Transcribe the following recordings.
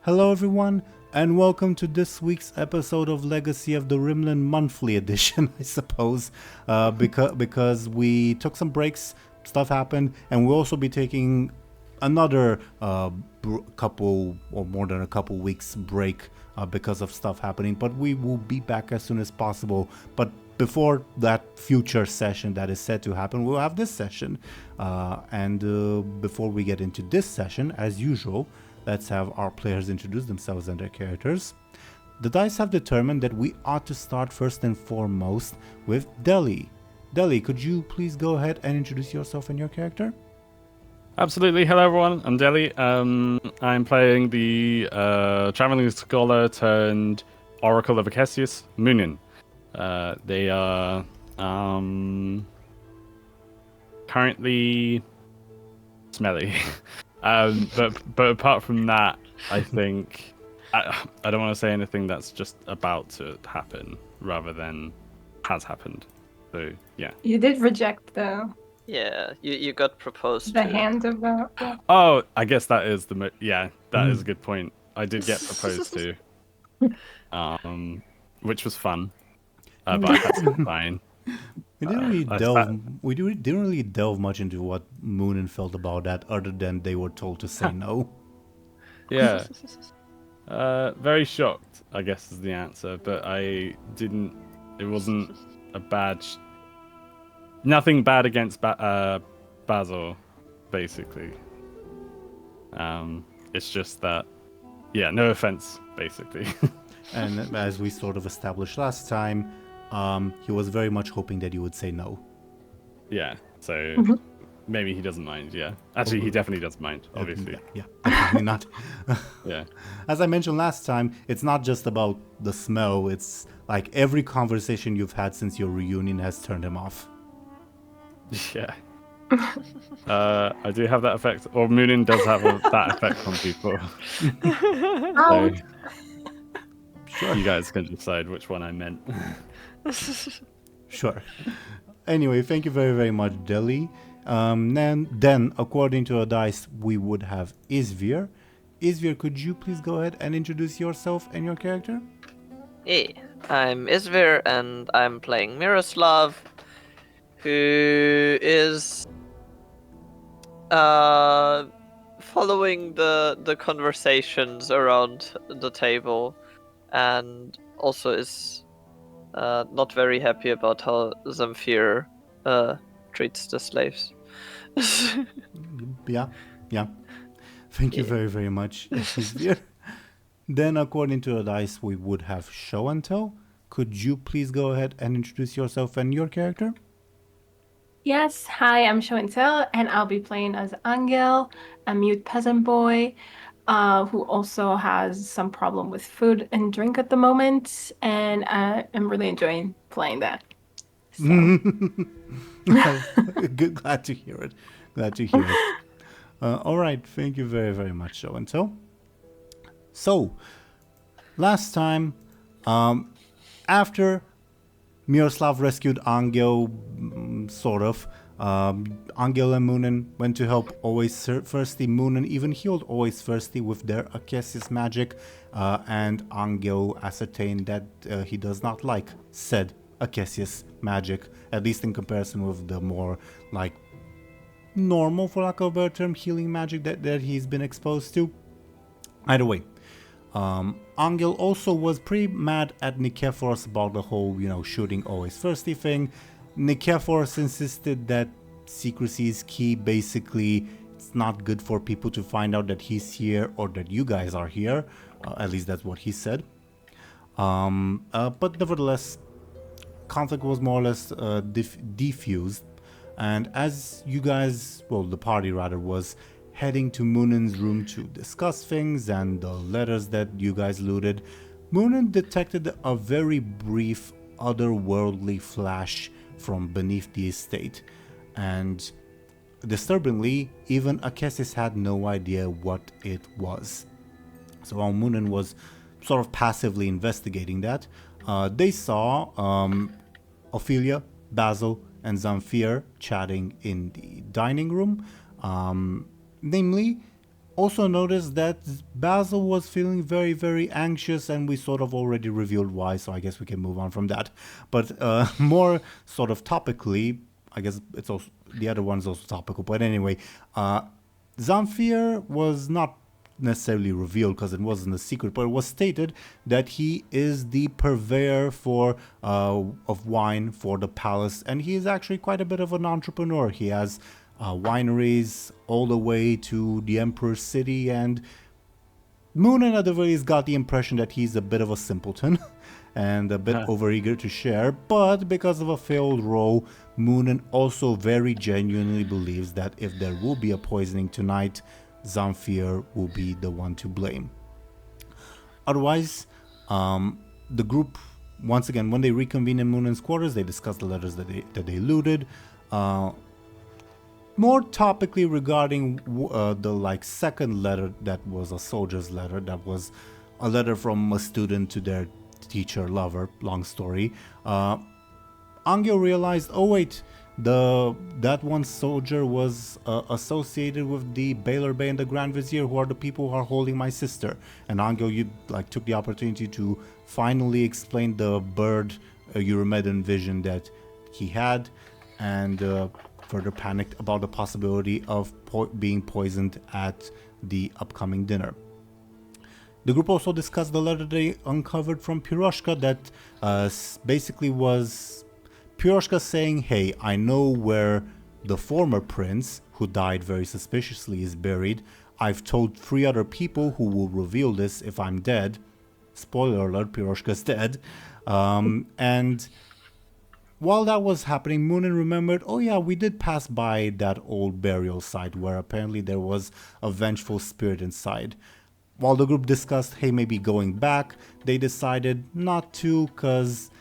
Hello everyone, and welcome to this week's episode of Legacy of the Rimlen Monthly Edition, I suppose, because we took some breaks, stuff happened, and we'll also be taking another couple or more than a couple weeks break because of stuff happening, but we will be back as soon as possible. But before that future session that is set to happen, we'll have this session. And before we get into this session, as usual, let's have our players introduce themselves and their characters. The dice have determined that we ought to start first and foremost with Dely. Dely, could you please go ahead and introduce yourself and your character? Absolutely. Hello, everyone. I'm Dely. I'm playing the traveling scholar turned Oracle of Acesius, Muninn. They are currently smelly. But apart from that, I think I don't want to say anything that's just about to happen rather than has happened. So yeah. You did reject the You got proposed the to. hand of the. Oh, I guess that is that is a good point. I did get proposed to, which was fun, but I had to fine. We didn't really delve much into what Muninn felt about that, other than they were told to say no. Yeah. Very shocked, I guess, is the answer. But I didn't. It wasn't a bad. Nothing bad against Basil, basically. It's just that. Yeah, no offense, basically. And as we sort of established last time, he was very much hoping that you would say no. Yeah, so maybe he doesn't mind, yeah. Actually, he definitely doesn't mind, obviously. Yeah, definitely not. Yeah. As I mentioned last time, it's not just about the smell, it's like every conversation you've had since your reunion has turned him off. Yeah. I do have that effect, or Muninn does have that effect on people. So, Sure. you guys can decide which one I meant. Sure. Anyway, thank you very, very much, Dely. Then, according to our dice, we would have Izvir. Izvir, could you please go ahead and introduce yourself and your character? Hey, I'm Izvir and I'm playing Miroslav, who is following the conversations around the table, and also is not very happy about how Zamfir treats the slaves. Yeah. Thank you very, very much, Izvir. Then, according to our dice, we would have Show&Tell. Could you please go ahead and introduce yourself and your character? Yes, hi, I'm Show&Tell, and I'll be playing as Anghel, a mute peasant boy, who also has some problem with food and drink at the moment, and I'm really enjoying playing that. So. Good, glad to hear it. All right, thank you very, very much, Show&Tell. So, last time, after Miroslav rescued Anghel, sort of, Anghel and Muninn went to help Always Thirsty. Muninn even healed Always Thirsty with their Acesius magic, and Anghel ascertained that he does not like said Acesius magic, at least in comparison with the more, like, normal, for lack of a better term, healing magic that he's been exposed to. Either way, Anghel also was pretty mad at Nikephorus about the whole, shooting Always Thirsty thing. Nikephorus insisted that secrecy is key. Basically, it's not good for people to find out that he's here or that you guys are here. At least that's what he said. But nevertheless, conflict was more or less diffused. And as you guys, the party rather, was heading to Muninn's room to discuss things and the letters that you guys looted, Muninn detected a very brief otherworldly flash from beneath the estate, and disturbingly, even Acesius had no idea what it was. So while Muninn was sort of passively investigating that, they saw Ophelia, Basil, and Zamfir chatting in the dining room. Namely, also noticed that Basil was feeling very, very anxious, and we sort of already revealed why, so I guess we can move on from that. But more sort of topically, I guess it's also the other one's also topical. But anyway, Zamfir was not necessarily revealed because it wasn't a secret, but it was stated that he is the purveyor for of wine for the palace, and he is actually quite a bit of an entrepreneur. He has wineries all the way to the Emperor's City, and Muninn at the very least got the impression that he's a bit of a simpleton and a bit overeager to share, but because of a failed roll, Muninn also very genuinely believes that if there will be a poisoning tonight, Zamfir will be the one to blame. Otherwise, the group, once again, when they reconvene in Muninn's quarters, they discuss the letters that they looted. More topically regarding the second letter that was a soldier's letter, that was a letter from a student to their teacher lover, long story. Anghel realized, oh wait, that one soldier was associated with the Baylor Bey and the Grand Vizier, who are the people who are holding my sister. And Anghel took the opportunity to finally explain the bird Eurymedon vision that he had, and further panicked about the possibility of being poisoned at the upcoming dinner. The group also discussed the letter they uncovered from Piroshka that basically was Piroshka saying, hey, I know where the former prince, who died very suspiciously, is buried. I've told 3 other people who will reveal this if I'm dead. Spoiler alert, Piroshka's dead. And while that was happening, Muninn remembered, oh yeah, we did pass by that old burial site where apparently there was a vengeful spirit inside. While the group discussed, hey, maybe going back, they decided not to, because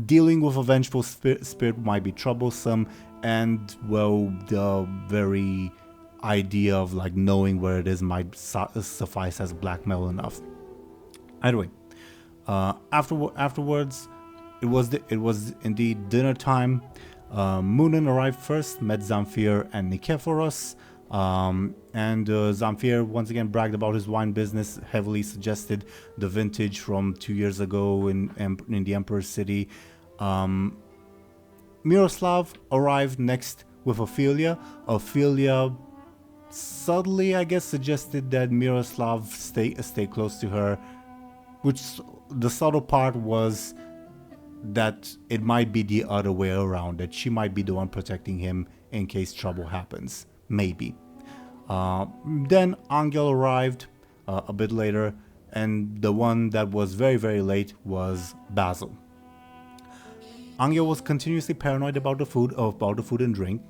dealing with a vengeful spirit might be troublesome, and, well, the very idea of knowing where it is might suffice as blackmail enough. Anyway, afterwards, it was indeed dinner time. Muninn arrived first, met Zamfir and Nikephoros, and Zamfir once again bragged about his wine business, heavily suggested the vintage from 2 years ago in the Emperor's City. Miroslav arrived next with Ophelia. Ophelia subtly, I guess, suggested that Miroslav stay close to her, which the subtle part was that it might be the other way around, that she might be the one protecting him in case trouble happens. Maybe. Then Anghel arrived a bit later, and the one that was very, very late was Basil. Anghel was continuously paranoid about the food and drink.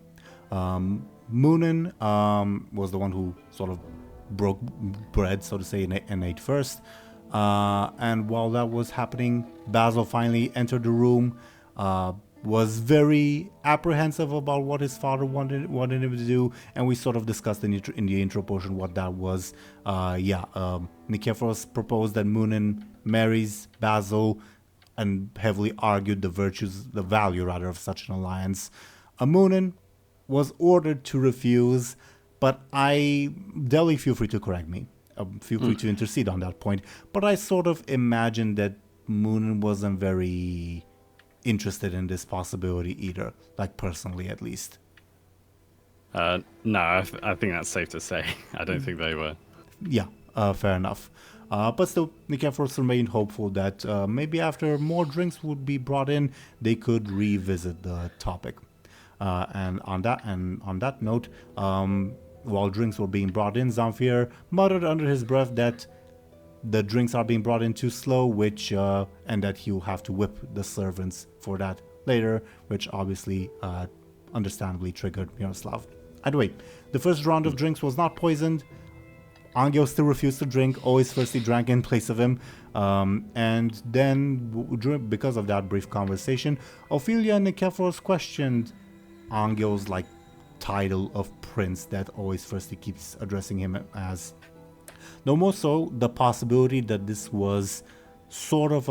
Muninn was the one who sort of broke bread, so to say, and ate first. And while that was happening, Basil finally entered the room, was very apprehensive about what his father wanted him to do, and we sort of discussed in the intro portion what that was. Nikephoros proposed that Muninn marries Basil, and heavily argued the value of such an alliance. Muninn was ordered to refuse, but Deli, feel free to correct me. Feel free to intercede on that point. But I sort of imagined that Muninn wasn't very interested in this possibility either, personally at least. No, I think that's safe to say. I don't think they were. Yeah, fair enough. But still, Nikephoros remained hopeful that maybe after more drinks would be brought in, they could revisit the topic. And on that note, while drinks were being brought in, Zamfir muttered under his breath that the drinks are being brought in too slow, and that he'll have to whip the servants for that later, which obviously understandably triggered Miroslav. Anyway, the first round of drinks was not poisoned. Anghel still refused to drink, always firstly drank in place of him. And then, because of that brief conversation, Ophelia and Nikephoros questioned Angel's title of prince that always firstly keeps addressing him as. No more so the possibility that this was sort of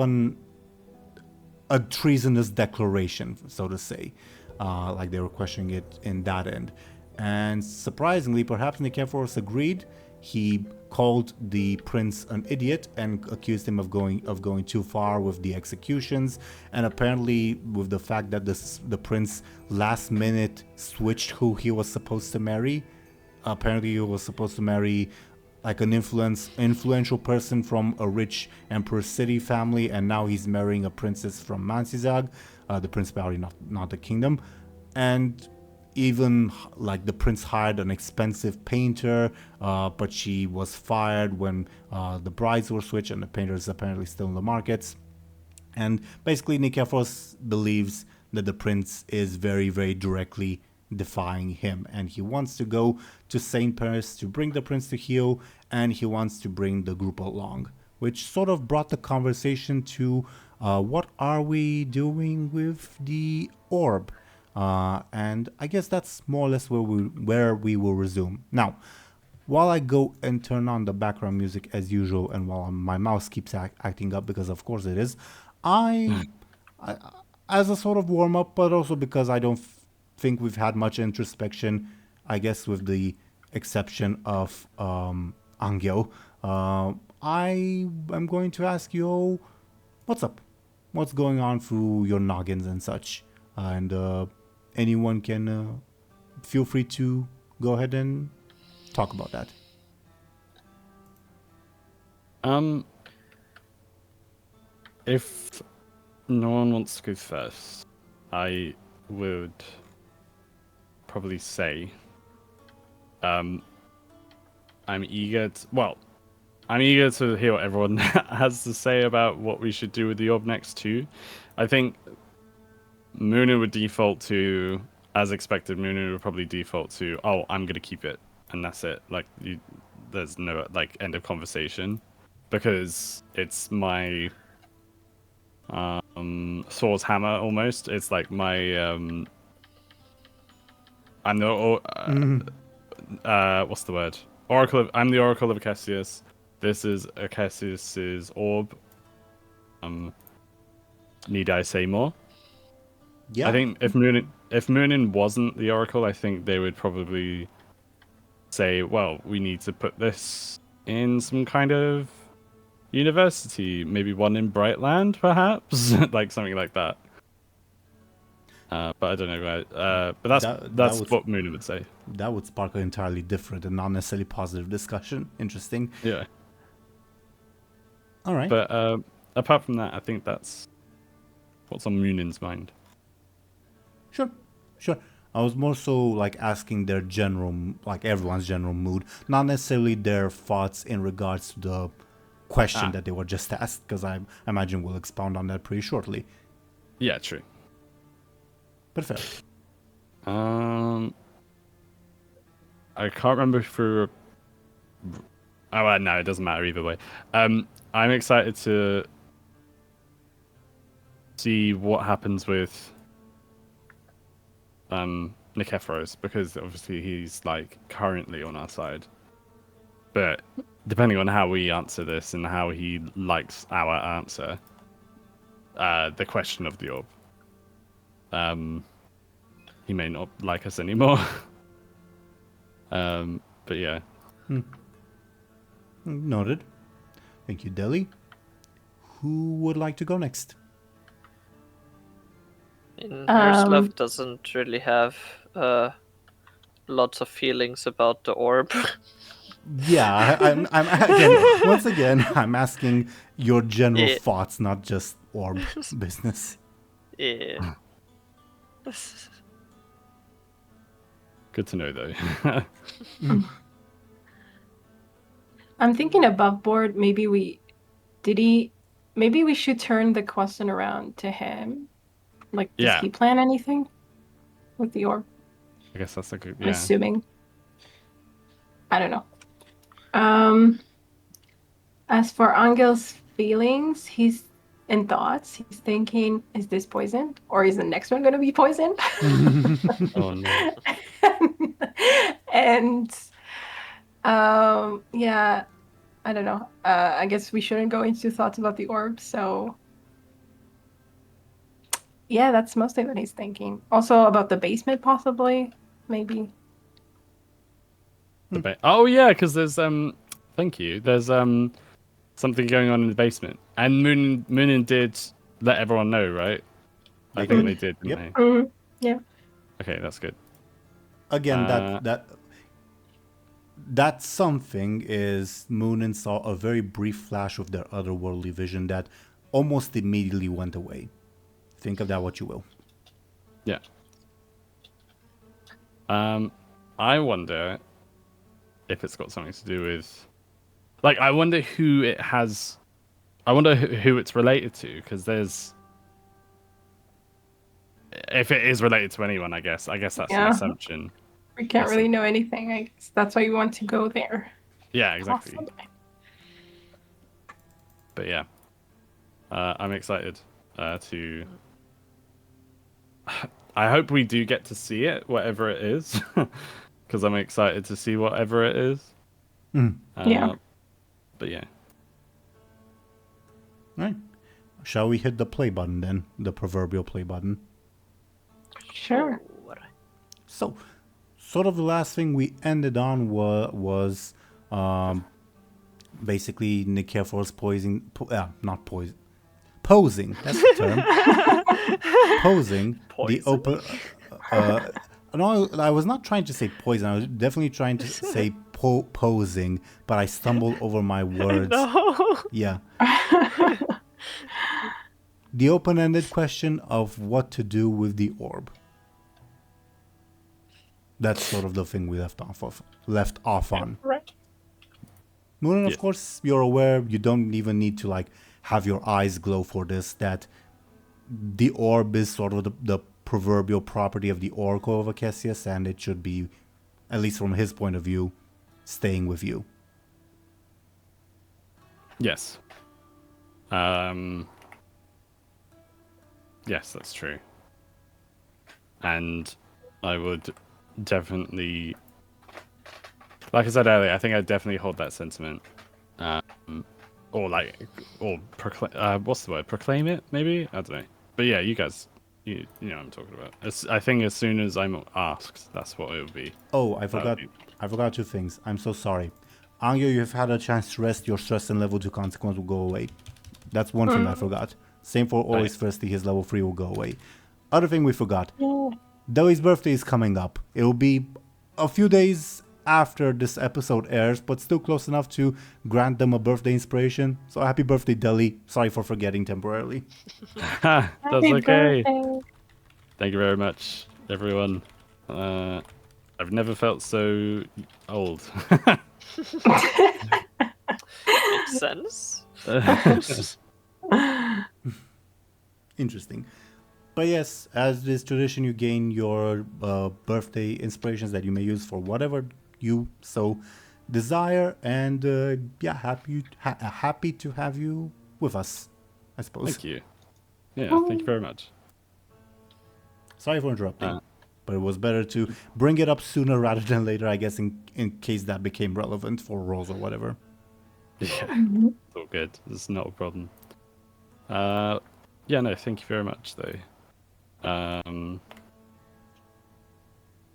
a treasonous declaration, so to say. They were questioning it in that end. And surprisingly, perhaps Nikephoros agreed. he called the prince an idiot and accused him of going too far with the executions, and apparently with the fact that the prince last minute switched who he was supposed to marry. Apparently he was supposed to marry like an influential person from a rich Emperor City family, and now he's marrying a princess from Mansizag, the principality, not the kingdom. And even like the prince hired an expensive painter, but she was fired when the brides were switched, and the painter is apparently still in the markets. And basically Nikephoros believes that the prince is very, very directly defying him, and he wants to go to St. Paris to bring the prince to heal, and he wants to bring the group along, which sort of brought the conversation to what are we doing with the orb? And I guess that's more or less where we will resume. Now, while I go and turn on the background music as usual, and while my mouse keeps acting up, because of course it is, I as a sort of warm up, but also because I don't think we've had much introspection, I guess with the exception of Anghel, I am going to ask you all, what's up? What's going on through your noggins and such? And anyone can feel free to go ahead and talk about that. If no one wants to go first, I would probably say I'm eager to hear what everyone has to say about what we should do with the orb next too. I think Muninn would default to, as expected, Muninn would probably default to, oh, I'm gonna keep it, and that's it. Like, there's no like end of conversation, because it's my Thor's hammer almost. It's like my I'm the what's the word? I'm the Oracle of Cassius. This is Cassius's orb. Need I say more? Yeah. I think if Muninn wasn't the Oracle, I think they would probably say, well, we need to put this in some kind of university, maybe one in Brightland, perhaps, like something like that. But I don't know. But that's what Muninn would say. That would spark an entirely different and not necessarily positive discussion. Interesting. Yeah. All right. But apart from that, I think that's what's on Muninn's mind. Sure. I was more so like asking their general, like everyone's general mood, not necessarily their thoughts in regards to the question that they were just asked, because I imagine we'll expound on that pretty shortly. Yeah, true. Perfect. I can't remember if we no, it doesn't matter either way. I'm excited to see what happens with Nikephoros, because obviously he's like currently on our side. But depending on how we answer this and how he likes our answer, the question of the orb, he may not like us anymore. But yeah. Noted. Thank you, Deli. Who would like to go next? Miroslav doesn't really have lots of feelings about the orb. Yeah, I'm once again, I'm asking your general thoughts, not just orb business. Yeah. Good to know, though. I'm thinking above board. Maybe we should turn the question around to him. Like, does he plan anything with the orb? I guess that's a good. I'm assuming. I don't know. As for Angel's feelings, he's in thoughts. He's thinking, is this poison? Or is the next one going to be poison? Oh, no. And, yeah, I don't know. I guess we shouldn't go into thoughts about the orb, so... Yeah, that's mostly what he's thinking. Also about the basement, possibly, maybe. Oh yeah, because there's thank you. There's something going on in the basement, and Muninn did let everyone know, right? I think they did, didn't Yep. they? Yeah. Okay, that's good. Again, that something is Muninn saw a very brief flash of their otherworldly vision that almost immediately went away. Think of that what you will. Yeah. I wonder if it's got something to do with, like, I wonder who it has. I wonder who it's related to, because there's. If it is related to anyone, I guess that's an assumption. We can't really know anything. I guess that's why you want to go there. Yeah, exactly. Awesome. But yeah, I'm excited to. I hope we do get to see it, whatever it is, because I'm excited to see whatever it is. Yeah. But yeah. Right. Shall we hit the play button then? The proverbial play button. Sure. So, sort of the last thing we ended on was basically Nikefor's posing. Posing. That's the term. Posing the open. No, I was not trying to say poison. I was definitely trying to say posing, but I stumbled over my words. No. Yeah. The open-ended question of what to do with the orb. That's sort of the thing we left off on. Right. Muninn, of course, you're aware. You don't even need to like have your eyes glow for this. That the orb is sort of the proverbial property of the Oracle of Acacius, and it should be, at least from his point of view, staying with you. Yes. Yes, that's true. And I would definitely, like I said earlier, I think I definitely hold that sentiment. Or proclaim. What's the word? Proclaim it, maybe? I don't know. But yeah, you guys, you know what I'm talking about. I think as soon as I'm asked, that's what it would be. Oh, I forgot two things. I'm so sorry. Anghel, you've had a chance to rest. Your stress and level 2 consequence will go away. That's one thing I forgot. Same for always thirsty. His level 3 will go away. Other thing we forgot. Dely's birthday is coming up. It will be a few days after this episode airs, but still close enough to grant them a birthday inspiration. So happy birthday, Dely. Sorry for forgetting temporarily. That's Happy okay. birthday. Thank you very much, everyone. I've never felt so old. Makes sense. Interesting. But yes, as is tradition, you gain your birthday inspirations that you may use for whatever you so desire. And happy to have you with us, I suppose. Thank you. Yeah, thank you very much. Sorry for interrupting, but it was better to bring it up sooner rather than later, I guess, in case that became relevant for roles or whatever. Yeah, it's all good. It's not a problem. Yeah, no, thank you very much, though.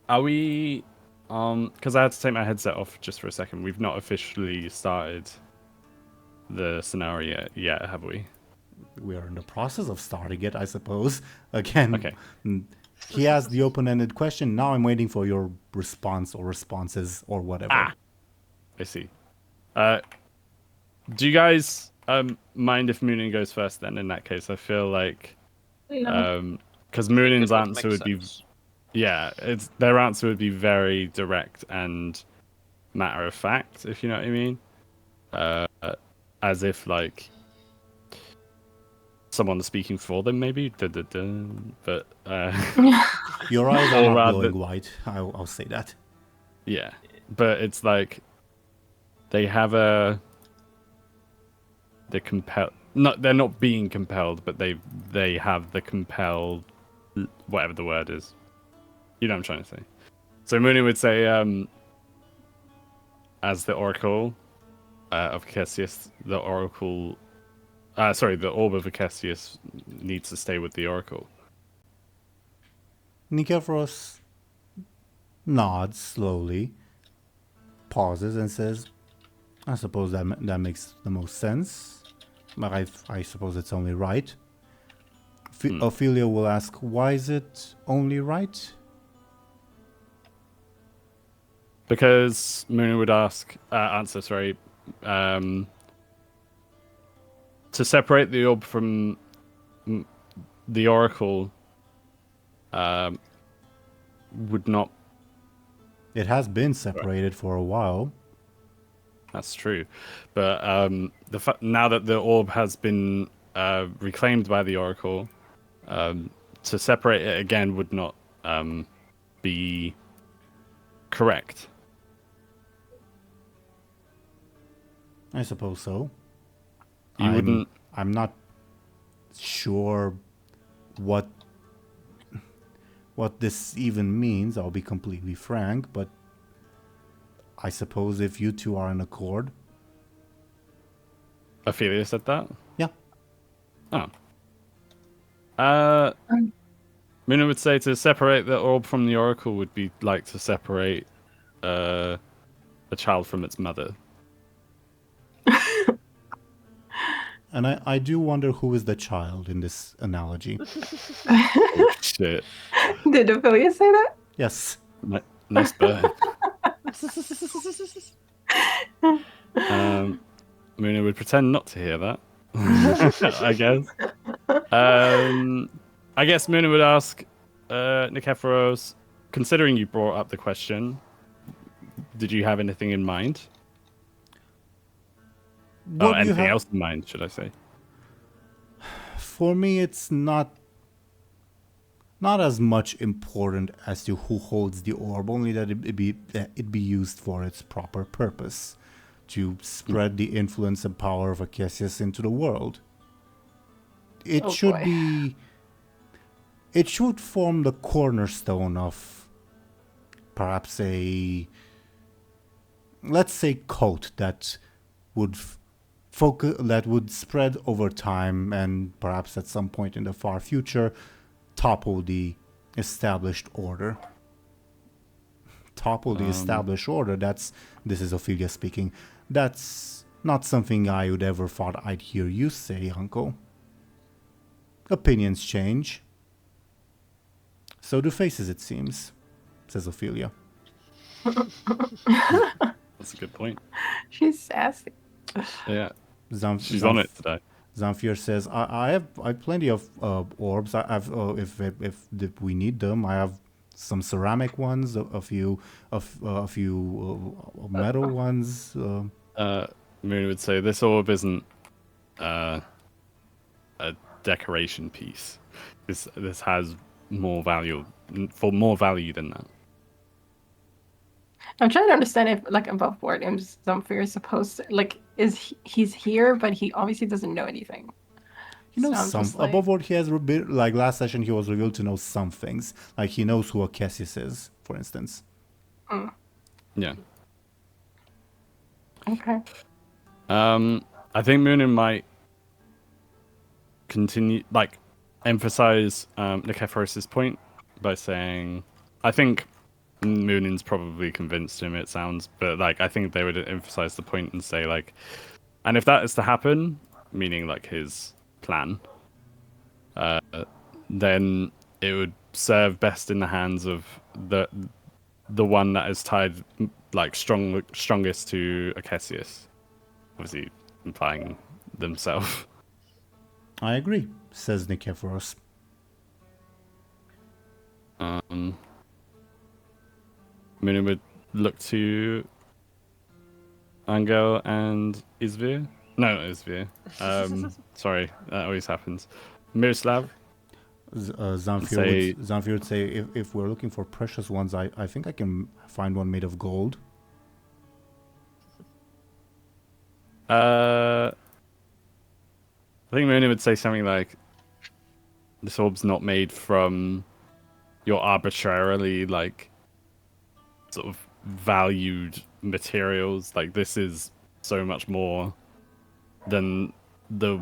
Are we... because I had to take my headset off just for a second. We've not officially started the scenario yet, have we? We are in the process of starting it, I suppose. Again, Okay. He asked the open-ended question. Now I'm waiting for your response or responses or whatever. I see. Do you guys mind if Muninn goes first then, in that case? I feel like... No. Because Mooninn's It would answer make would be... sense. Yeah, their answer would be very direct and matter of fact, if you know what I mean. As if, like... someone speaking for them, maybe. But Your eyes are Or not rather- glowing white. I'll say that. yeah, but it's like they have they're compelled. They're not being compelled, but they have the compelled, whatever the word is. You know what I'm trying to say. So Muninn would say, as the Oracle of Cassius, the Oracle. The Orb of Acacius needs to stay with the Oracle. Nikeforos nods slowly. pauses and says, I suppose that makes the most sense. But I suppose it's only right. Ophelia will ask, why is it only right? Because Muninn would answer, to separate the orb from the oracle would not. It has been separated for a while. That's true, but now that the orb has been reclaimed by the oracle, to separate it again would not be correct. I suppose so. I'm not sure what this even means. I'll be completely frank, but I suppose if you two are in accord. Ophelia said that? Yeah. Oh. Muninn would say to separate the orb from the oracle would be like to separate a child from its mother. And I do wonder who is the child in this analogy. Oh, shit. Did Ophelia say that? Yes. Nice bird. Muninn would pretend not to hear that. I guess. I guess Muninn would ask Nikephoros, considering you brought up the question, did you have anything in mind? Anything else in mind, should I say? For me, it's not as much important as to who holds the orb, only that it be used for its proper purpose, to spread the influence and power of Acacius into the world. It should form the cornerstone of perhaps let's say, cult that would that would spread over time and perhaps at some point in the far future topple the established order. The established order, this is Ophelia speaking, that's not something I would ever thought I'd hear you say, Uncle. Opinions change. So do faces, it seems, says Ophelia. That's a good point. She's sassy. Yeah. She's on it today. Zamfir says, "I have plenty of orbs. I've if we need them, I have some ceramic ones, a few metal ones." Muninn would say, "This orb isn't a decoration piece. This has more value than that." I'm trying to understand if, like, above board, Zamfir is supposed to, he's here, but he obviously doesn't know anything. He knows some. Above board, he has, like, last session, he was revealed to know some things. Like, he knows who Acacius is, for instance. Yeah. Okay. I think Muninn might continue, emphasize Nikephoros' point by saying, I think Muninn's probably convinced him, it sounds, but I think they would emphasize the point and say, and if that is to happen, meaning his plan, then it would serve best in the hands of the one that is tied strongest to Acacius, obviously implying themselves. I agree, says Nikephoros. Muninn would look to Anghel and Izvir. No, not Izvir. Sorry, that always happens. Miroslav. Zamfir would say, if we're looking for precious ones, I think I can find one made of gold. I think Muninn would say something like, this orb's not made from your arbitrarily, sort of valued materials. This is so much more than the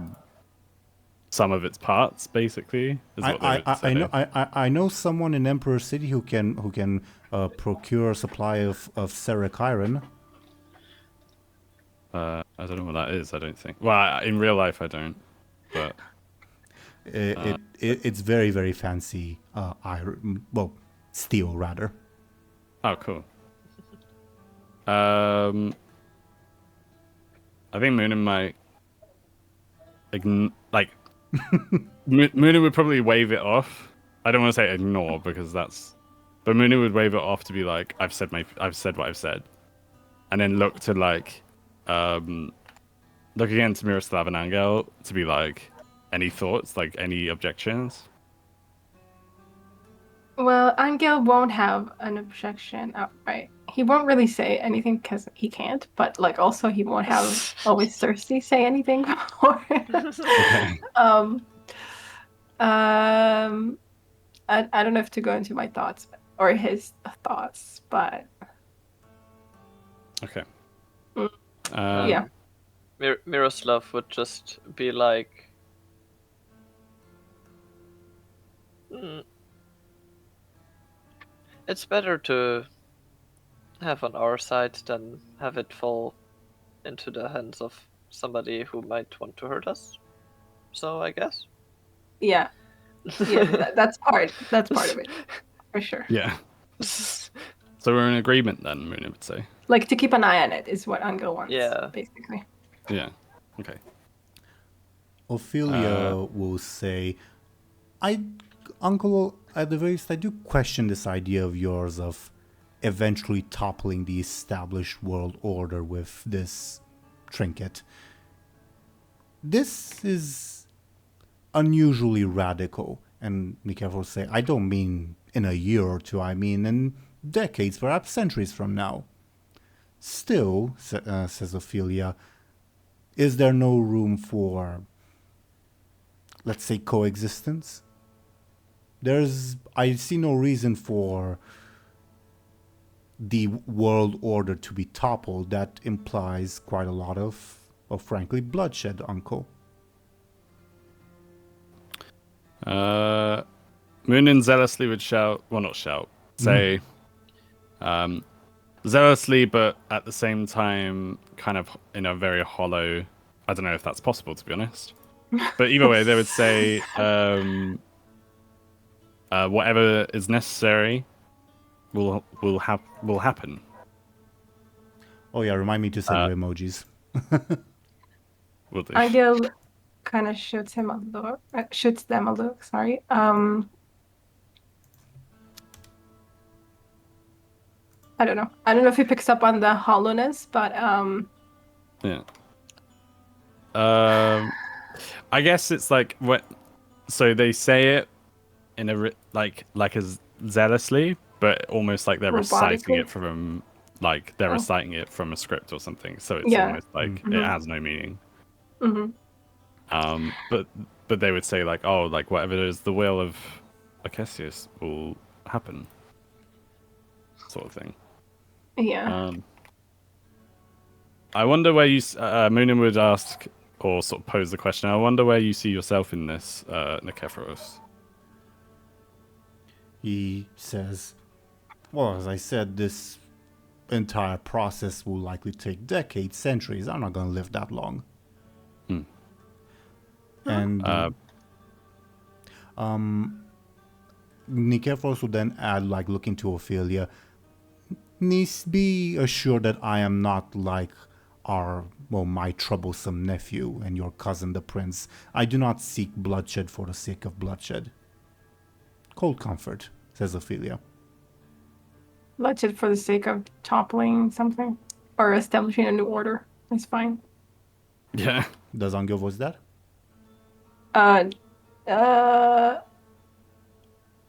sum of its parts, basically. I know someone in Emperor City who can procure a supply of ferric iron. I don't know what that is. I don't think. Well, in real life, I don't. But It's very, very fancy iron. Well, steel rather. oh, cool. I think Muninn might Muninn would probably wave it off. I don't want to say ignore because that's, but Muninn would wave it off to be like, I've said what I've said, and then look to like, look again to Miroslav and Anghel to be like, any thoughts, like any objections? Well, Angel won't have an objection outright. He won't really say anything because he can't, but like also he won't have always thirsty say anything before. Okay. I don't know if to go into my thoughts or his thoughts, but Okay. yeah. Miroslav would just be like, it's better to have on our side than have it fall into the hands of somebody who might want to hurt us. So I guess. Yeah. Yeah, that's part of it. For sure. Yeah. So we're in agreement then, Muninn would say. Like to keep an eye on it is what Angel wants. Yeah. Basically. Yeah. Okay. Ophelia will say, Uncle, at the very least, I do question this idea of yours of eventually toppling the established world order with this trinket. This is unusually radical. And Nikev will say, I don't mean in a year or two, I mean in decades, perhaps centuries from now. Still, says Ophelia, is there no room for, let's say, coexistence? I see no reason for the world order to be toppled. That implies quite a lot of frankly, bloodshed, Uncle. Muninn zealously would shout, well, not shout, say, zealously, but at the same time, kind of in a very hollow, I don't know if that's possible, to be honest. But either way, they would say, whatever is necessary will happen. Oh yeah, remind me to send you emojis. Will do. Angel kind of shoots them a look. Sorry. I don't know. I don't know if he picks up on the hollowness, but Yeah. I guess it's like what. So they say it in a like as zealously, but almost like they're reciting it from reciting it from a script or something. So it's almost like it has no meaning. Mm-hmm. But they would say like, oh, like whatever is the will of Acacius will happen, sort of thing. Yeah. I wonder where you Muninn would ask or sort of pose the question. I wonder where you see yourself in this, Nikephoros. He says, well, as I said, this entire process will likely take decades, centuries. I'm not going to live that long. And Nikephoros would then add, like looking to Ophelia, Niece, be assured that I am not like my troublesome nephew and your cousin the prince. I do not seek bloodshed for the sake of bloodshed. Cold comfort, says Ophelia. Bloodshed for the sake of toppling something or establishing a new order is fine. Yeah. Does Anghel voice that?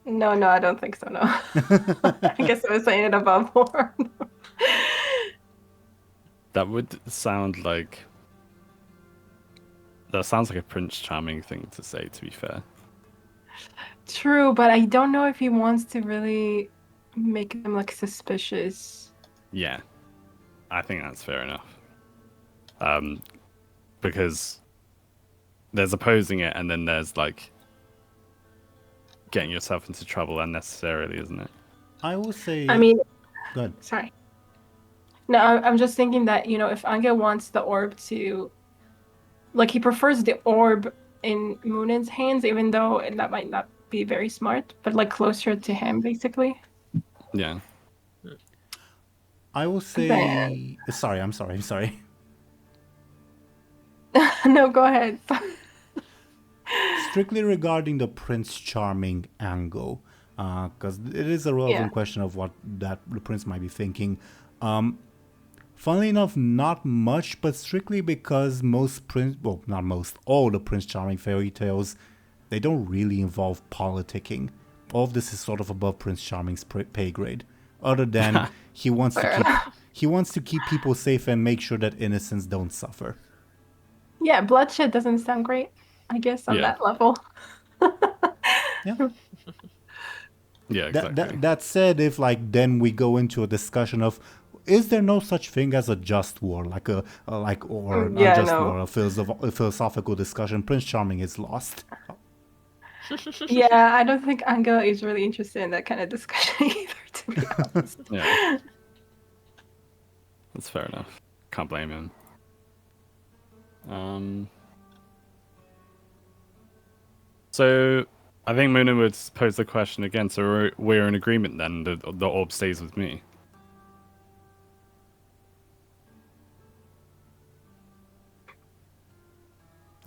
No, I don't think so, no. I guess I was saying it above board. That would sound like... That sounds like a Prince Charming thing to say, to be fair. True, but I don't know if he wants to really make them, like, suspicious. Yeah. I think that's fair enough. Because there's opposing it, and then there's, like, getting yourself into trouble unnecessarily, isn't it? I will say... I mean... Go ahead. Sorry. No, I'm just thinking that, if Anghel wants the orb to, like, he prefers the orb in Muninn's hands, even though that might not be very smart, but like closer to him, basically. Yeah. I will Then, say. Sorry, I'm sorry. no, go ahead. Strictly regarding the Prince Charming angle, because it is a relevant Yeah. question of what that the prince might be thinking. Funnily enough, not much, but strictly because not most, all the Prince Charming fairy tales, they don't really involve politicking. All of this is sort of above Prince Charming's pay grade. Other than he wants to Fair keep enough. he wants to keep people safe and make sure that innocents don't suffer. Yeah, bloodshed doesn't sound great, I guess, on Yeah. that level. Yeah. Yeah, exactly. That said, if like then we go into a discussion of is there no such thing as a just war, like a or an Yeah, unjust no. war, a philosophical discussion? Prince Charming is lost. Yeah, I don't think Anghel is really interested in that kind of discussion either, to be honest. Yeah. That's fair enough. Can't blame him. So I think Muninn would pose the question again. So we're in agreement then. The orb stays with me.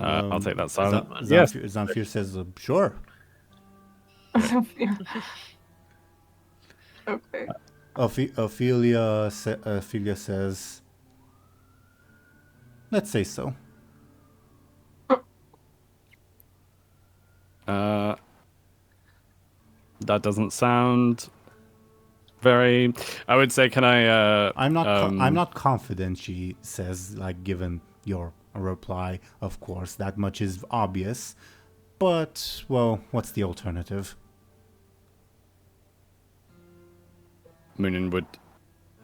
I'll take that silent. Yes. Zamfir says sure. Okay. Ophelia says, let's say so. That doesn't sound very. I would say, can I? I'm not confident. She says, like, given your reply, of course, that much is obvious. But well, what's the alternative? Muninn would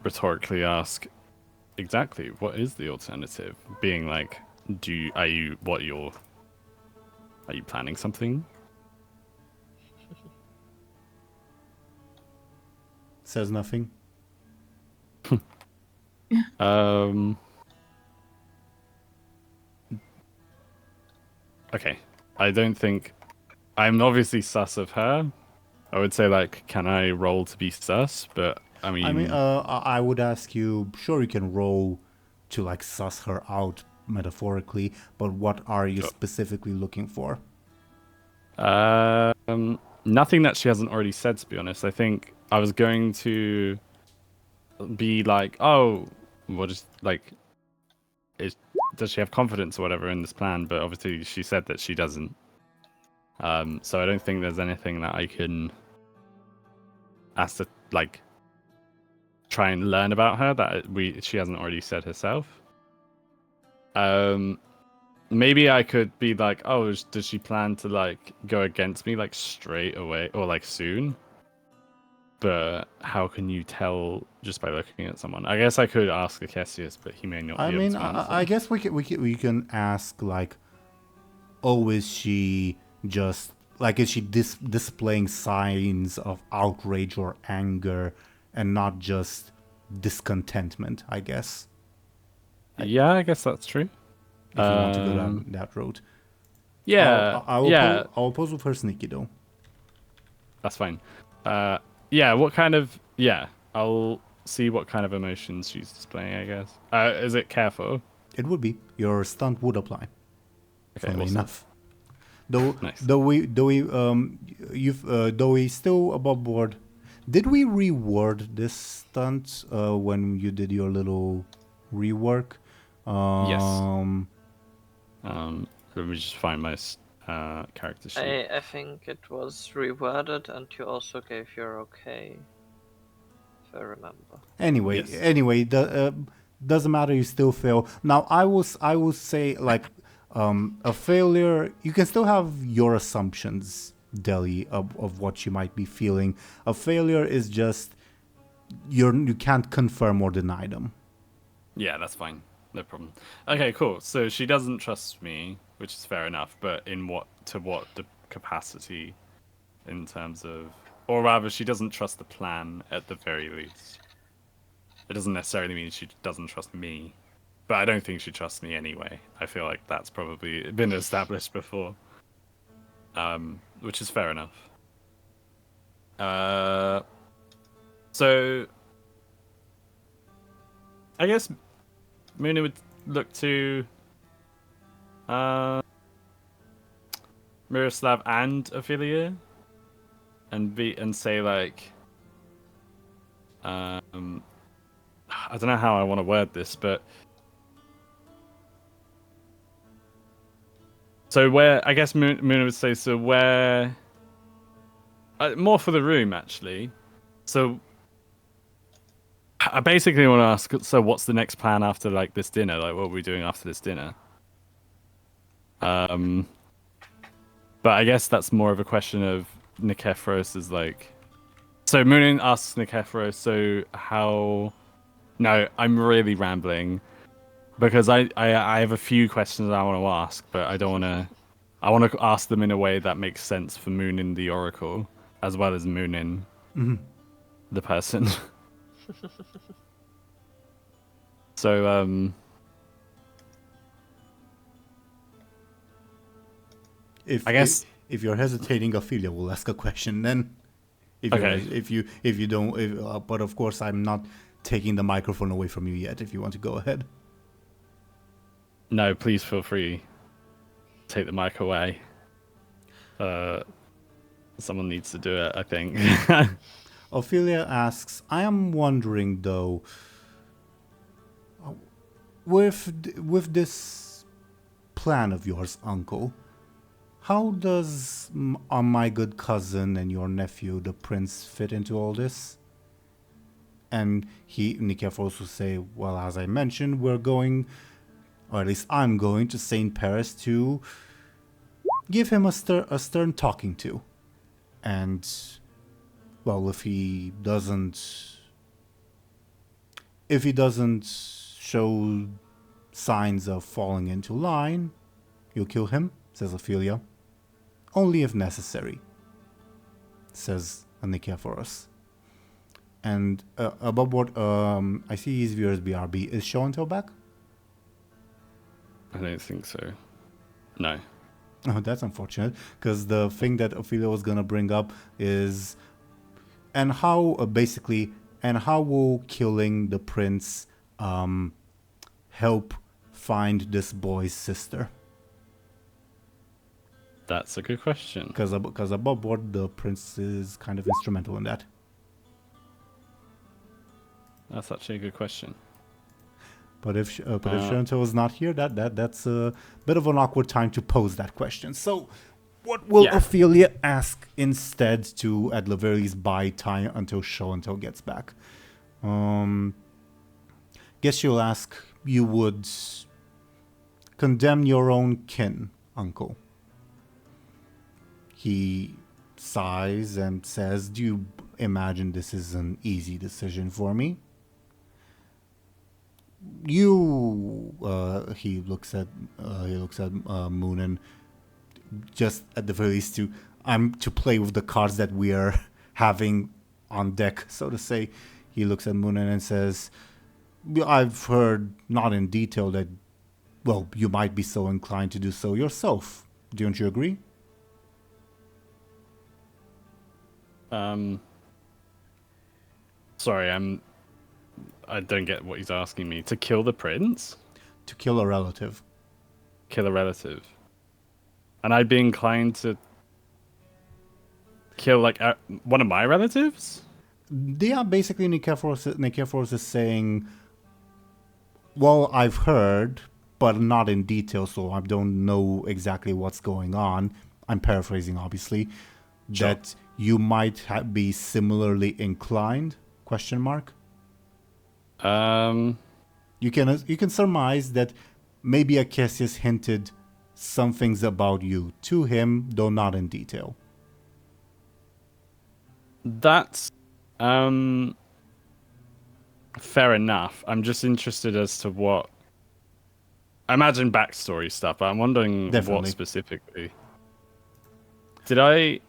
rhetorically ask, exactly, what is the alternative? Being like, are you planning something? Says nothing. Okay. I don't think I'm obviously sus of her. I would say, like, can I roll to be sus? But I mean, I would ask you. Sure, you can roll to like suss her out metaphorically, but what are you specifically looking for? nothing that she hasn't already said. To be honest, I think I was going to be like, oh, what is like, does she have confidence or whatever in this plan? But obviously, she said that she doesn't. So I don't think there's anything that I can ask to like try and learn about her that she hasn't already said herself. Maybe I could be like, oh, does she plan to like go against me like straight away or like soon? But how can you tell just by looking at someone? I guess I could ask Acesius, but he may not. I be mean, able to answer. I guess we can ask like, oh, is she just like, is she displaying signs of outrage or anger, and not just discontentment? I guess. Yeah, I guess that's true. If you want to go down that road. Yeah, I'll pose with her sneaky though. That's fine. Yeah, what kind of... Yeah, I'll see what kind of emotions she's displaying, I guess. Is it careful? It would be. Your stunt would apply. Okay, Funnily awesome. enough. Though, Nice. though we still above board. Did we reward this stunt when you did your little rework? Yes. Let me just find my character sheet. I think it was reworded, and you also gave your okay, if I remember. Anyway, Yes. Doesn't matter. You still fail. Now, I will say like a failure. You can still have your assumptions, Deli, of what you might be feeling. A failure is just you can't confirm or deny them. Yeah, that's fine. No problem. Okay, cool. So she doesn't trust me, which is fair enough, but what the capacity in terms of... Or rather, she doesn't trust the plan at the very least. It doesn't necessarily mean she doesn't trust me, but I don't think she trusts me anyway. I feel like that's probably been established before, which is fair enough. So I guess Muninn would look to Miroslav and Ophelia and say like, I don't know how I want to word this, but so where I guess Muninn would say, so where more for the room actually. So I basically want to ask, so what's the next plan after like this dinner? Like, what are we doing after this dinner? But I guess that's more of a question of Nikephoros is like. So Muninn asks Nikephoros, so how? No, I'm really rambling because I have a few questions I want to ask, but I don't want to. I want to ask them in a way that makes sense for Muninn the Oracle, as well as Muninn, the person. So I guess if you're hesitating, Ophelia will ask a question then. If you don't, but of course I'm not taking the microphone away from you yet. If you want to go ahead. No, please feel free. Take the mic away. Someone needs to do it, I think. Ophelia asks, I am wondering though, with this plan of yours, Uncle, how does my good cousin and your nephew, the prince, fit into all this? And Nikephoros will say, well, as I mentioned, we're going, or at least I'm going to St. Paris to give him a stern talking to. And, well, if he doesn't show signs of falling into line, you'll kill him, says Ophelia. Only if necessary, says Nikephoros. And above board, I see Izvir's BRB. Is Show&Tell back? I don't think so. No. Oh, that's unfortunate, because the thing that Ophelia was gonna bring up is, and how will killing the prince help find this boy's sister? That's a good question. Because above board, the prince is kind of instrumental in that. That's actually a good question. But if Show&Tell is not here, that's a bit of an awkward time to pose that question. So, what will Ophelia ask instead to, at the very least, buy time until Show&Tell gets back? Guess she'll ask, you would condemn your own kin, Uncle. He sighs and says, do you imagine this is an easy decision for me? He looks at Muninn, just at the very least to play with the cards that we are having on deck, so to say. He looks at Muninn and says, I've heard, not in detail, that, well, you might be so inclined to do so yourself. Don't you agree? Sorry, I don't get what he's asking me. To kill the prince? To kill a relative. Kill a relative. And I'd be inclined to kill, like, one of my relatives? Yeah, basically Nikephoros is saying, well, I've heard, but not in detail, so I don't know exactly what's going on. I'm paraphrasing, obviously. Sure. That you might be similarly inclined? ? You can surmise that maybe Acacius hinted some things about you to him, though not in detail. That's fair enough. I'm just interested as to what. I imagine backstory stuff, but I'm wondering what specifically. Did I?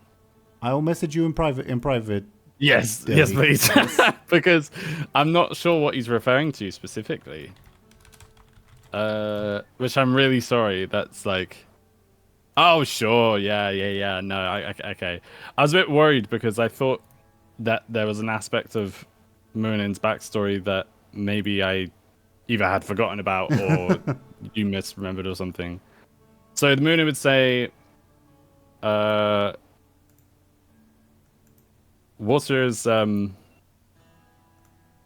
I'll message you in private Yes, yes, please. Because I'm not sure what he's referring to specifically. Which I'm really sorry. That's like, oh sure, yeah. No, okay. I was a bit worried because I thought that there was an aspect of Murinin's backstory that maybe I either had forgotten about or you misremembered or something. So the Muninn would say, water is I'm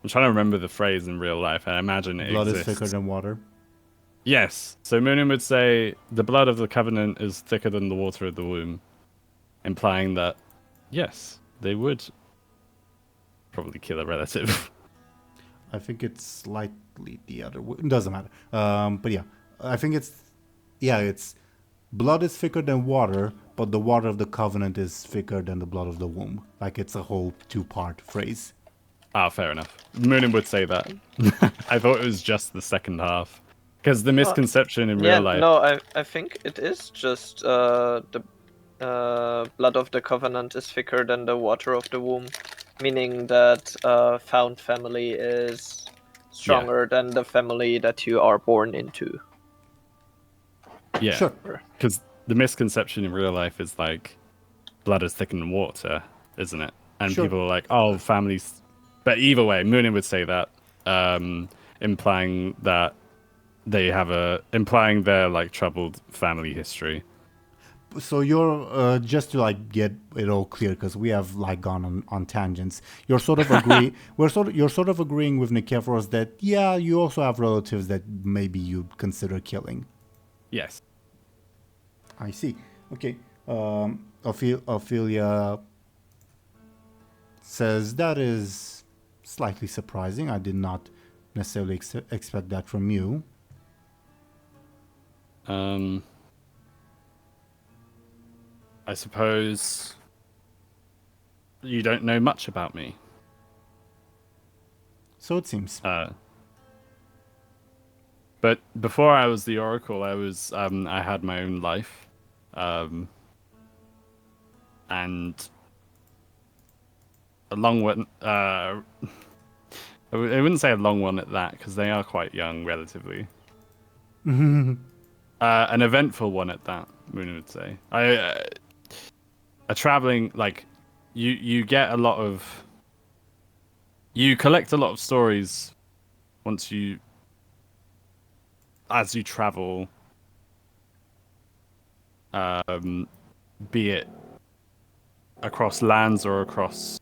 trying to remember the phrase in real life. I imagine it Blood exists. is thicker than water. Yes. So Muninn would say the blood of the covenant is thicker than the water of the womb, implying that yes, they would probably kill a relative. I think it's slightly the other way. It doesn't matter. But yeah, I think it's blood is thicker than water, but the water of the covenant is thicker than the blood of the womb. Like it's a whole two-part phrase. Ah, fair enough. Muninn would say that. I thought it was just the second half. Because the misconception in real life... No, I think it is just the blood of the covenant is thicker than the water of the womb. Meaning that found family is stronger than the family that you are born into. Yeah, Sure. Because the misconception in real life is like, blood is thicker than water, isn't it? And Sure. people are like, oh, families... But either way, Muninn would say that, implying that implying their like troubled family history. So you're just to like get it all clear, because we have like gone on tangents. You're sort of you're sort of agreeing with Nikeforos that you also have relatives that maybe you'd consider killing. Yes. I see. Okay. Ophelia says that is slightly surprising. I did not necessarily expect that from you. I suppose you don't know much about me. So it seems. But before I was the Oracle, I had my own life. And a long one, I wouldn't say a long one at that, because they are quite young, relatively. An eventful one at that, Muninn would say. A traveling, like, you get a lot of... You collect a lot of stories as you travel, be it across lands or across...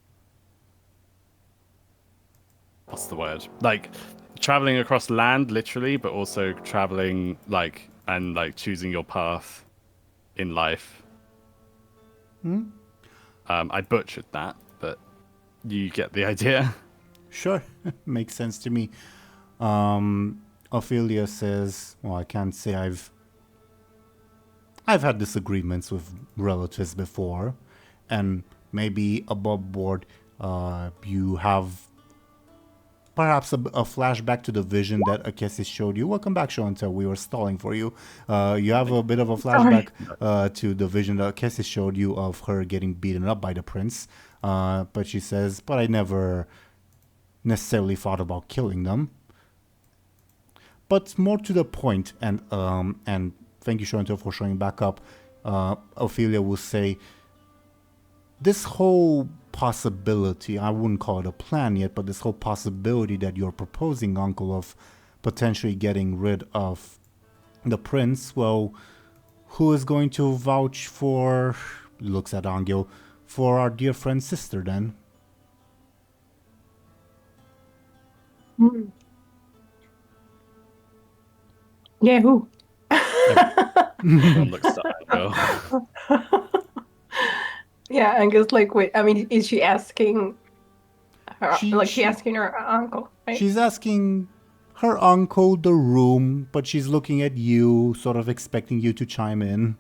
What's the word? Like, traveling across land, literally, but also traveling, like, and, like, choosing your path in life. I butchered that, but you get the idea. Sure. Makes sense to me. Ophelia says, well, I can't say I've had disagreements with relatives before, and maybe above board you have perhaps a flashback to the vision that Akesis showed you. Welcome back, Show&Tell. We were stalling for you. You have a bit of a flashback to the vision that Akesis showed you of her getting beaten up by the prince. But she says, but I never necessarily thought about killing them. But more to the point, and thank you, Show&Tell, for showing back up. Ophelia will say, this whole possibility, I wouldn't call it a plan yet, but this whole possibility that you're proposing, Uncle, of potentially getting rid of the prince, well, who is going to vouch for, looks at Anghel, for our dear friend's sister then? Yeah, who? Everyone looks at Anghel. Yeah, and just like, wait, I mean, is she asking her, She asking her uncle, right? She's asking her uncle the room, but she's looking at you, sort of expecting you to chime in.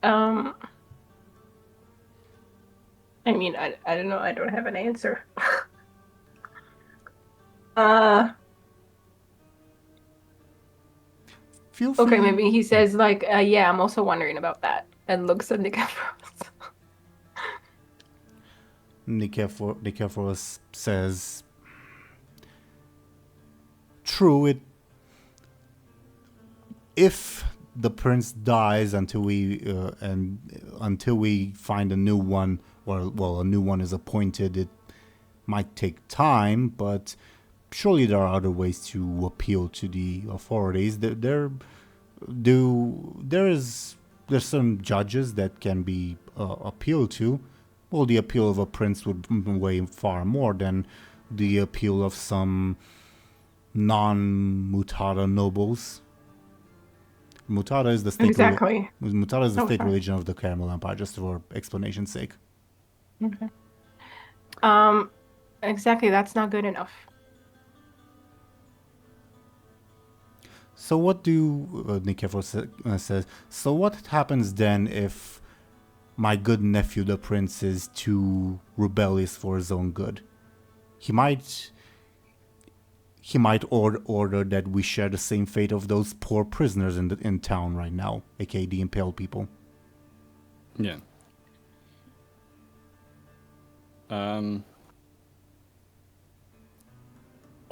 I mean, I don't know, I don't have an answer. Feel free. Okay, maybe he says like, yeah, I'm also wondering about that, and looks at Nikeforos. Nicephorus says, "True. If the prince dies until we find a new one, or a new one is appointed, it might take time, but surely there are other ways to appeal to the authorities. There's some judges that can be appealed to. Well, the appeal of a prince would weigh far more than the appeal of some non-Mutada nobles. Mutada is the state Exactly. Mutada is the state Okay. religion of the Caramel Empire, just for explanation's sake. Okay. Exactly. That's not good enough. So what do Nicephorus says? So what happens then if my good nephew, the prince, is too rebellious for his own good? He might order that we share the same fate of those poor prisoners in town right now, aka the impaled people. Yeah.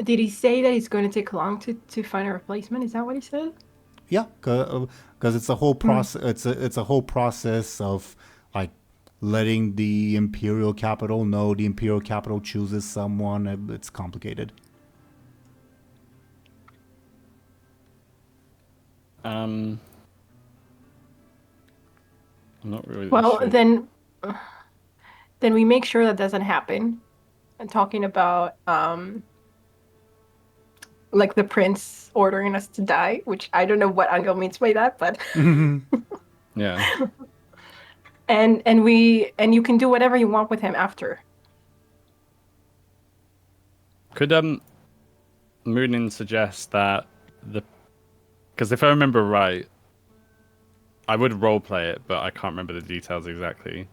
Did he say that it's going to take long to find a replacement? Is that what he said? Yeah, because it's a whole process. It's a whole process of like letting the imperial capital know. The imperial capital chooses someone. It's complicated. I'm not really Well, sure. then we make sure that doesn't happen. And talking about like the prince ordering us to die, which I don't know what Anghel means by that, but Yeah. and you can do whatever you want with him after. Could Muninn suggest that because if I remember right, I would roleplay it, but I can't remember the details exactly.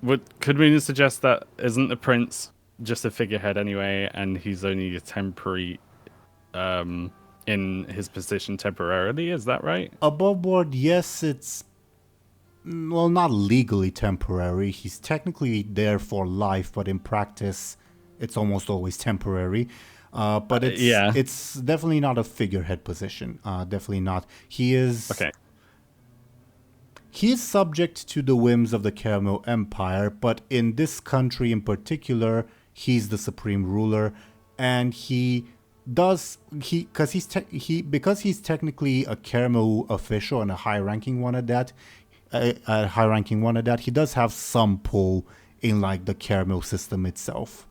Could Muninn suggest that isn't the prince just a figurehead anyway, and he's only a temporary in his position temporarily? Is that right? Above board, yes, it's not legally temporary. He's technically there for life, but in practice, it's almost always temporary. But it's definitely not a figurehead position. Definitely not. He is Okay. He is subject to the whims of the Caramel Empire, but in this country in particular, he's the supreme ruler, and because he's technically a Caramel official and a high-ranking one at that. He does have some pull in like the Caramel system itself.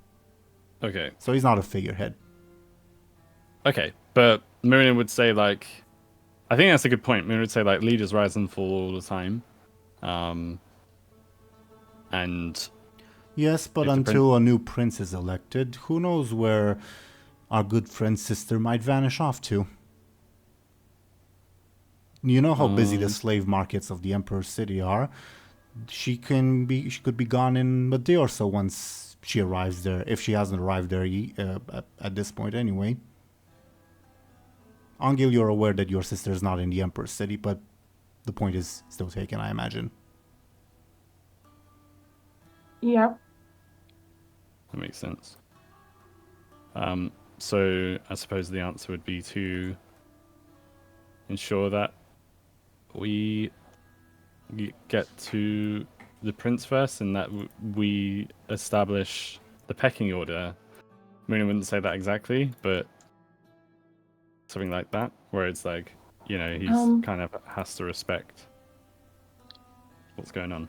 Okay. So he's not a figurehead. Okay, but Muninn would say like, I think that's a good point. Muninn would say like leaders rise and fall all the time, and yes, but until a new prince is elected, who knows where our good friend's sister might vanish off to. You know how busy the slave markets of the Emperor's City are. She could be gone in a day or so once she arrives there, if she hasn't arrived there at this point anyway. Anghel, you're aware that your sister is not in the Emperor's City, but the point is still taken, I imagine. Yeah. that makes sense. So I suppose the answer would be to ensure that we get to the prince first, and that we establish the pecking order. Muninn wouldn't say that exactly, but something like that, where it's like, he's kind of has to respect what's going on.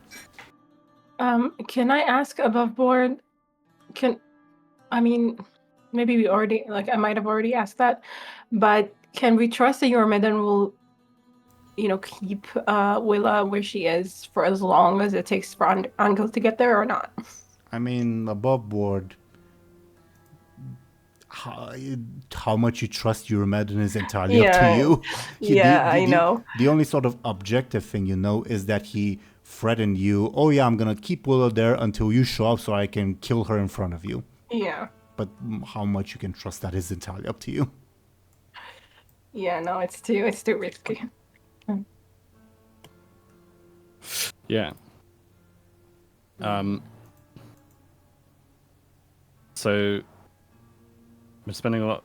Can I ask above board? Maybe we already, I might have already asked that, but can we trust that your Medan will, keep Willa where she is for as long as it takes for Anghel to get there, or not? Above board, how much you trust Eurymedon is entirely up to you. I know. The only sort of objective thing is that he threatened you. Oh yeah, I'm gonna keep Willow there until you show up so I can kill her in front of you. Yeah. But how much you can trust that is entirely up to you. Yeah, no, it's too risky. Yeah. so we're spending a lot.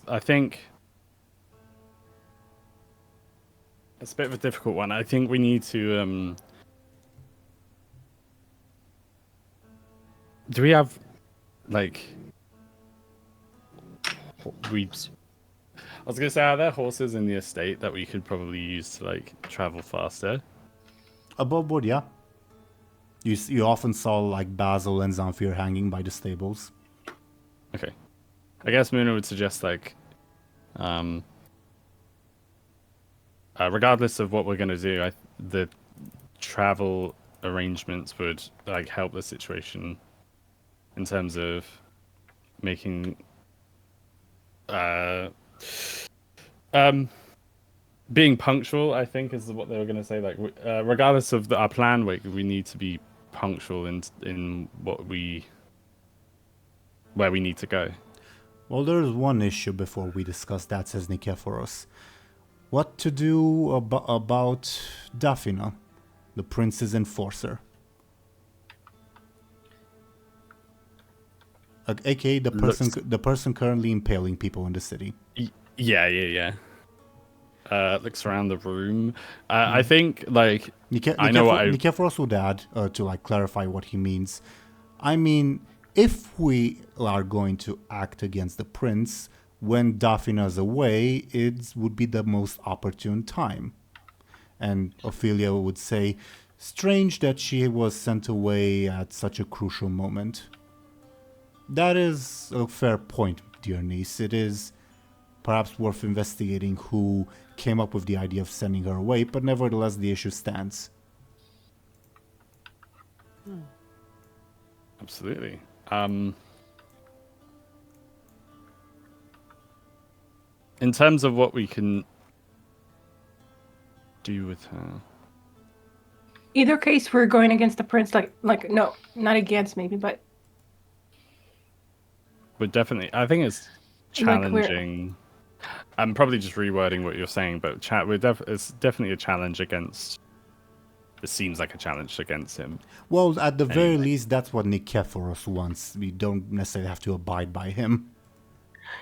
I think it's a bit of a difficult one. I think we need to. Do we have like we? I was gonna say, are there horses in the estate that we could probably use to like travel faster? Above board, yeah. You often saw like Basil and Zamfir hanging by the stables. Okay. I guess Muna would suggest like, regardless of what we're gonna do, the travel arrangements would like help the situation in terms of making, being punctual. I think is what they were gonna say. Like, regardless of our plan, we need to be punctual in where we need to go. Well, there's one issue before we discuss that, says Nikephoros. What to do about Daphina, the prince's enforcer? AKA the person currently impaling people in the city. Yeah. Looks around the room. I think like Nikephoros would add to like clarify what he means. I mean, if we are going to act against the prince when Daphina's away, it would be the most opportune time. And Ophelia would say, strange that she was sent away at such a crucial moment. That is a fair point, dear niece. It is perhaps worth investigating who came up with the idea of sending her away, but nevertheless the issue stands. Absolutely. In terms of what we can do with her. Either case, we're going against the prince. Like no, not against maybe, but We're definitely. I think it's challenging. I'm probably just rewording what you're saying, but it's definitely a challenge against. It seems like a challenge against him. Well, at the very least, that's what Nikephoros wants. We don't necessarily have to abide by him.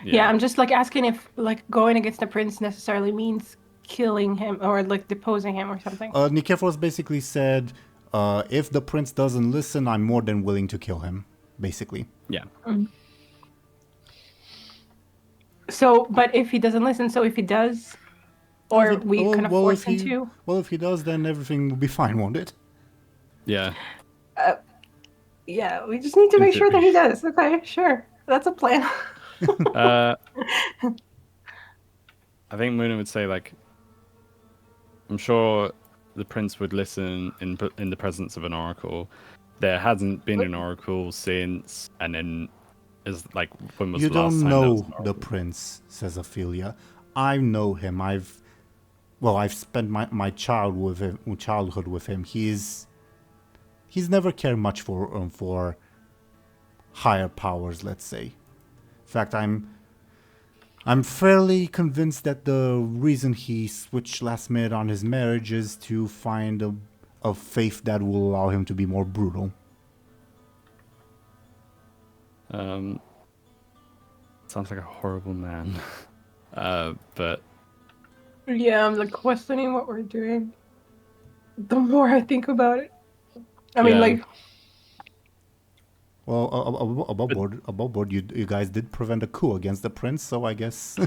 Yeah, I'm just like asking if like going against the prince necessarily means killing him or like deposing him or something. Nikephoros basically said, if the prince doesn't listen, I'm more than willing to kill him, basically. Yeah. So, but if he doesn't listen, so if he does, or we kind of force him to? Well, if he does, then everything will be fine, won't it? Yeah. Yeah, we just need to make sure that he does. Okay, sure. That's a plan. I think Muninn would say, like, I'm sure the prince would listen in the presence of an oracle. There hasn't been an oracle since, and then is like, when was you the last don't time know the prince, says Ophelia. I know him. I've spent my childhood with him. He's never cared much for higher powers, let's say. In fact, I'm fairly convinced that the reason he switched last minute on his marriage is to find a faith that will allow him to be more brutal. Sounds like a horrible man. But Yeah, I'm like questioning what we're doing. The more I think about it, I mean, like. Well, above board, you guys did prevent a coup against the prince, so I guess.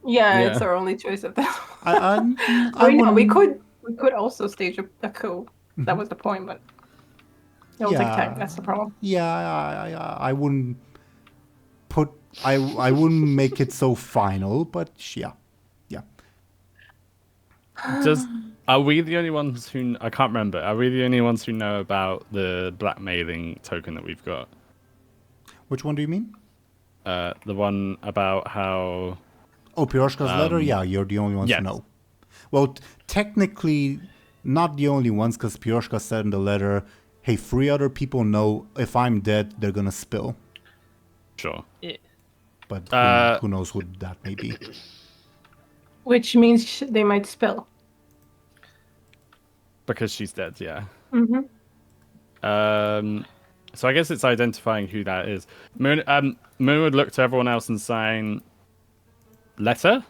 Yeah, it's our only choice at that. We could also stage a coup. That was the point, but it'll take time. That's the problem. Yeah, I wouldn't put. I wouldn't make it so final, but yeah. Are we the only ones who... I can't remember. Are we the only ones who know about the blackmailing token that we've got? Which one do you mean? The one about how... Oh, Piroshka's letter? Yeah, you're the only ones who know. Well, technically, not the only ones, because Piroshka said in the letter, hey, 3 other people know if I'm dead, they're gonna spill. Sure. Yeah. But who knows who that may be. Which means they might spill. Because she's dead, yeah. Mm-hmm. So I guess it's identifying who that is. Moon would look to everyone else and saying, letter?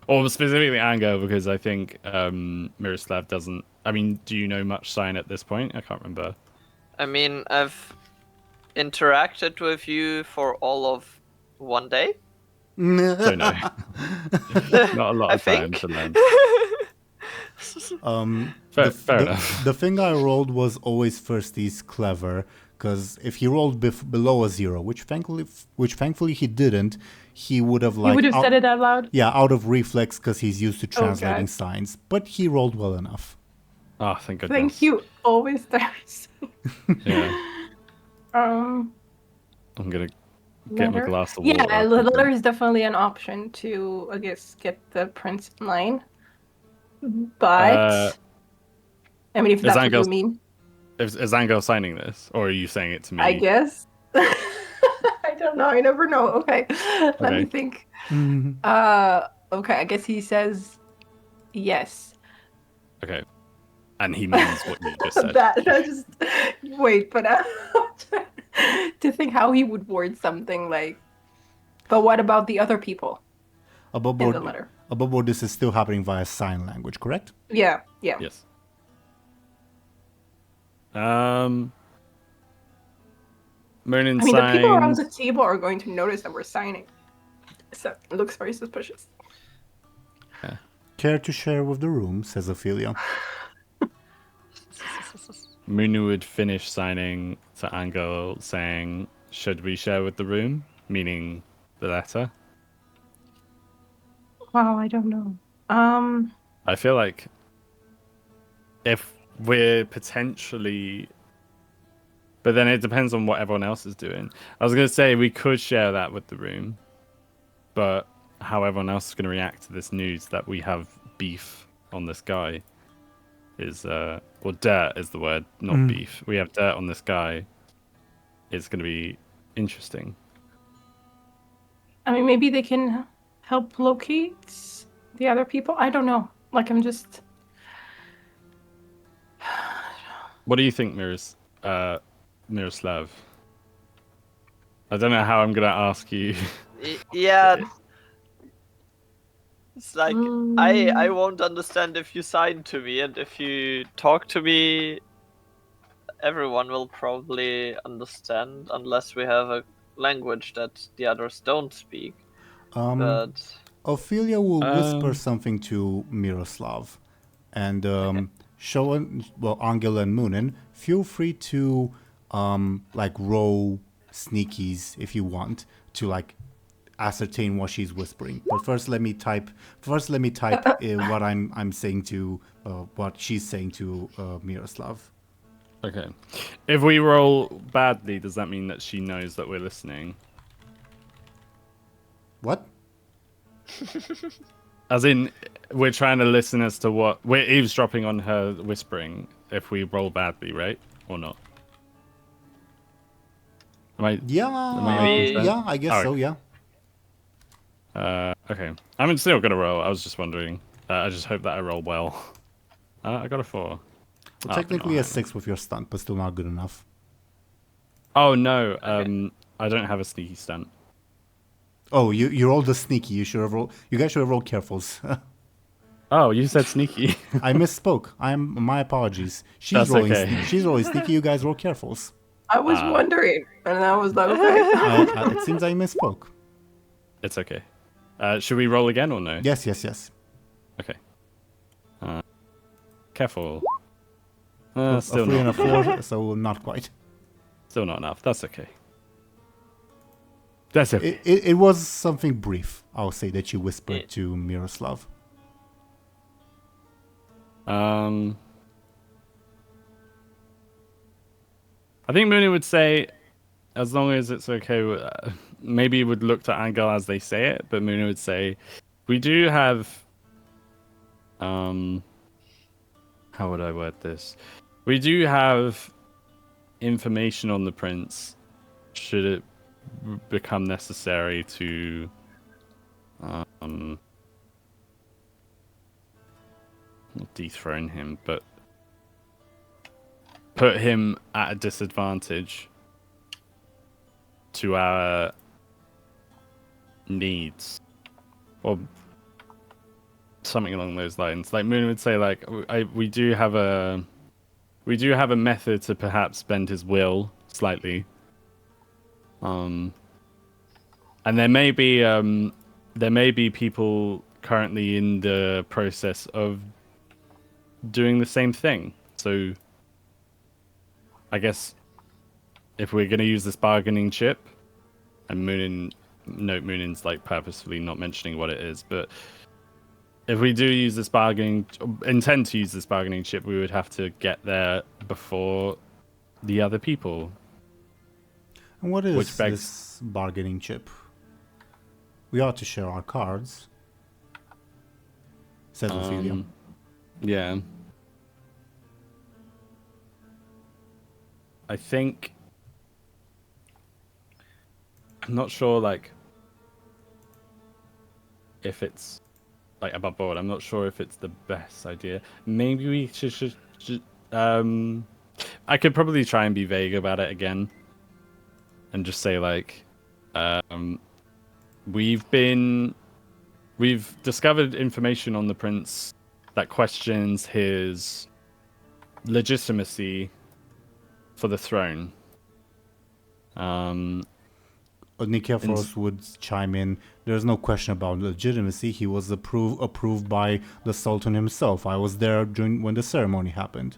Or specifically Anghel, because I think Miroslav doesn't... I mean, do you know much sign at this point? I can't remember. I mean, I've interacted with you for all of one day. So no. Not a lot of time to learn. Fair enough. The thing I rolled was always Firsty's clever, because if he rolled below a 0, which thankfully he didn't, he would have You would have said it out loud? Yeah, out of reflex, because he's used to translating signs. But he rolled well enough. Oh, thank goodness. Thank you. Always does. Yeah. Um. I'm gonna get my glass of water. Yeah, letter is definitely an option to, I guess, get the prince in line. But I mean, if that's what you mean. Is Anghel signing this, or are you saying it to me? I guess. I don't know. I never know. Okay, let me think. Okay, I guess he says yes. Okay, and he means what you just said. Wait, but I'm trying to think how he would word something like. But what about the other people? Above in the letter. Above board, this is still happening via sign language, correct? Yeah. Yes. Muninn the people around the table are going to notice that we're signing. So it looks very suspicious. Yeah. Care to share with the room, says Ophelia. Muninn would finish signing to Anghel saying, should we share with the room? Meaning the letter. Wow, I don't know. I feel like if we're potentially... But then it depends on what everyone else is doing. I was going to say we could share that with the room, but how everyone else is going to react to this news that we have beef on this guy is... well, dirt is the word, not beef. We have dirt on this guy. It's going to be interesting. I mean, maybe they can help locate the other people. I don't know. Like, I'm just... What do you think, Miroslav? I don't know how I'm going to ask you. Yeah. It's like, I won't understand if you sign to me, and if you talk to me, everyone will probably understand, unless we have a language that the others don't speak. But Ophelia will whisper something to Miroslav, and Anghel and Muninn, feel free to roll sneakies if you want to ascertain what she's whispering. But first, let me type what I'm saying to what she's saying to Miroslav. Okay. If we roll badly, does that mean that she knows that we're listening? What? As in, we're trying to listen as to what... We're eavesdropping on her whispering if we roll badly, right? Or not? I guess so, yeah. Okay. I'm still going to roll. I was just wondering. I just hope that I roll well. I got a 4. Technically a 6 with your stunt, but still not good enough. Oh, no. I don't have a sneaky stunt. Oh, you rolled a sneaky. You guys should have rolled carefuls. Oh, you said sneaky. I misspoke. My apologies. She's rolling sneaky. You guys roll carefuls. I was wondering, and I was like, okay. It seems I misspoke. It's okay. Should we roll again or no? Yes. Okay. Careful. Still a 3 and a 4, so not quite. Still not enough. That's okay. That's okay. It was something brief, I'll say, that you whispered to Miroslav. I think Muninn would say, as long as it's okay, maybe would look to Anghel as they say it, but Muninn would say, we do have... how would I word this? We do have information on the prince, should it become necessary to not dethrone him, but put him at a disadvantage to our needs, or something along those lines. Like Moon would say, like we do have a method to perhaps bend his will slightly. And there may be people currently in the process of doing the same thing. So I guess if we're going to use this bargaining chip, and Munind's like purposefully not mentioning what it is, but if we do use this intend to use this bargaining chip, we would have to get there before the other people. And what is this bargaining chip? We ought to share our cards, says Ophelia. Yeah. I think... I'm not sure, like, if it's, like, above board. I'm not sure if it's the best idea. Maybe we should I could probably try and be vague about it again. And just say, like, we've discovered information on the prince that questions his legitimacy for the throne. Nikephoros would chime in. There's no question about legitimacy. He was approved by the Sultan himself. I was there when the ceremony happened.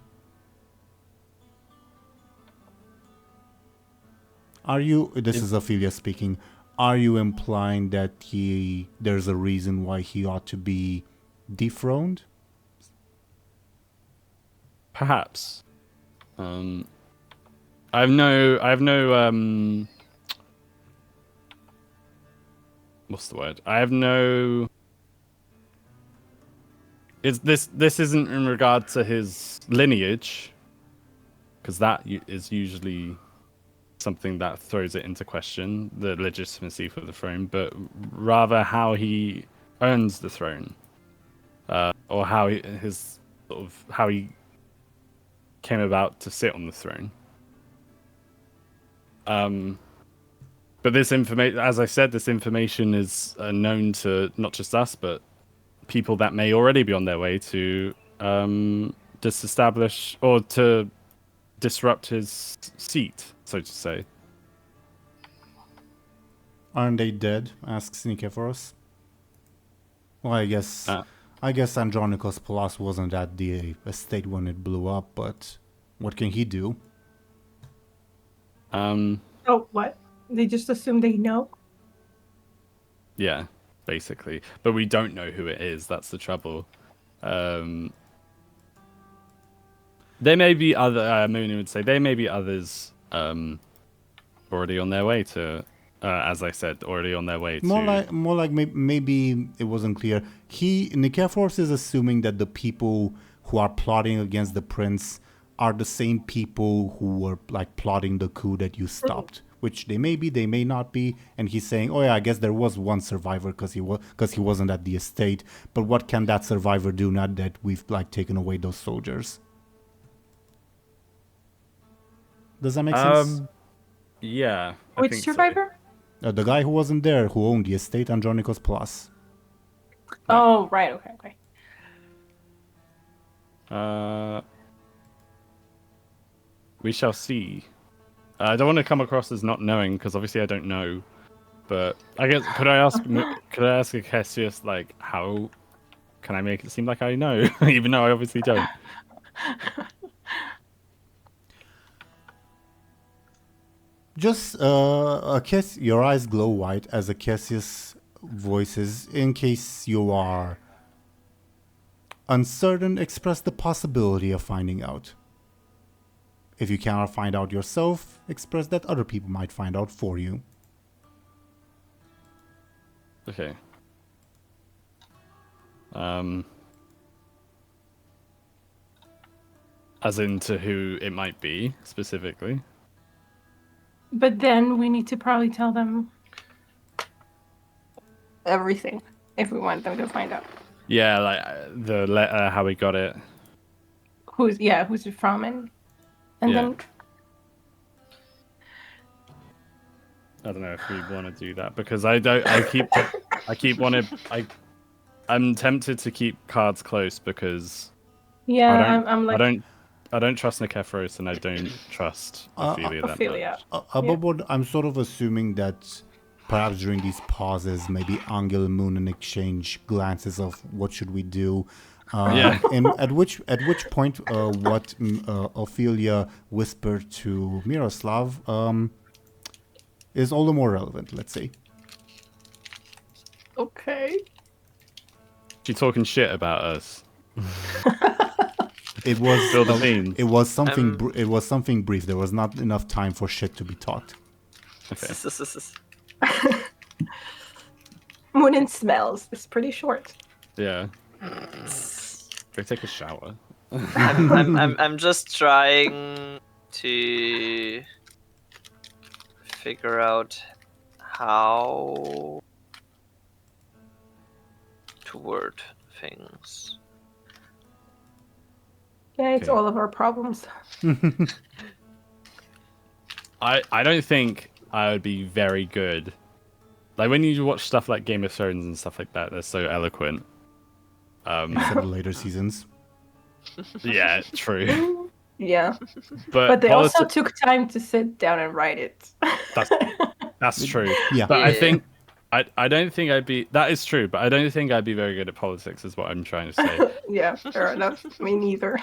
This is Ophelia speaking. Are you implying that there's a reason why he ought to be dethroned? Perhaps. I have no what's the word? I have no... This isn't in regard to his lineage, because that is usually something that throws it into question, the legitimacy for the throne, but rather how he earns the throne, or how he came about to sit on the throne. But this information, as I said, this information is known to not just us, but people that may already be on their way to disestablish or to disrupt his seat, so to say. Aren't they dead? Asks Nikephoros. Well, I guess Andronikos Plus wasn't at the estate when it blew up, but what can he do? Oh, what? They just assume they know? Yeah, basically. But we don't know who it is, that's the trouble. There may be Moon would say, there may be others already on their way to, as I said, already on their way to... More like maybe it wasn't clear. Nikephoros is assuming that the people who are plotting against the prince are the same people who were like plotting the coup that you stopped. Which they may be, they may not be, and he's saying, "Oh yeah, I guess there was one survivor because he wasn't at the estate. But what can that survivor do now that we've like taken away those soldiers?" Does that make sense? Yeah. Which survivor? So. The guy who wasn't there, who owned the estate, Andronikos Plus. Oh, right. Okay. We shall see. I don't want to come across as not knowing, because obviously I don't know. But I guess could I ask Cassius, like, how can I make it seem like I know, even though I obviously don't? Just your eyes glow white as Cassius voices. In case you are uncertain, express the possibility of finding out. If you cannot find out yourself, express that other people might find out for you. Okay. As into who it might be, specifically. But then we need to probably tell them everything if we want them to find out. Yeah, like the letter, how we got it. Who's it from, and And Yeah. then I don't know if we want to do that because I I'm tempted to keep cards close because yeah, I'm like I don't trust Nikephoros and I don't trust Ophelia that Ophelia. much. Above board, I'm sort of assuming that perhaps during these pauses, maybe Anghel and Muninn exchange glances of what should we do. Yeah. And at which point, what Ophelia whispered to Miroslav is all the more relevant. Let's say. Okay. She talking shit about us. It was Spill the beans. it was something it was something brief. There was not enough time for shit to be talked. Okay. Muninn smells. It's pretty short. Yeah. Go take a shower. I'm just trying to figure out how to word things. Yeah, it's Okay. all of our problems. I don't think I would be very good. Like when you watch stuff like Game of Thrones and stuff like that, they're so eloquent. Except the later seasons. Yeah, true. Yeah. But But they also politi- took time to sit down and write it. that's true. Yeah. But I Yeah. think I don't think I'd be. That is true, but I don't think I'd be very good at politics. Is what I'm trying to say. Yeah, fair enough. Me neither.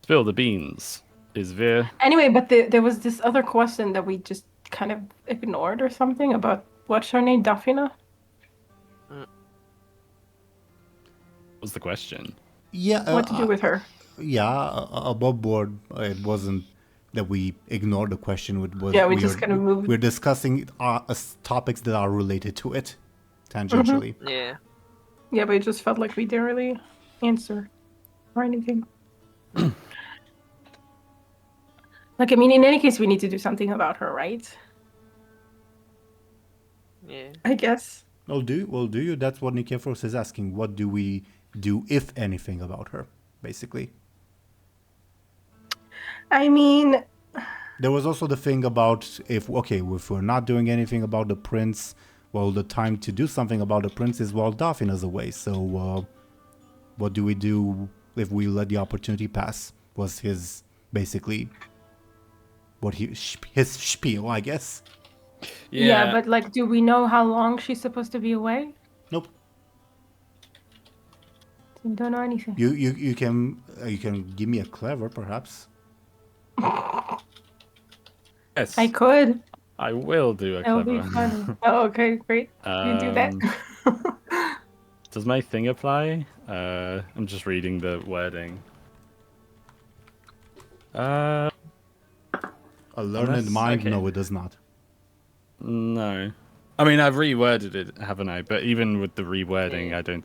Spill the beans. Izvir. Anyway, but there was this other question that we just kind of ignored or something about what's her name, Dafina? Was the question? Yeah. What to do with her? Yeah, above board, it wasn't that we ignored the question. It was Yeah, we just kind of moved. We're discussing topics that are related to it, tangentially. Yeah. Yeah, but it just felt like we didn't really answer or anything. Like, I mean, in any case, we need to do something about her, right? Yeah. I guess. Well, do you? That's what Nikephoros is asking. What do we do, if anything, about her? Basically, I mean, there was also the thing about if we're not doing anything about the prince, well, the time to do something about the prince is while Dafina's away. So, what do we do if we let the opportunity pass? Was his basically his spiel, I guess. yeah, but like, do we know how long she's supposed to be away? Nope. We don't know anything. You can give me a clever, perhaps. Yes. I could. I will do a That would be clever. fun. Oh, okay, great. You do that. Does my thing apply? I'm just reading the wording. A learned Unless- mind? okay. No, it does not. No. I mean, I've reworded it, haven't I? But even with the rewording, I don't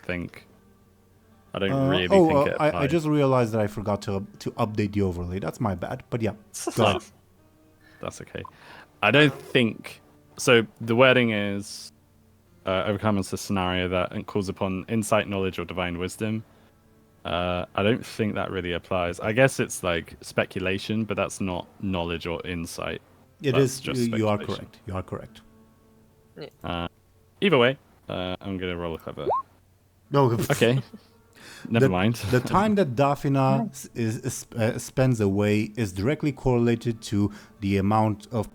really think it applies. I just realized that I forgot to update the overlay. That's my bad. But yeah, go ahead. That's okay. I don't think... So the wording is... overcomes the scenario that calls upon insight, knowledge, or divine wisdom. I don't think that really applies. I guess it's like speculation, but that's not knowledge or insight. It That's is. just You are speculation. correct. You are correct. Either way, I'm going to roll a clever. No. Okay. Never mind. The time that Dafina spends away is directly correlated to the amount of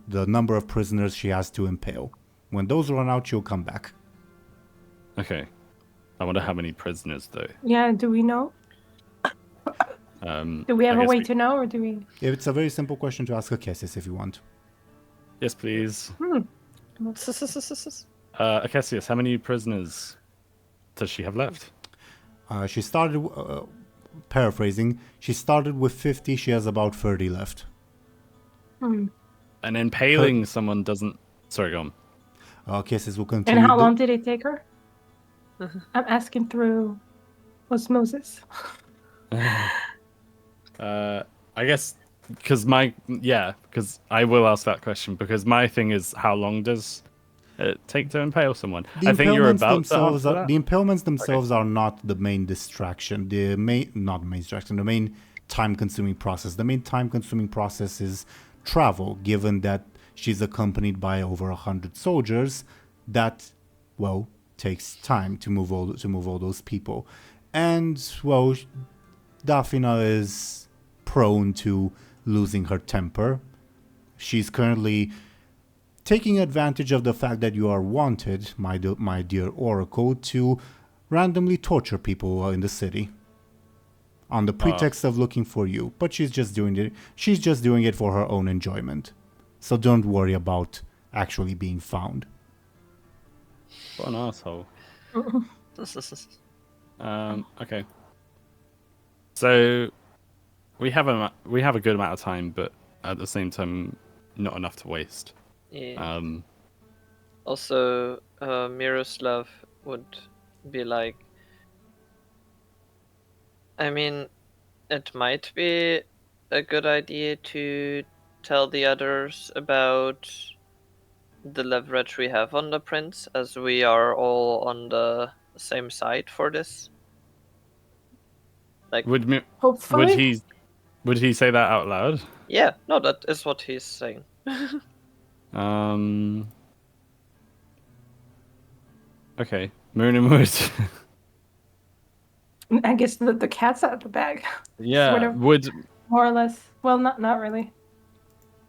the number of prisoners she has to impale. When those run out, she'll come back. Okay. I wonder how many prisoners, though. Yeah, do we know? Do we have I a guess way to know, or do we? It's a very simple question to ask Akessis if you want. Yes, please. Akesius, how many prisoners does she have left? She started, paraphrasing, she started with 50, she has about 30 left. And impaling someone doesn't... Sorry, go on. Akessis will continue. And how long did it take her? I'm asking through osmosis. I guess because because I will ask that question because my thing is how long does take to impale someone. The I think you're impalements about themselves to are, answer the that. impalements themselves are not the main distraction. The main time-consuming process. The main time-consuming process is travel. Given that she's accompanied by over 100 soldiers, that takes time to move all those people, and Dafina is prone to losing her temper. She's currently taking advantage of the fact that you are wanted, my dear Oracle, to randomly torture people in the city on the pretext of looking for you. But she's just doing it. She's just doing it for her own enjoyment. So don't worry about actually being found. What an asshole. Okay. So we have a good amount of time, but at the same time, not enough to waste. Yeah. Also, Miroslav would be like, I mean, it might be a good idea to tell the others about the leverage we have on the prince, as we are all on the same side for this. Like, Hopefully. Would he say that out loud? Yeah, no, that is what he's saying. Okay, Muninn would. I guess the cat's out of the bag. Yeah, Sort of, would more or less. Well, not really.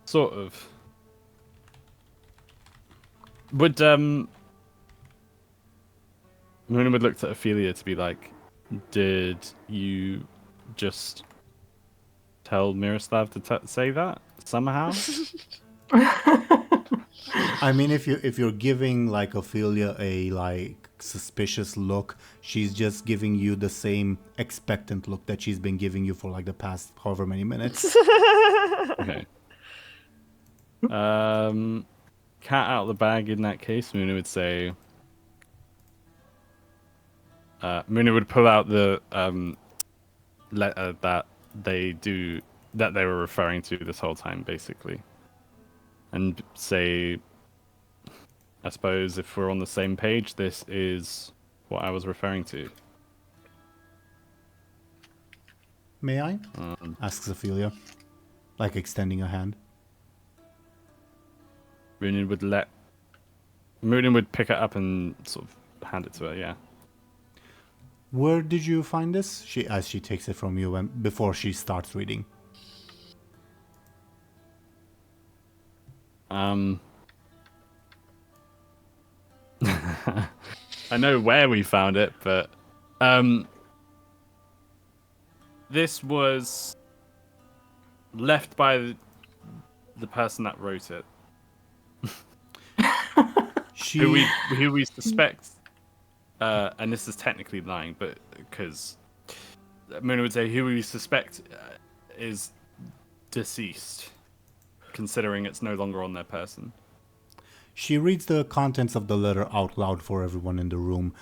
sort of. Would Muninn would look to Ophelia to be like, did you just tell Miroslav to say that somehow? I mean, if you're giving like Ophelia a like suspicious look, she's just giving you the same expectant look that she's been giving you for like the past however many minutes. Okay. Cat out of the bag in that case, Muninn would say. Muninn would pull out the letter that they were referring to this whole time, basically, and say, I suppose if we're on the same page, this is what I was referring to. May I? Asks Ophelia, like extending a hand. Muninn would pick it up and sort of hand it to her. Yeah. Where did you find this? As she takes it from you and before she starts reading. I know where we found it, but this was left by the person that wrote it. Who we suspect, and this is technically lying, but because Muninn would say who we suspect is deceased, considering it's no longer on their person. She reads the contents of the letter out loud for everyone in the room.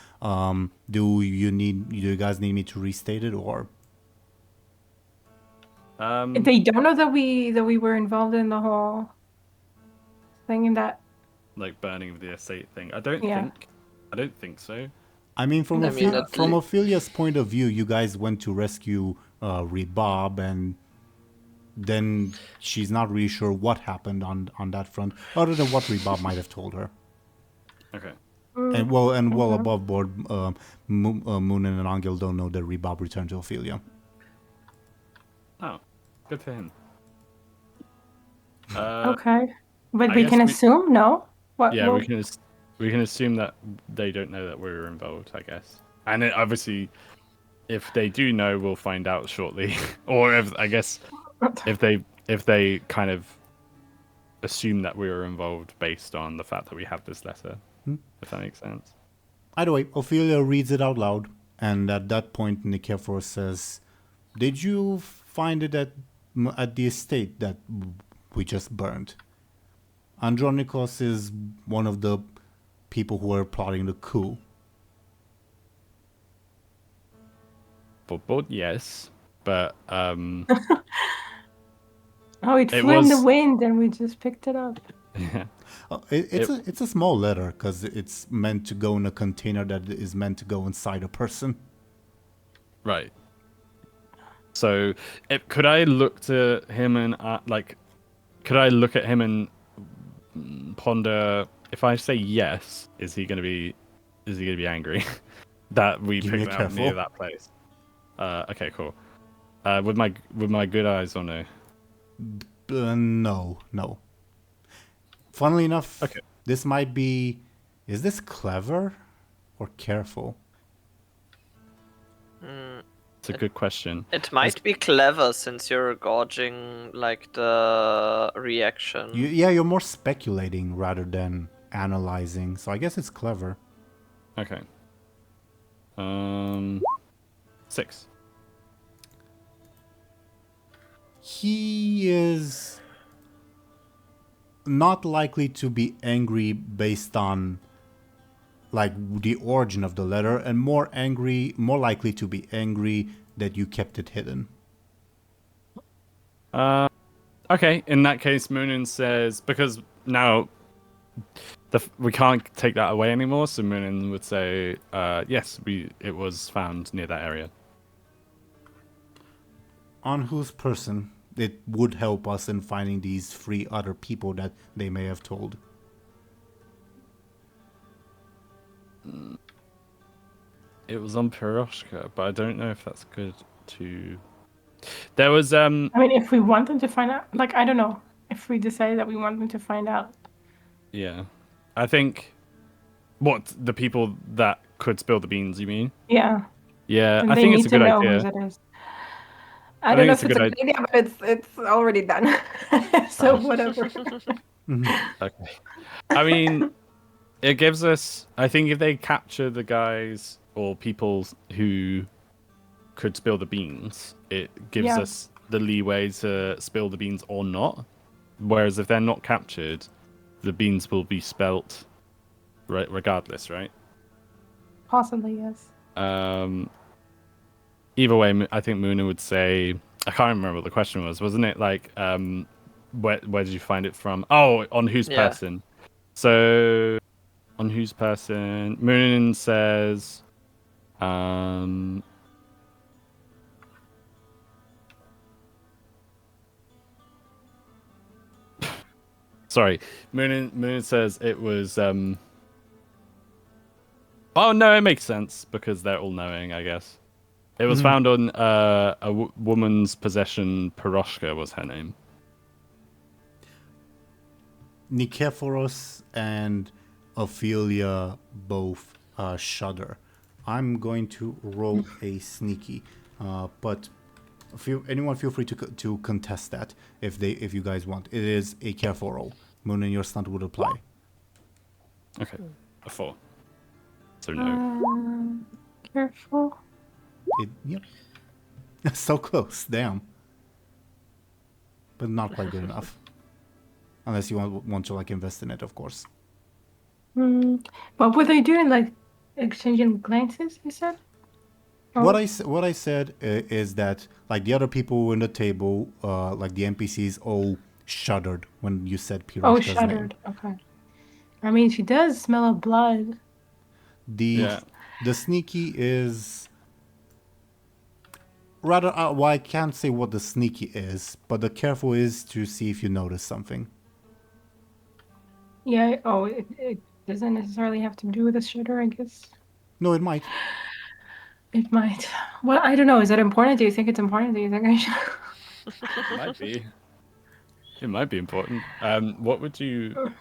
Do you guys need me to restate it, or? They don't know that we were involved in the whole thing in that. Like burning of the estate thing. I don't think so. I mean, from I mean, from Ophelia's point of view, you guys went to rescue Rebob, and then she's not really sure what happened on that front, other than what Rebob might have told her. Okay. And well above board, Muninn and Anghel don't know that Rebob returned to Ophelia. Oh, good for him. Okay, but I we guess can assume, no? What? Yeah, well, we can assume that they don't know that we were involved, I guess. And obviously, if they do know, we'll find out shortly. Or if they kind of assume that we were involved based on the fact that we have this letter, if that makes sense. Either way, Ophelia reads it out loud, and at that point, Nicephorus says, "Did you find it at the estate that we just burned? Andronikos is one of the people who are plotting the coup." But yes, but oh, it flew in the wind, and we just picked it up. yeah. It's a small letter because it's meant to go in a container that is meant to go inside a person. Right. So, could I look to him and could I look at him and ponder? If I say yes, is he gonna be angry that we Give me picked a out near careful. that place? Okay, cool. With my good eyes or no? No. Funnily enough, Okay. this might be. Is this clever or careful? It's a good question. It might be clever since you're gauging like the reaction. You're more speculating rather than analyzing. So I guess it's clever. Okay. 6. He is not likely to be angry based on like the origin of the letter, and more likely to be angry that you kept it hidden. Okay, in that case, Muninn says, because now we can't take that away anymore, so Muninn would say, yes, it was found near that area. On whose person it would help us in finding these 3 other people that they may have told. It was on Piroshka, but I don't know if that's good to... There was, I mean, if we want them to find out, like, I don't know. If we decide that we want them to find out. Yeah. I think... What, the people that could spill the beans, you mean? Yeah. Yeah, And I they think need it's a to good know idea. whose it is. I don't know if think it's it's a a good good idea, but it's already done. So whatever. Okay. I mean, it gives us... I think if they capture the guys or people who could spill the beans, it gives Yeah. us the leeway to spill the beans or not. Whereas if they're not captured, the beans will be spelt regardless, right? Possibly, yes. Either way, I think Muninn would say... I can't remember what the question was. Wasn't it like, where did you find it from? Oh, on whose Yeah. person? So, on whose person? Muninn says... Sorry, Muninn says it was... Oh, no, it makes sense, because they're all knowing, I guess. It was found on a woman's possession. Piroshka was her name. Nikephoros and Ophelia both shudder. I'm going to roll a sneaky, but anyone feel free to contest that if you guys want. It is a careful roll. Muninn, your stunt would apply. Okay, a 4. So no. Careful. Yep. So close, damn. But not quite good enough. Unless you want to like invest in it, of course. What were they doing? Like exchanging glances, you said? Or- What I said is that like the other people in the table, like the NPCs, all shuddered when you said Piroshka's name. shuddered. Okay. I mean, she does smell of blood. The sneaky is rather. Well, I can't say what the sneaky is, but the careful is to see if you notice something. Yeah. Oh, it doesn't necessarily have to do with the shudder, I guess. No, it might. It might. Well, I don't know. Is that important? Do you think it's important? Do you think I should? It might be. It might be important. What would you...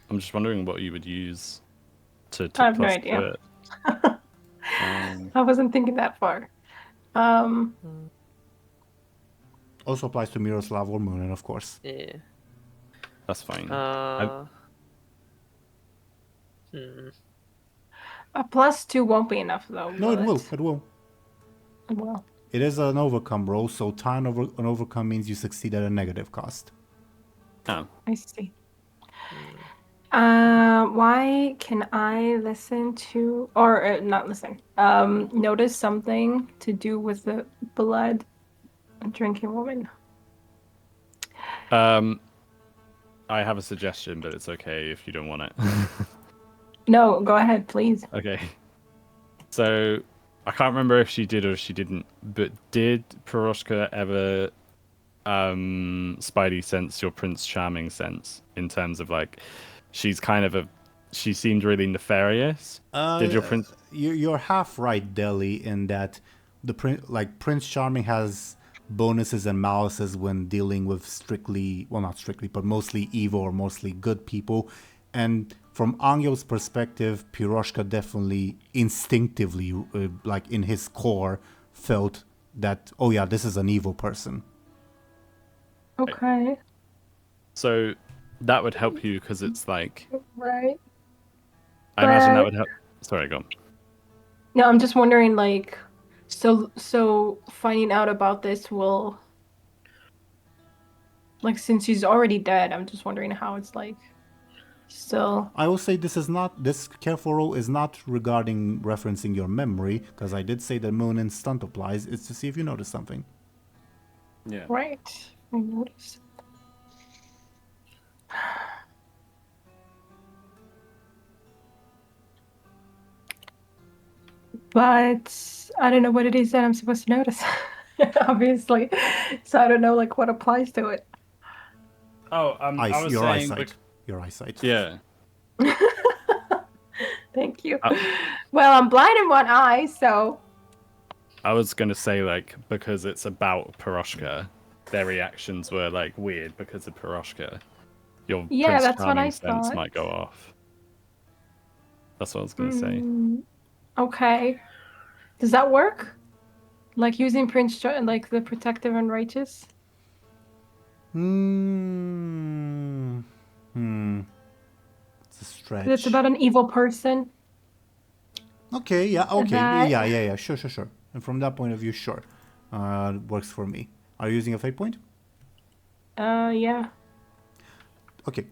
I'm just wondering what you would use to I have no plus idea. to it. I wasn't thinking that far. Also applies to Miroslav or Muninn, of course. Yeah. That's fine. A +2 won't be enough, though. No, it will. It will. It will. It is an overcome roll, so time over an overcome means you succeed at a negative cost. Oh. I see. Why can I listen to, or not listen, notice something to do with the blood drinking woman? I have a suggestion, but it's okay if you don't want it. No, go ahead, please. Okay. So, I can't remember if she did or she didn't, but did Piroshka ever Spidey sense your Prince Charming sense in terms of like, she seemed really nefarious. Did your Prince? You're half right, Deli, in that Prince Charming has bonuses and malices when dealing with not strictly, but mostly evil or mostly good people. And from Angel's perspective, Piroshka definitely instinctively, like in his core, felt that, oh yeah, this is an evil person. Okay. So that would help you because it's like, Right. I imagine that would help. Sorry, go on. No, I'm just wondering, like, so finding out about this will, like, since she's already dead, I'm just wondering how it's like, still. I will say this careful roll is not regarding referencing your memory, because I did say that Muninn stunt applies. It's to see if you notice something. Yeah. Right. I noticed. But I don't know what it is that I'm supposed to notice, obviously. So I don't know, like, what applies to it. Oh, I was your saying. eyesight. Your eyesight. Yeah. Thank you. Well, I'm blind in one eye, so. I was gonna say like because it's about Piroshka, their reactions were like weird because of Piroshka. Your Yeah, Prince that's what I Charming sense thought. might go off. That's what I was gonna say. Okay. Does that work? Like using like the protective and righteous? It's a stretch. It's about an evil person. Okay, yeah, okay. That- Yeah. Sure. And from that point of view, sure. Works for me. Are you using a fate point? Yeah. Okay.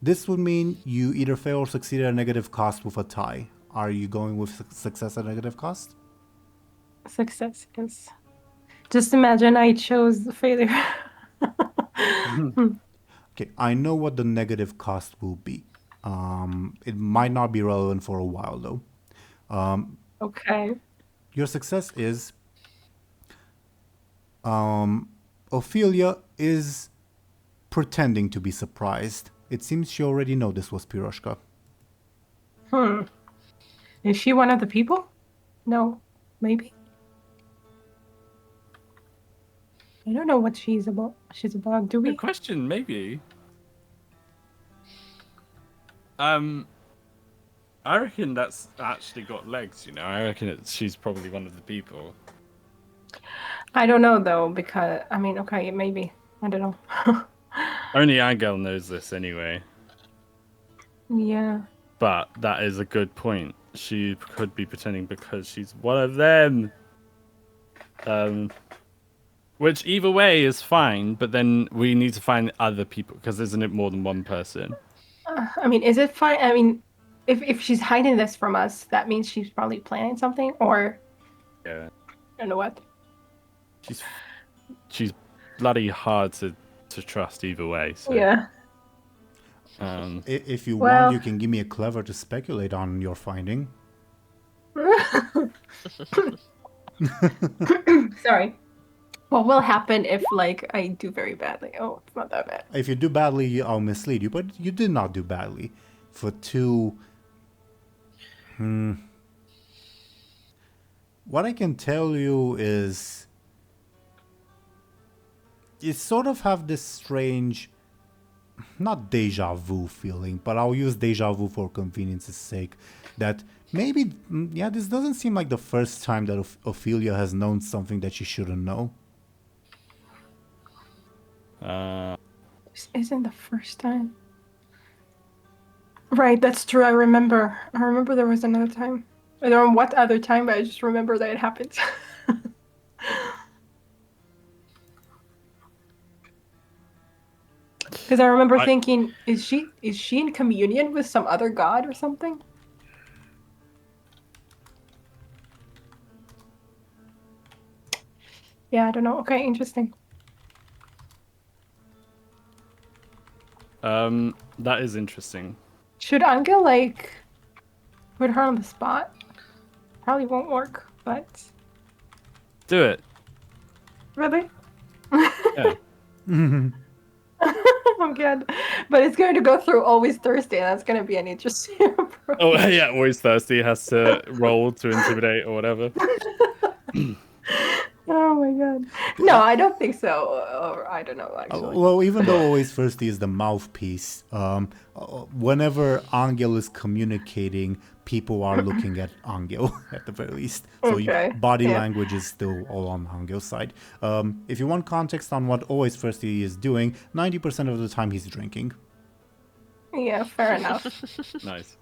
This would mean you either fail or succeed at a negative cost with a tie. Are you going with success at a negative cost? Success, yes. Just imagine I chose the failure. Okay, I know what the negative cost will be. It might not be relevant for a while though. Okay. Your success is Ophelia is pretending to be surprised. It seems she already know this was Piroshka. Is she one of the people? No. Maybe. I don't know what she's about. Do we? Good question, maybe. I reckon that's actually got legs, you know. I reckon she's probably one of the people. I don't know though, because I mean, okay, maybe. I don't know. Only Anghel knows this anyway. Yeah. But that is a good point. She could be pretending because she's one of them. Which either way is fine, but then we need to find other people because isn't it more than one person? I mean, is it fine? I mean, if she's hiding this from us, that means she's probably planning something, or Yeah. I don't know what. She's bloody hard to trust either way. So. Yeah. If you want, you can give me a clever to speculate on your finding. Sorry. What will happen if, like, I do very badly? Oh, it's not that bad. If you do badly, I'll mislead you, but you did not do badly. For 2... What I can tell you is... You sort of have this strange... Not deja vu feeling, but I'll use deja vu for convenience's sake. That maybe... Yeah, this doesn't seem like the first time that Ophelia has known something that she shouldn't know. This isn't the first time. Right, that's true. I remember there was another time. I don't know what other time, but I just remember that it happened. Because I remember thinking, is she in communion with some other god or something? Yeah, I don't know. Okay, interesting. That is interesting. Should Anghel like put her on the spot? Probably won't work, but Do it. really? Yeah. Oh god. But it's going to go through always Thursday, and that's gonna be an interesting approach. Oh yeah, always thirsty has to roll to intimidate or whatever. Oh my god. No, I don't think so. Or I don't know actually. Well, even though always thirsty is the mouthpiece, whenever Anghel is communicating, people are looking at Anghel at the very least. So Okay, body yeah. language is still all on Angel's side. If you want context on what always thirsty is doing, 90% of the time he's drinking. Yeah, fair enough. Nice.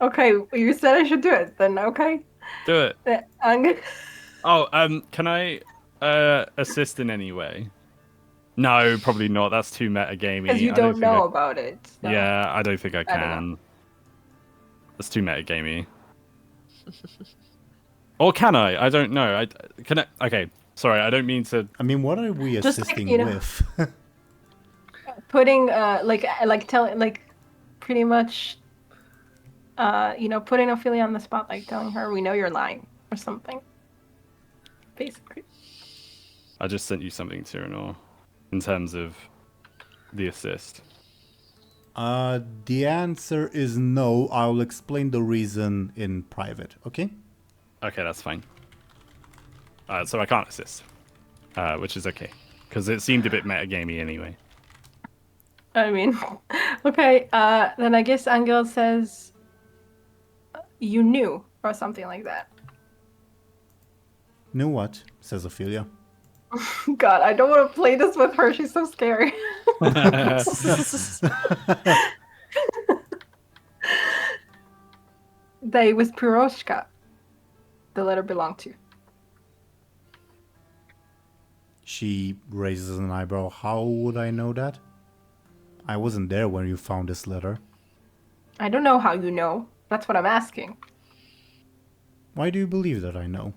Okay, you said I should do it, then okay. Do it. Anghel. Oh, can I assist in any way? No, probably not. That's too metagamey. Because you I don't think know I- about it. So. Yeah, I don't think I don't know. can. That's too metagamey. Or can I? I don't know. Can I? Okay, sorry. I don't mean to. I mean, what are we Just like, assisting you know- with? Putting telling pretty much putting Ophelia on the spot, like telling her we know you're lying or something. Basically. I just sent you something, Teeironor, in terms of the assist. The answer is no. I'll explain the reason in private, okay? Okay, that's fine. So I can't assist, which is okay, because it seemed a bit metagamey anyway. I mean, okay, then I guess Anghel says you knew or something like that. Knew what? Says Ophelia. God, I don't want to play this with her. She's so scary. They was Piroshka. The letter belonged to. She raises an eyebrow. How would I know that? I wasn't there when you found this letter. I don't know how you know. That's what I'm asking. Why do you believe that I know?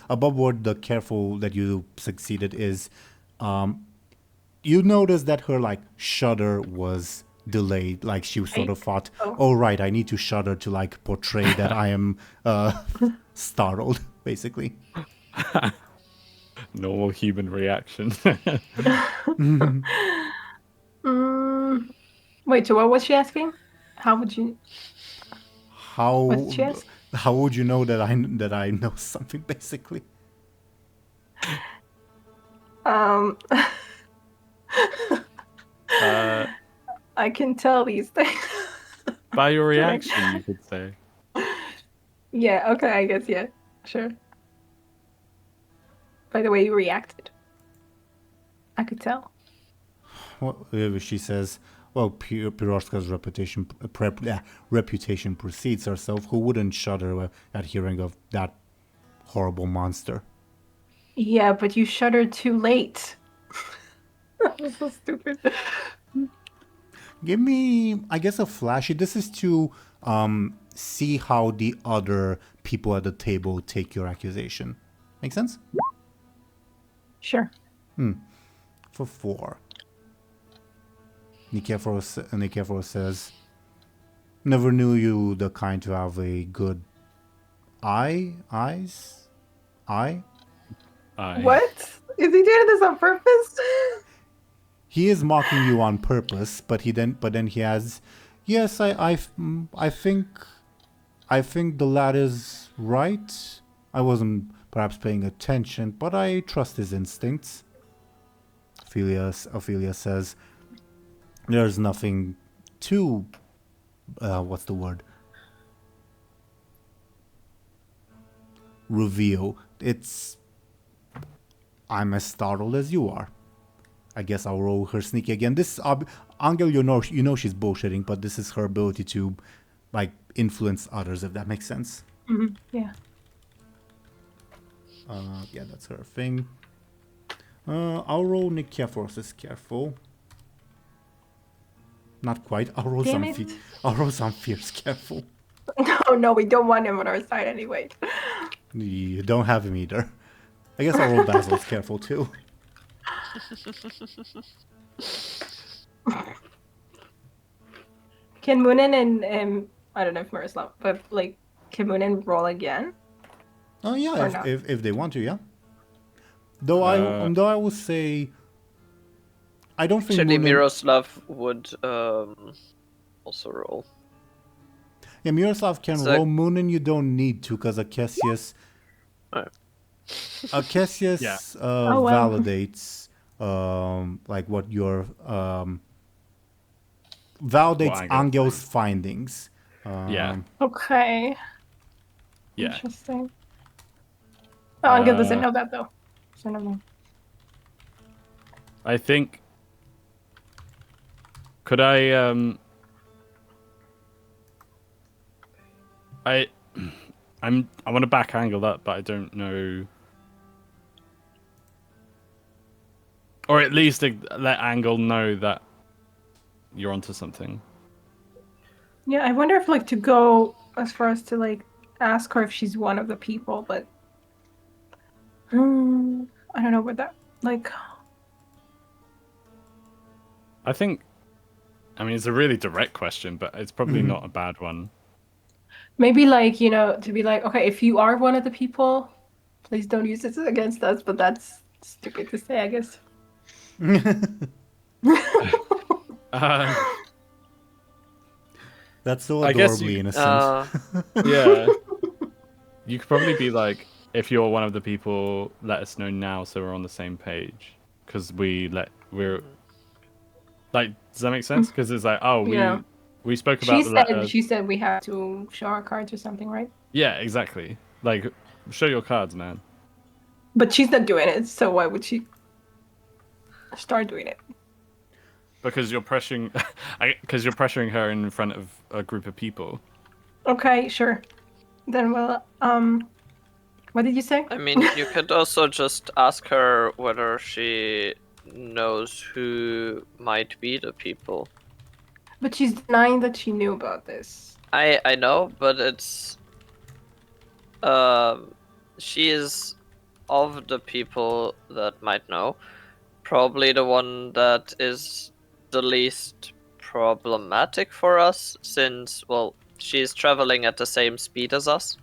Above board, the careful that you succeeded is, you noticed that her shudder was delayed. Like she sort of thought, oh right, I need to shudder to portray that I am startled, basically. Normal human reaction. Wait, so what was she asking? How would you? How? What did she ask? How would you know that I know something, basically? I can tell these things. By your reaction, you could say. Yeah, okay, I guess, yeah. Sure. By the way you reacted. I could tell. Well, she says, well, Piroshka's reputation precedes herself. Who wouldn't shudder at hearing of that horrible monster? Yeah, but you shuddered too late. That was so stupid. Give me, I guess, a flashy. This is to see how the other people at the table take your accusation. Make sense? Sure. For 4. Nicephorus says, never knew you the kind to have a good eyes? Eye? What? Is he doing this on purpose? He is mocking you on purpose, but then he has, yes, I think the lad is right. I wasn't perhaps paying attention, but I trust his instincts. Ophelia says, there's nothing to, what's the word? Reveal. I'm as startled as you are. I guess I'll roll her sneaky again. This Anghel, you know she's bullshitting, but this is her ability to influence others, if that makes sense. Mm-hmm. Yeah. Yeah, that's her thing. I'll roll Nicephorus is careful. Not quite. I'll roll some fierce careful. No, we don't want him on our side anyway. You don't have him either. I guess I'll roll Basil's careful too. Can Muninn and I don't know if Miroslav, but like, can Muninn roll again? Oh yeah, Or if, not? if they want to, yeah. Though I will say, I don't think Actually, Muninn- Miroslav would also roll. Yeah, Miroslav can So- roll. Muninn, you don't need to, because Acacius Alright. Yeah. Oh, wow. Validates like what your validates What Anghel Angel's findings. Yeah. Okay. Yeah. Interesting. Oh, Anghel doesn't Uh, know that though. So never mind. I think. Could I I want to back Angle up, but I don't know. Or at least let Angle know that you're onto something. Yeah, I wonder if like to go as far as to like ask her if she's one of the people, but I don't know what that like. I think. I mean, it's a really direct question, but it's probably not a bad one. Maybe like, to be like, okay, if you are one of the people, please don't use it against us, but that's stupid to say, I guess. That's so I guess adorably you- innocent. Yeah. You could probably be like, if you're one of the people, let us know now so we're on the same page. Because we're like, does that make sense? Because it's like, oh, Yeah. we spoke about the letter. She said we have to show our cards or something, right? Yeah, exactly. Like, show your cards, man. But she's not doing it, so why would she start doing it? Because you're pressuring, because you're pressuring her in front of a group of people. Okay, sure. Then well, what did you say? I mean, you could also just ask her whether she knows who might be the people. But she's denying that she knew about this. I know, but it's she is of the people that might know, probably the one that is the least problematic for us, since well, she's traveling at the same speed as us.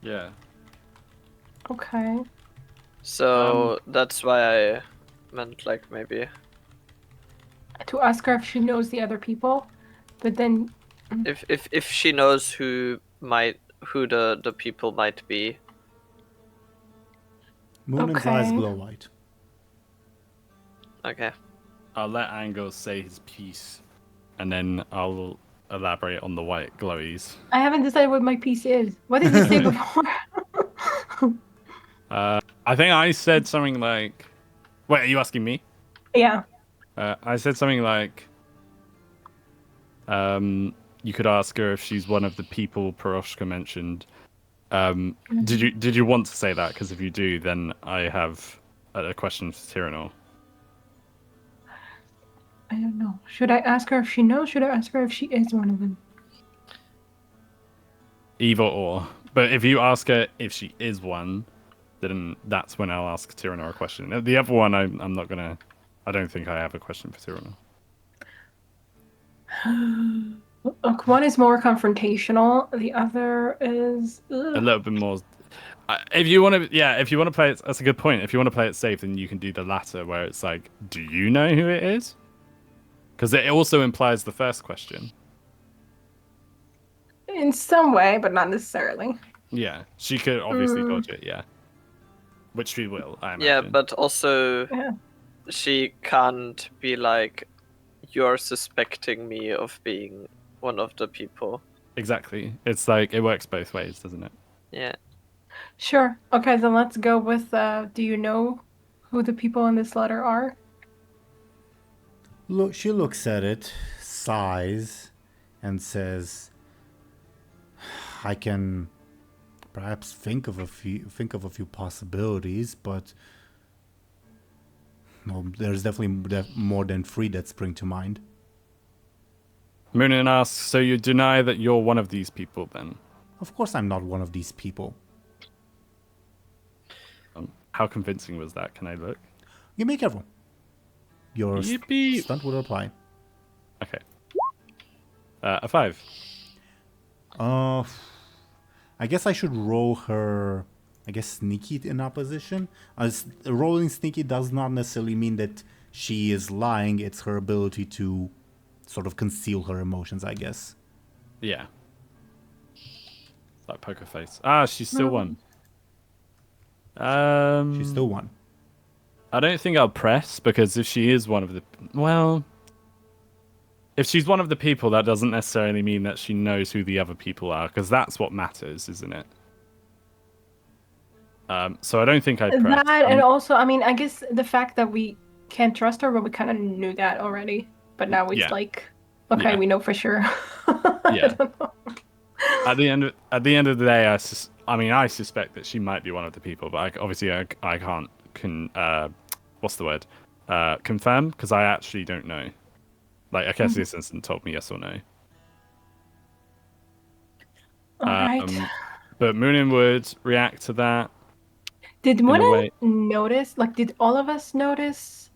Yeah. Okay. So that's why I meant like maybe To ask her if she knows the other people, but then if she knows who the people might be. Muninn's eyes Okay. glow white. Okay. I'll let Angle say his piece, and then I'll elaborate on the white glowies. I haven't decided what my piece is. What did you say before? I think I said something like, wait, are you asking me? Yeah. I said something like, you could ask her if she's one of the people Peroshka mentioned. Did you want to say that? Because if you do, then I have a question for Teeironor. I don't know. Should I ask her if she knows? Should I ask her if she is one of them? Either or. But if you ask her if she is one, then that's when I'll ask Teeironor a question. The other one, I'm not gonna. I don't think I have a question for Teeironor. Look, one is more confrontational. The other is. A little bit more. If you want to play it, that's a good point. If you want to play it safe, then you can do the latter, where it's like, do you know who it is? Because it also implies the first question. In some way, but not necessarily. Yeah, she could obviously dodge it. Yeah, which she will. I imagine. Yeah, but also Yeah. she can't be like, you're suspecting me of being one of the people. Exactly. It's like it works both ways, doesn't it? Yeah. Sure. Okay, then let's go with. Do you know who the people in this letter are? Look, she looks at it, sighs, and says, "I can perhaps think of a few possibilities, but no, there's definitely more than 3 that spring to mind." Muninn asks, so you deny that you're one of these people then? Of course, I'm not one of these people. How convincing was that? Can I look? Give me a careful. your Yippee. stunt will apply. Okay. A 5. I guess I should roll her, sneaky in opposition. As rolling sneaky does not necessarily mean that she is lying. It's her ability to sort of conceal her emotions, I guess. Yeah. Like poker face. Ah, she's still won. She's still one. I don't think I'll press, because if she is one of the... Well... If she's one of the people, that doesn't necessarily mean that she knows who the other people are, because that's what matters, isn't it? So I don't think I'd press. That, and also, I mean, I guess the fact that we can't trust her, but we kind of knew that already. But now it's like, okay, we know for sure. Yeah. I don't know. At the end of the day, I suspect that she might be one of the people, but I can't confirm, because I actually don't know. Like, I guess the assistant told me yes or no. Alright. But Muninn would react to that. Did Muninn notice, did all of us notice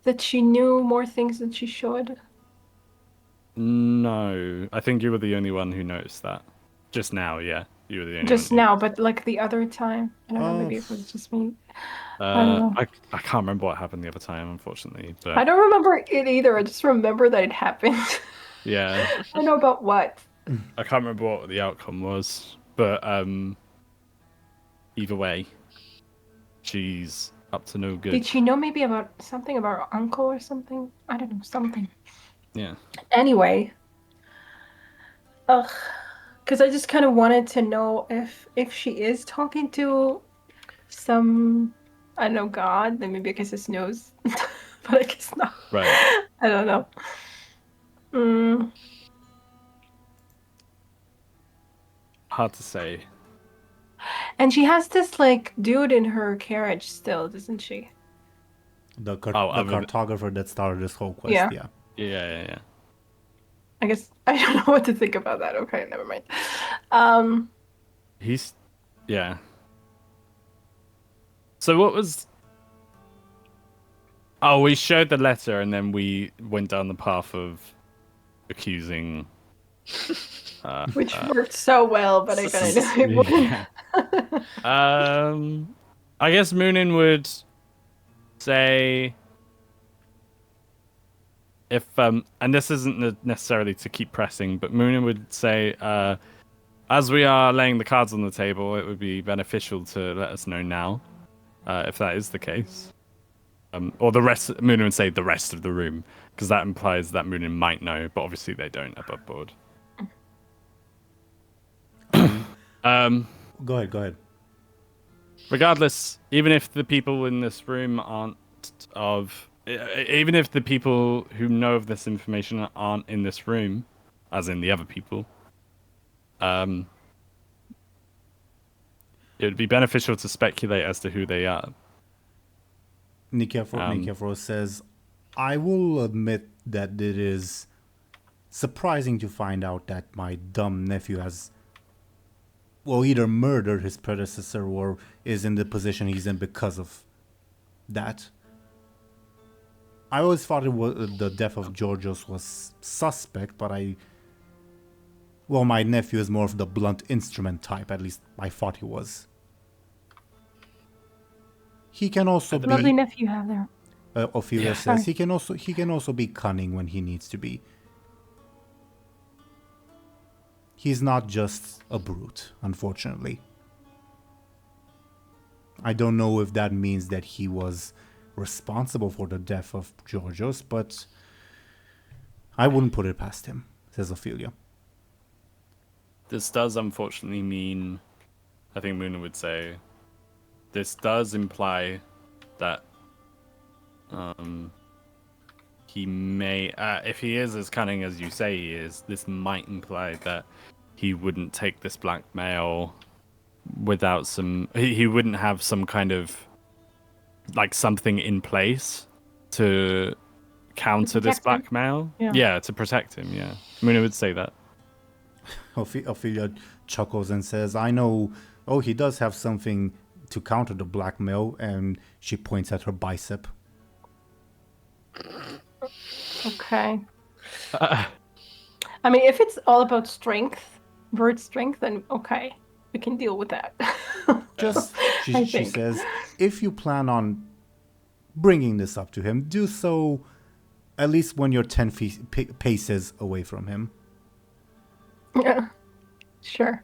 that she knew more things than she should? No. I think you were the only one who noticed that. Just now, yeah. You were the only Just one. now, but the other time. I don't know, maybe it was just me. I can't remember what happened the other time, unfortunately. But I don't remember it either. I just remember that it happened. Yeah. I don't know about what. I can't remember what the outcome was, but either way, she's up to no good. Did she know maybe about something about her uncle or something? I don't know, something. Yeah. Anyway. Because I just kind of wanted to know if she is talking to some, I don't know, god, then maybe I guess it's knows. But I guess not. Right. I don't know. Hard to say. And she has this dude in her carriage still, doesn't she? The cartographer that started this whole quest, Yeah. I guess I don't know what to think about that. Okay, never mind. Yeah. So what was... Oh, we showed the letter and then we went down the path of accusing... Which worked so well, but I kind of knew it wouldn't. I guess Muninn would say... If and this isn't necessarily to keep pressing, but Muninn would say, as we are laying the cards on the table, it would be beneficial to let us know now, if that is the case. Or Muninn would say the rest of the room, because that implies that Muninn might know, but obviously they don't above board. Go ahead. Regardless, even if the people in this room even if the people who know of this information aren't in this room, as in the other people, it would be beneficial to speculate as to who they are. Nikiafor says, I will admit that it is surprising to find out that my dumb nephew has either murdered his predecessor or is in the position he's in because of that. I always thought the death of Georgios was suspect, but my nephew is more of the blunt instrument type. At least I thought he was. He can also be... Lovely nephew you have there. Ophelia says he can also be cunning when he needs to be. He's not just a brute, unfortunately. I don't know if that means that he was responsible for the death of Georgios, but I wouldn't put it past him, says Ophelia. This does unfortunately mean, I think Muninn would say, this does imply that he may, if he is as cunning as you say he is, this might imply that he wouldn't take this blackmail without he wouldn't have some kind of something in place to counter this blackmail. Yeah, to protect him, yeah. Muninn would say that. Ophelia chuckles and says, I know, he does have something to counter the blackmail, and she points at her bicep. Okay. I mean, if it's all about strength, word strength, then okay, we can deal with that. Just, I she think. says, if you plan on bringing this up to him, do so at least when you're 10 paces away from him. Yeah. Sure.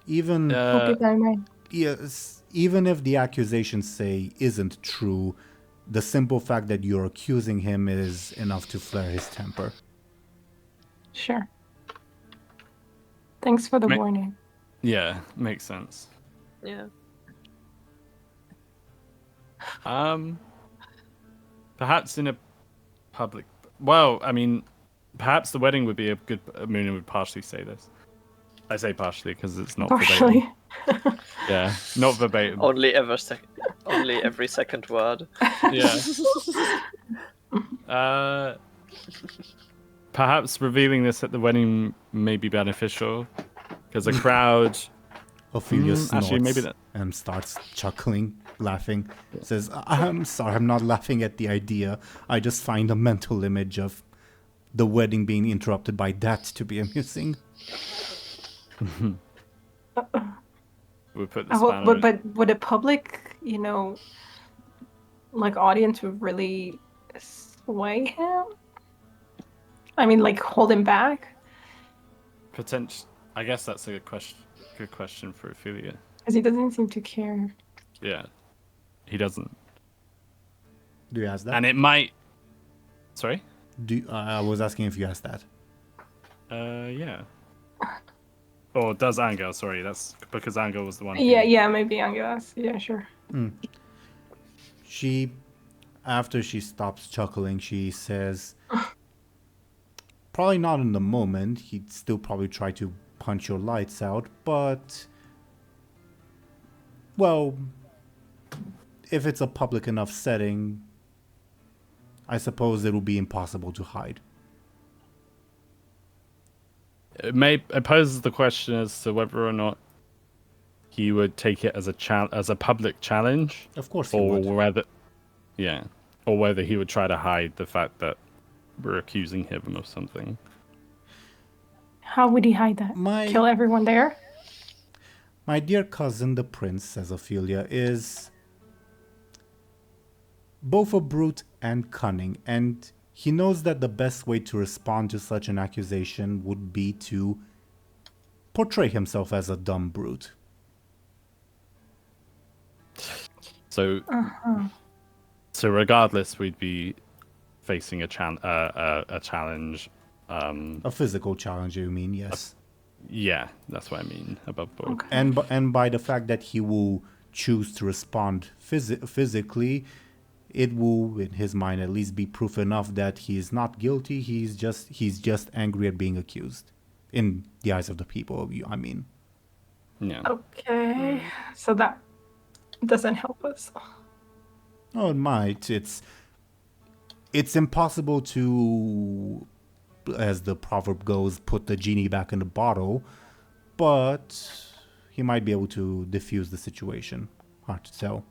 Even I'll keep that in mind. yes, even if the accusations say isn't true, the simple fact that you're accusing him is enough to flare his temper. Sure. Thanks for the warning. Yeah, makes sense. Yeah. Perhaps in a public. Well, I mean, perhaps the wedding would be a good. Muninn would partially say this. I say partially because it's not Partially. verbatim. Yeah, not verbatim. Only every second word. Yeah. Perhaps revealing this at the wedding may be beneficial because a crowd. Ophelia snorts actually, maybe that. and starts chuckling, laughing. Says, I'm sorry, I'm not laughing at the idea. I just find a mental image of the wedding being interrupted by that to be amusing. We put the spanner in. But would a public, like audience would really sway him? I mean, like hold him back? I guess that's a good question. Good question for Ophelia. Because he doesn't seem to care. Yeah, he doesn't. Do you ask that? And it might. Sorry. I was asking if you asked that. Yeah. Or does Anghel? Sorry, that's because Anghel was the one. Yeah, maybe Anghel. Yeah, sure. She, after she stops chuckling, she says, probably not in the moment. He'd still probably try to punch your lights out, but, well, if it's a public enough setting, I suppose it will be impossible to hide. It poses the question as to whether or not he would take it as a public challenge. Of course he or would. whether he would try to hide the fact that we're accusing him of something. How would he hide that? Kill everyone there? My dear cousin, the prince, says Ophelia, is both a brute and cunning, and he knows that the best way to respond to such an accusation would be to portray himself as a dumb brute. So, so regardless, we'd be facing a challenge. A physical challenge, you mean? Yes. Yeah, that's what I mean. Above board. Okay. And by the fact that he will choose to respond physically, it will, in his mind, at least be proof enough that he is not guilty. He's just angry at being accused, in the eyes of the people. I mean. Yeah. Okay. So that doesn't help us. Oh, it might. It's impossible to, as the proverb goes, put the genie back in the bottle, but he might be able to diffuse the situation. Hard to tell.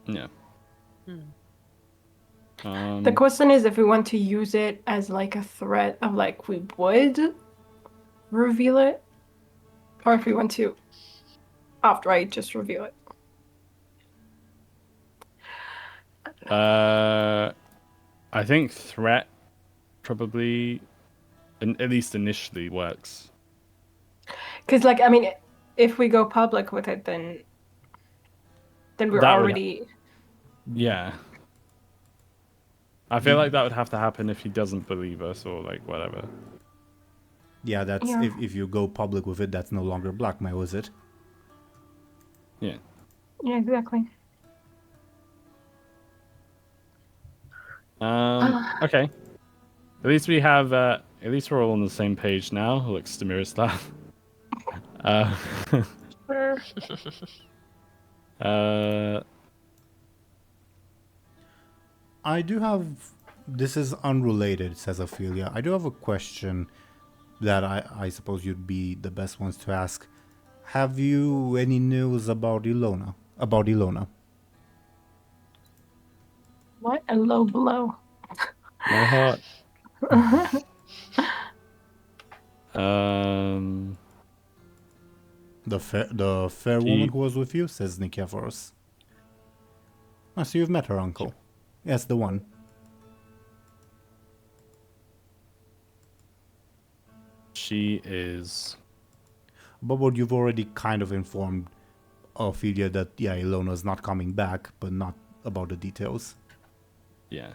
Yeah. The question is if we want to use it as like a threat of like we would reveal it, or if we want to outright just reveal it. I think threat probably, at least initially, works. Because, like, I mean, if we go public with it, then we're already. Yeah. I feel like that would have to happen if he doesn't believe us or like whatever. Yeah, that's if you go public with it, that's no longer blackmail, is it? Yeah. Yeah, exactly. Okay. At least we have. At least we're all on the same page now. Looks to Miroslav. Sure. I do have. This is unrelated, says Ophelia. I do have a question that I suppose you'd be the best ones to ask. Have you any news about Illona? What? A low blow. My heart. The fair woman who was with you, says Nikephoros. Ah, so you've met her uncle. Yes, the one. She is. But what you've already kind of informed Ophelia that, yeah, Illona's not coming back, but not about the details. Yeah.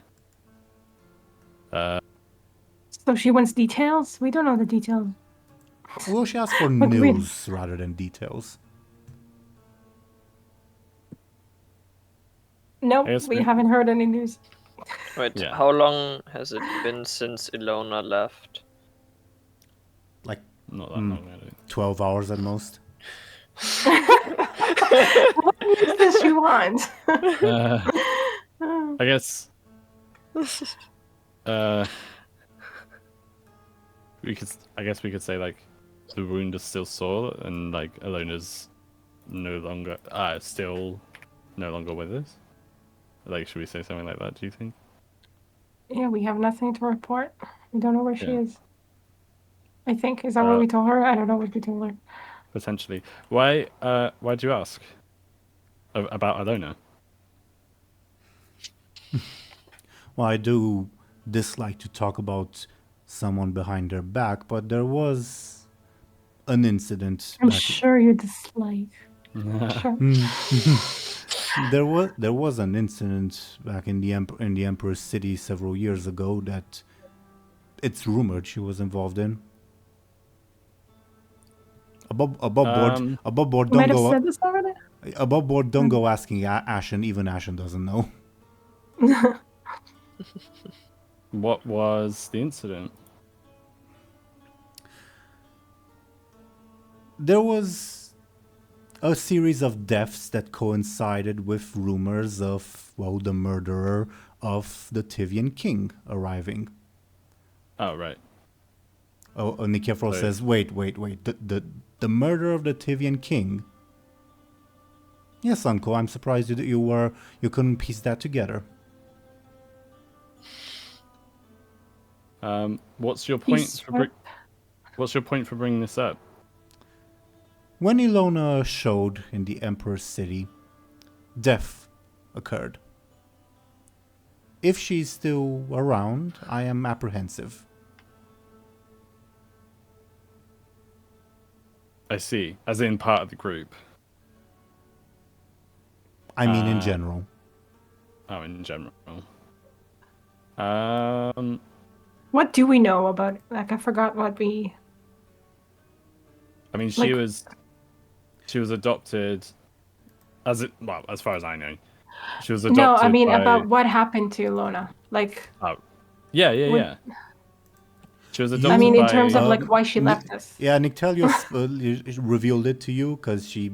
So she wants details? We don't know the details. Well, she asked for What do we- news rather than details. Nope, I guess we we- haven't heard any news. Wait, Yeah. how long has it been since Illona left? Like Not that long, really. 12 hours at most. What news does she want? I guess. We could. I guess we could say like the wound is still sore, and like Illona's no longer. Still no longer with us. Like, should we say something like that? Do you think? Yeah, we have nothing to report. We don't know where she Yeah. is. I think. Is that what we told her? I don't know what we told her. Potentially. Why? Why'd you ask about Illona? Well, I do dislike to talk about someone behind their back, but there was an incident. I'm back- sure you dislike. Sure. There was an incident back in the Emperor's City several years ago that it's rumored she was involved in. Above board, You might don't have go. said this already. Above board, don't go asking Ashen. Even Ashen doesn't know. What was the incident? There was a series of deaths that coincided with rumors of, well, the murderer of the Tivian king arriving. Oh, right. Oh, Nikephoros Wait. says, wait. The murder of the Tivian king? Yes, uncle, I'm surprised you couldn't piece that together. What's your point He's for What's your point for bringing this up? When Illona showed in the Emperor's City, death occurred. If she's still around, I am apprehensive. I see. As in part of the group. I mean, in general. Oh, in general. What do we know about? Like, I forgot what we. I mean, Like- she was adopted as far as I know. She was adopted No, I mean by... about what happened to Illona. Like, Yeah. What- She was adopted I mean, in by... terms of like why she left us. Yeah, Nictelios revealed it to you because she's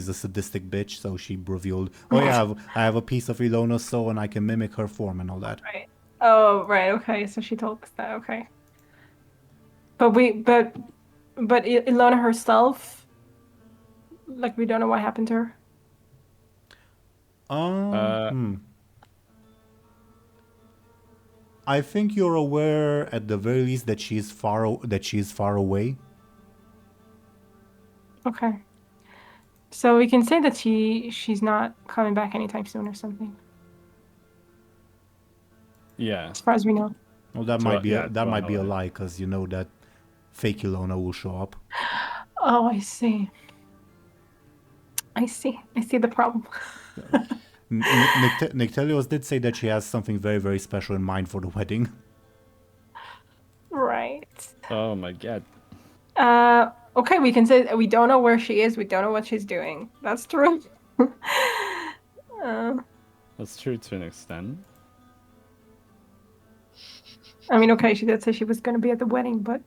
a sadistic bitch, so she revealed, oh yeah, I have a piece of Illona's soul and I can mimic her form and all that. Right. Oh, right. Okay. So she told us that. Okay. But Illona herself, like, we don't know what happened to her. I think you're aware, at the very least, that she is far away. Okay. So we can say that she's not coming back anytime soon or something, Yeah. as far as we know. Well, that So, might be yeah, that to might be a our lie, because you know that fake Illona will show up. Oh, I see. I see the problem. Nictelios did say that she has something very, very special in mind for the wedding. Right. Oh my god. Okay, we can say we don't know where she is. We don't know what she's doing. That's true. That's true to an extent. I mean, okay, she did say she was going to be at the wedding, but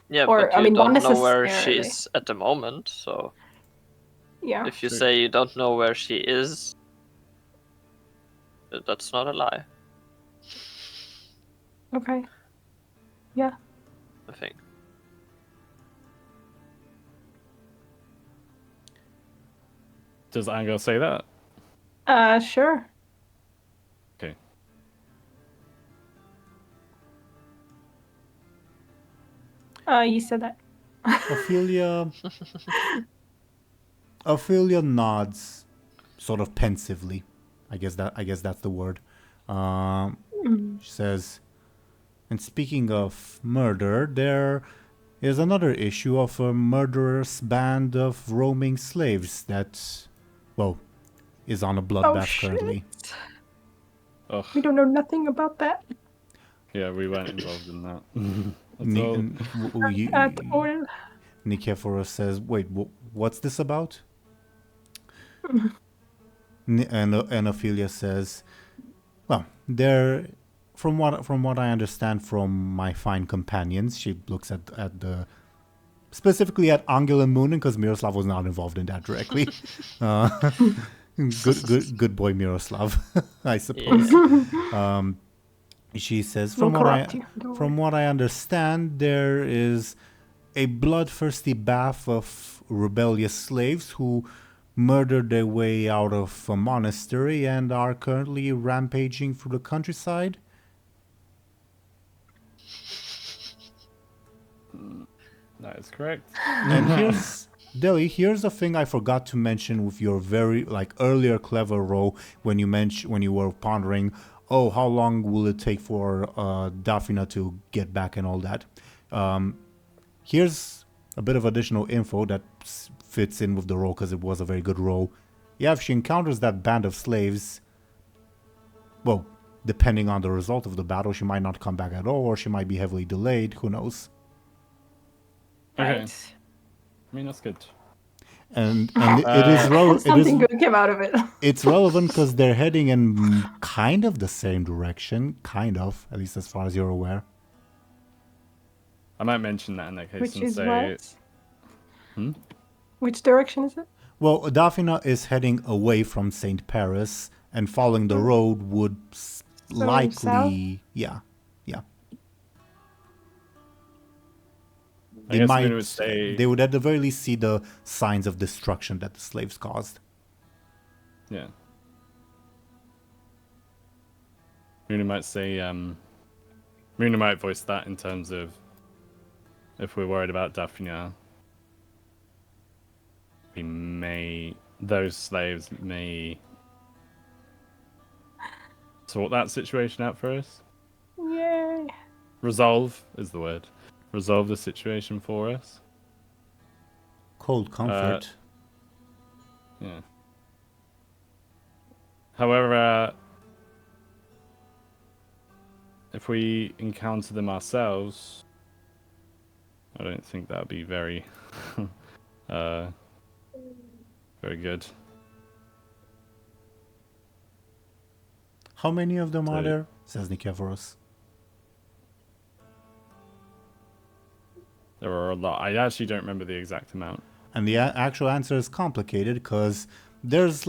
Yeah, Or, but I you mean, not don't know where she necessarily. is at the moment, so yeah. if you True. say you don't know where she is, that's not a lie, Okay. Yeah. I think. Does Anghel say that? Sure. Okay. You said that. Ophelia nods, sort of pensively. I guess that's the word. She says, and speaking of murder, there is another issue of a murderous band of roaming slaves that, well, is on a bloodbath shit. currently. Ugh. We don't know nothing about that Yeah, we weren't involved in that. at all. Nikephoros says, wait, what's this about? And Ophelia says, well, there, from what I understand from my fine companions, she looks at the, specifically at Anghel and Muninn, because Miroslav was not involved in that directly. Good boy Miroslav, I suppose. Yeah. She says, We'll from corrupt you. Don't worry. what I understand, there is a bloodthirsty bath of rebellious slaves who murdered their way out of a monastery and are currently rampaging through the countryside. That is correct. And here's the thing I forgot to mention with your very earlier clever roll when you were pondering, oh, how long will it take for Daphne to get back and all that. Here's a bit of additional info that fits in with the roll because it was a very good roll. Yeah, if she encounters that band of slaves, well, depending on the result of the battle, she might not come back at all, or she might be heavily delayed. Who knows? Okay. Right. I mean, that's good. And it is Something good came out of it. It's relevant because they're heading in kind of the same direction, at least as far as you're aware. I might mention that in that case Which and is say, what? Which direction is it? Well, Daphne is heading away from St. Paris, and following the road would likely, south? yeah. I guess Muninn would say, They would at the very least see the signs of destruction that the slaves caused. yeah. Muninn might say, Muninn might voice that in terms of if we're worried about Daphne, those slaves may sort that situation out for us. Yay. Resolve is the word. Resolve the situation for us. Cold comfort. Yeah. However, if we encounter them ourselves, I don't think that would be very, very good. How many of them are there? Says Nikephoros. There are a lot. I actually don't remember the exact amount. And the actual answer is complicated because there's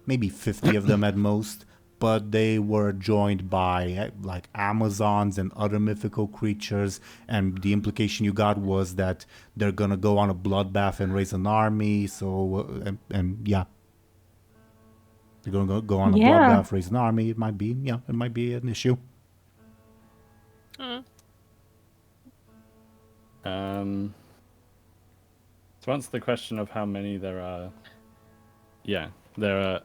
maybe 50 of them at most, but they were joined by Amazons and other mythical creatures, and the implication you got was that they're gonna go on a bloodbath and raise an army. So yeah, they're gonna go on a bloodbath, raise an army. It might be an issue. To answer the question of how many there are, there are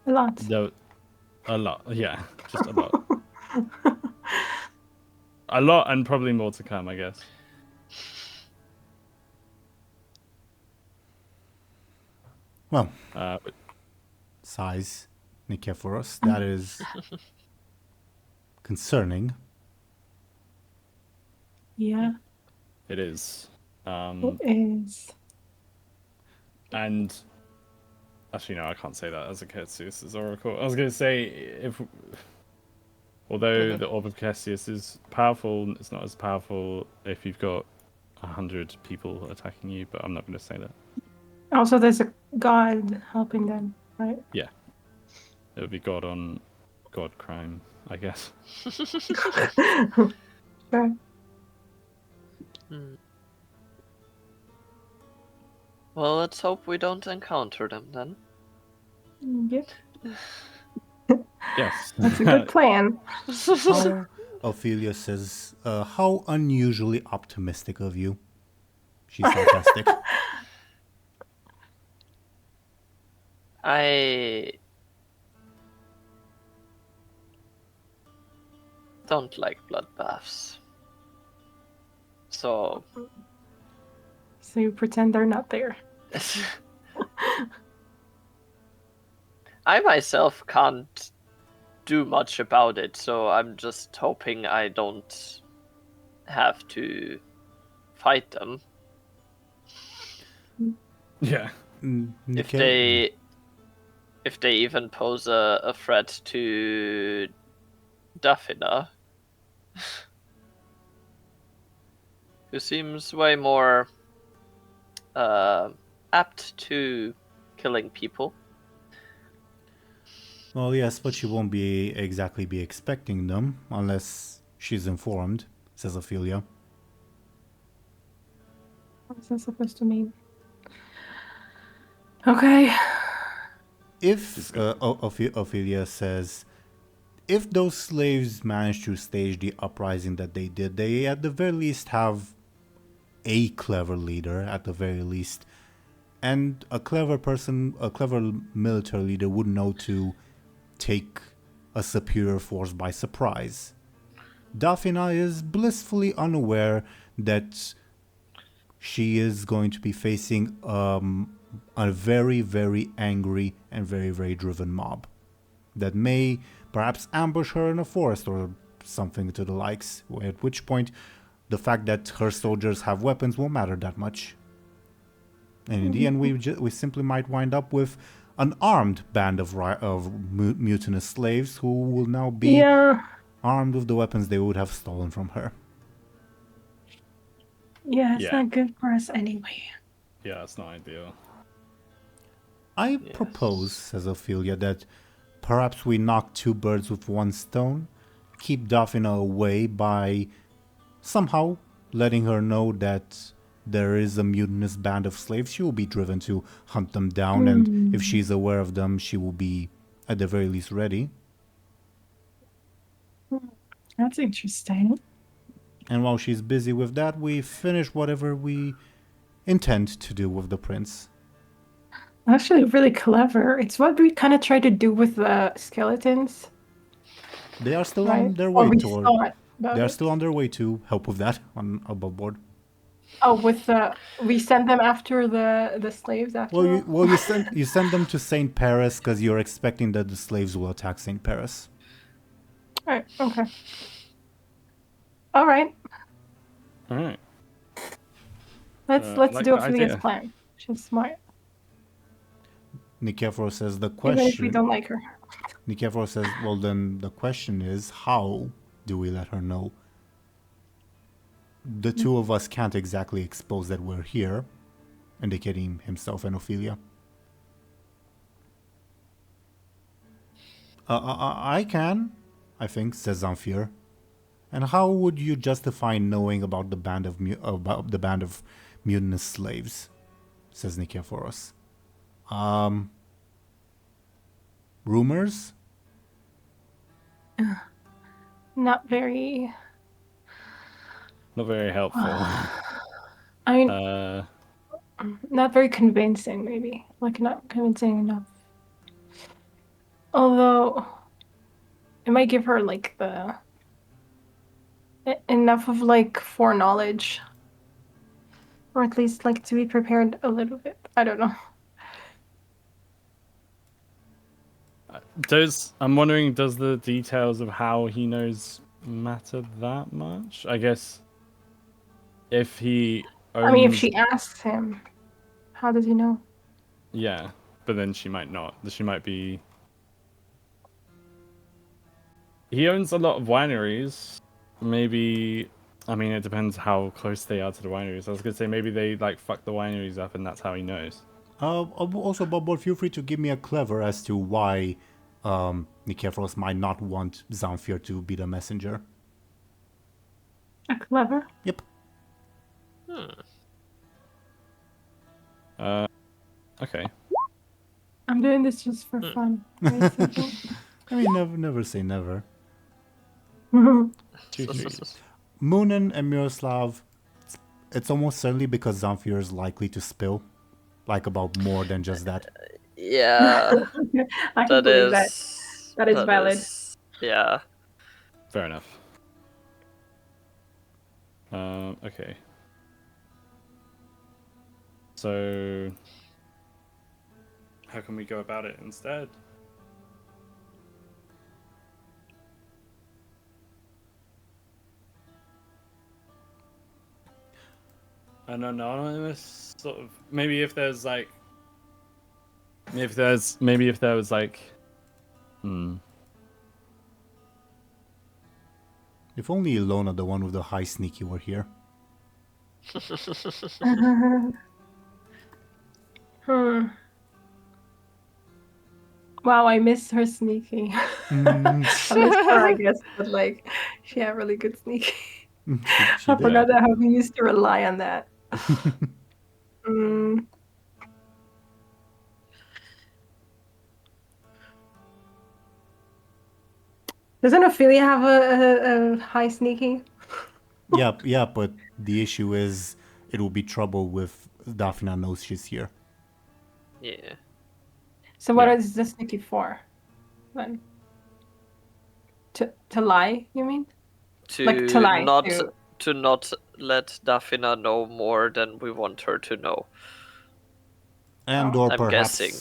a lot. A lot, yeah, just a lot. A lot, and probably more to come, I guess. Well, size, Nikephoros, that is concerning. Yeah. It is. It is. And actually, no, I can't say that as a Cassius as Oracle. I was going to say, although the Orb of Cassius is powerful, it's not as powerful if you've got 100 people attacking you, but I'm not going to say that. Also, there's a god helping them, right? Yeah. It would be God crime, I guess. Sure. Well, let's hope we don't encounter them then. Yep. Yes. That's a good plan. Ophelia says, how unusually optimistic of you. She's sarcastic. I don't like bloodbaths. So So you pretend they're not there. I myself can't do much about it, so I'm just hoping I don't have to fight them. Yeah. If they even pose a threat to Daphina, who seems way more apt to killing people. Well, yes, but she won't be exactly be expecting them unless she's informed, says Ophelia. What's that supposed to mean? Okay. If Ophelia says, if those slaves managed to stage the uprising that they did, they at the very least have a clever leader, at the very least. And a clever person, a clever military leader would know to take a superior force by surprise. Daphina is blissfully unaware that she is going to be facing a very, very angry and very, very driven mob that may perhaps ambush her in a forest or something to the likes, at which point the fact that her soldiers have weapons won't matter that much. And in the end, we simply might wind up with an armed band of mutinous slaves who will now be armed with the weapons they would have stolen from her. Yeah, it's not good for us anyway. Yeah, it's not ideal. I propose, says Ophelia, that perhaps we knock two birds with one stone, keep Daphina away by somehow letting her know that there is a mutinous band of slaves. She will be driven to hunt them down, and if she's aware of them, she will be at the very least ready. That's interesting. And while she's busy with that, we finish whatever we intend to do with the prince. Actually, really clever. It's what we kind of tried to do with the skeletons. They are still right? on their Or way we toward. thought about They are it. still on their way to help with that on above board. Oh, with the we send them after the slaves after. Well, you send them to Saint Paris because you're expecting that the slaves will attack Saint Paris. All right. Okay. All right. All right. Let's like do that Ophelia's idea. plan. She's smart. Nikephoros says the Even question. if we don't like her. Nikephoros says, well, then the question is, how do we let her know? The two of us can't exactly expose that we're here, indicating himself and Ophelia. I can, I think, says Zamfir. And how would you justify knowing about the band of mutinous slaves? Says Nikephoros. Rumors? Not very. Not very helpful. I mean, not very convincing. Maybe like not convincing enough. Although it might give her like the enough of like foreknowledge, or at least like to be prepared a little bit. I don't know. I'm wondering, does the details of how he knows matter that much? I guess if he owns... I mean, if she asks him, how does he know? Yeah, but then she might not. She might be... He owns a lot of wineries. Maybe... I mean, it depends how close they are to the wineries. I was going to say, maybe they, like, fuck the wineries up and that's how he knows. Also, Bob, feel free to give me a clever as to why Nikephoros might not want Zamfir to be the messenger. A clever? Yep. Okay. I'm doing this just for fun. Very simple. I mean, never say never. 2 trees. Muninn and Miroslav, it's almost certainly because Zamfir is likely to spill, like about more than just that. Yeah, I can that believe that. is. That is valid. Yeah. Fair enough. Okay. So, how can we go about it instead? An anonymous sort of, maybe if there was like, if there was like, If only Illona, the one with the high sneaky, were here. Wow, I miss her sneaky. I miss her, I guess, but like, she had really good sneaky. I forgot that how we used to rely on that. Doesn't Ophelia have a high sneaky? Yeah, but the issue is it will be trouble if Daphna knows she's here. Yeah. So what is the sneaky for? Then to lie, you mean? To lie. To not let Daphna know more than we want her to know. And I'm guessing.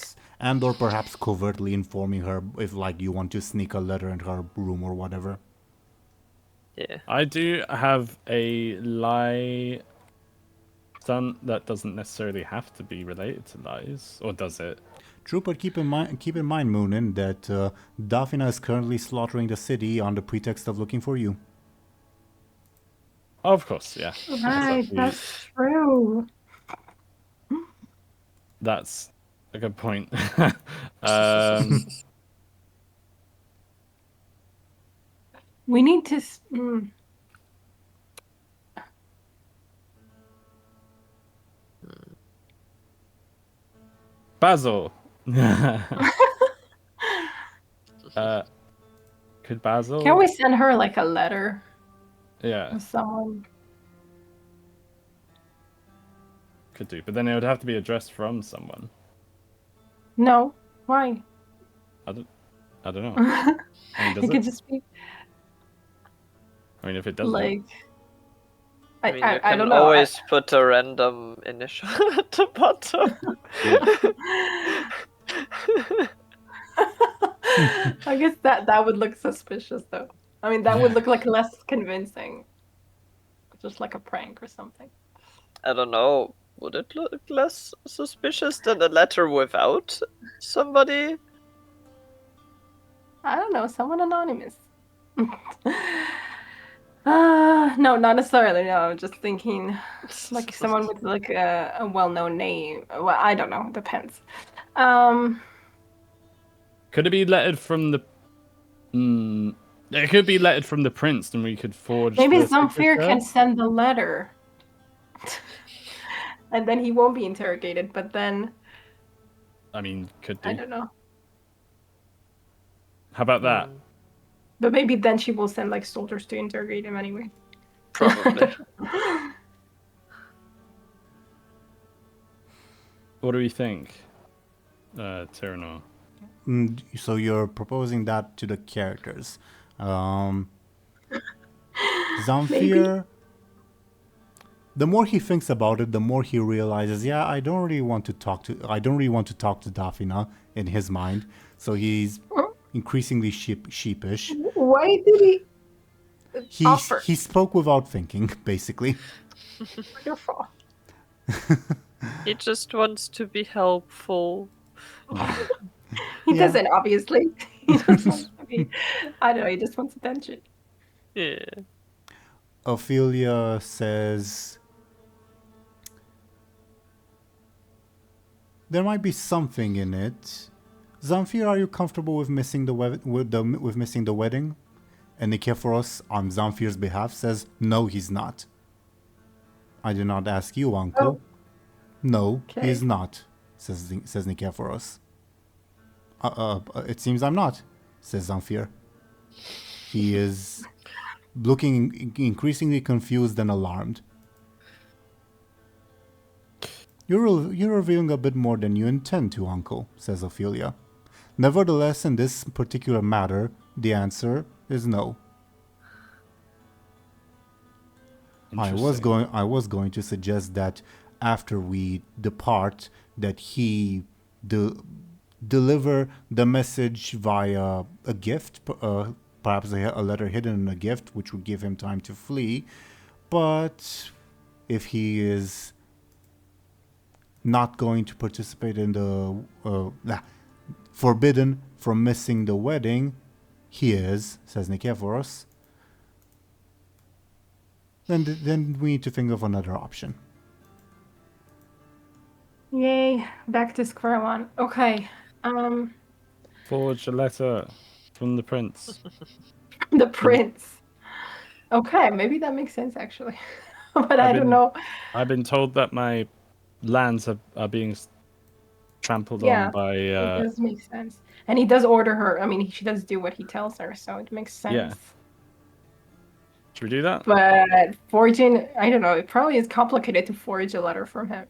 And or perhaps covertly informing her if like you want to sneak a letter in her room or whatever. Yeah. I do have a lie stunt that doesn't necessarily have to be related to lies, or does it? True, but keep in mind, Muninn, that Daphna is currently slaughtering the city on the pretext of looking for you. Of course, yeah. Right, that's true. That's a good point. We need to. Basil. Could Basil? Can we send her like a letter? Yeah. With someone. Could do, but then it would have to be addressed from someone. No, why? I don't know. I mean, does it could just be. I mean, if it doesn't. Like. I mean, you I can don't know. always put a random initial at the bottom. I guess that would look suspicious, though. I mean, that would look like less convincing. Just like a prank or something. I don't know. Would it look less suspicious than a letter without somebody? I don't know. Someone anonymous. No, not necessarily. No, I'm just thinking like someone with like a well-known name. Well, I don't know. It depends. Could it be lettered from the? It could be lettered from the prince, and we could forge. Maybe Zamfir can send the letter, and then he won't be interrogated. But then, I mean, could do. I don't know. How about that? But maybe then she will send like soldiers to interrogate him anyway. Probably. What do we think, Teeironor? So you're proposing that to the characters. Zamfir, the more he thinks about it, the more he realizes, yeah, I don't really want to talk to Daphna in his mind. So he's increasingly sheepish. Why did he offer? He spoke without thinking, basically. Wonderful. He just wants to be helpful. He doesn't, obviously. He just wants to be, I don't know, he just wants attention. Yeah. Ophelia says, there might be something in it. Zamfir, are you comfortable with missing the wedding? And Nikephoros, on Zamfir's behalf, says, no, he's not. I did not ask you, uncle. Oh. No, Okay. he is not, says Nikephoros. It seems I'm not, says Zamfir. He is looking increasingly confused and alarmed. You're revealing a bit more than you intend to, Uncle, says Ophelia. Nevertheless, in this particular matter, the answer is no. I was going to suggest that after we depart, that he deliver the message via a gift, perhaps a letter hidden in a gift, which would give him time to flee. But if he is not going to participate in the forbidden from missing the wedding, he is, says Nicephorus, then we need to think of another option. Yay, back to square one. Okay. Forge a letter from the prince. The prince. Okay, maybe that makes sense actually. But I don't know. I've been told that my lands are being trampled on by... it does make sense. And he does order her. I mean, she does do what he tells her, so it makes sense. Yeah. Should we do that? But forging, I don't know, it probably is complicated to forge a letter from him.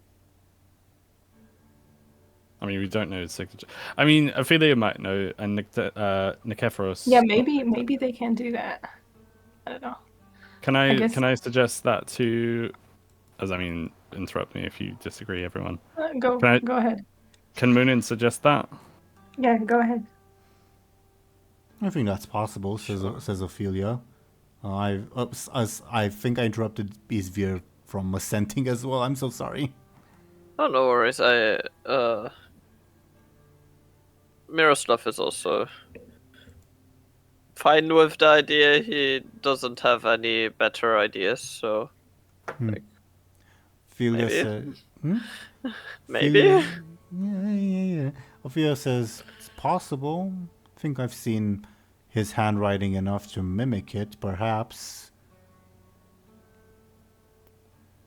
I mean, we don't know his signature. I mean, Ophelia might know, and Nicephorus... Yeah, maybe they can do that. I don't know. Can I suggest that to... As I mean, interrupt me if you disagree, everyone. Go ahead. Can Muninn suggest that? Yeah, go ahead. I think that's possible, says Ophelia. I think I interrupted Izvir from assenting as well. I'm so sorry. Oh, no worries. Miroslav is also fine with the idea. He doesn't have any better ideas, so... Ophelia says... Maybe? Yeah. Ophelia says, it's possible. I think I've seen his handwriting enough to mimic it, perhaps.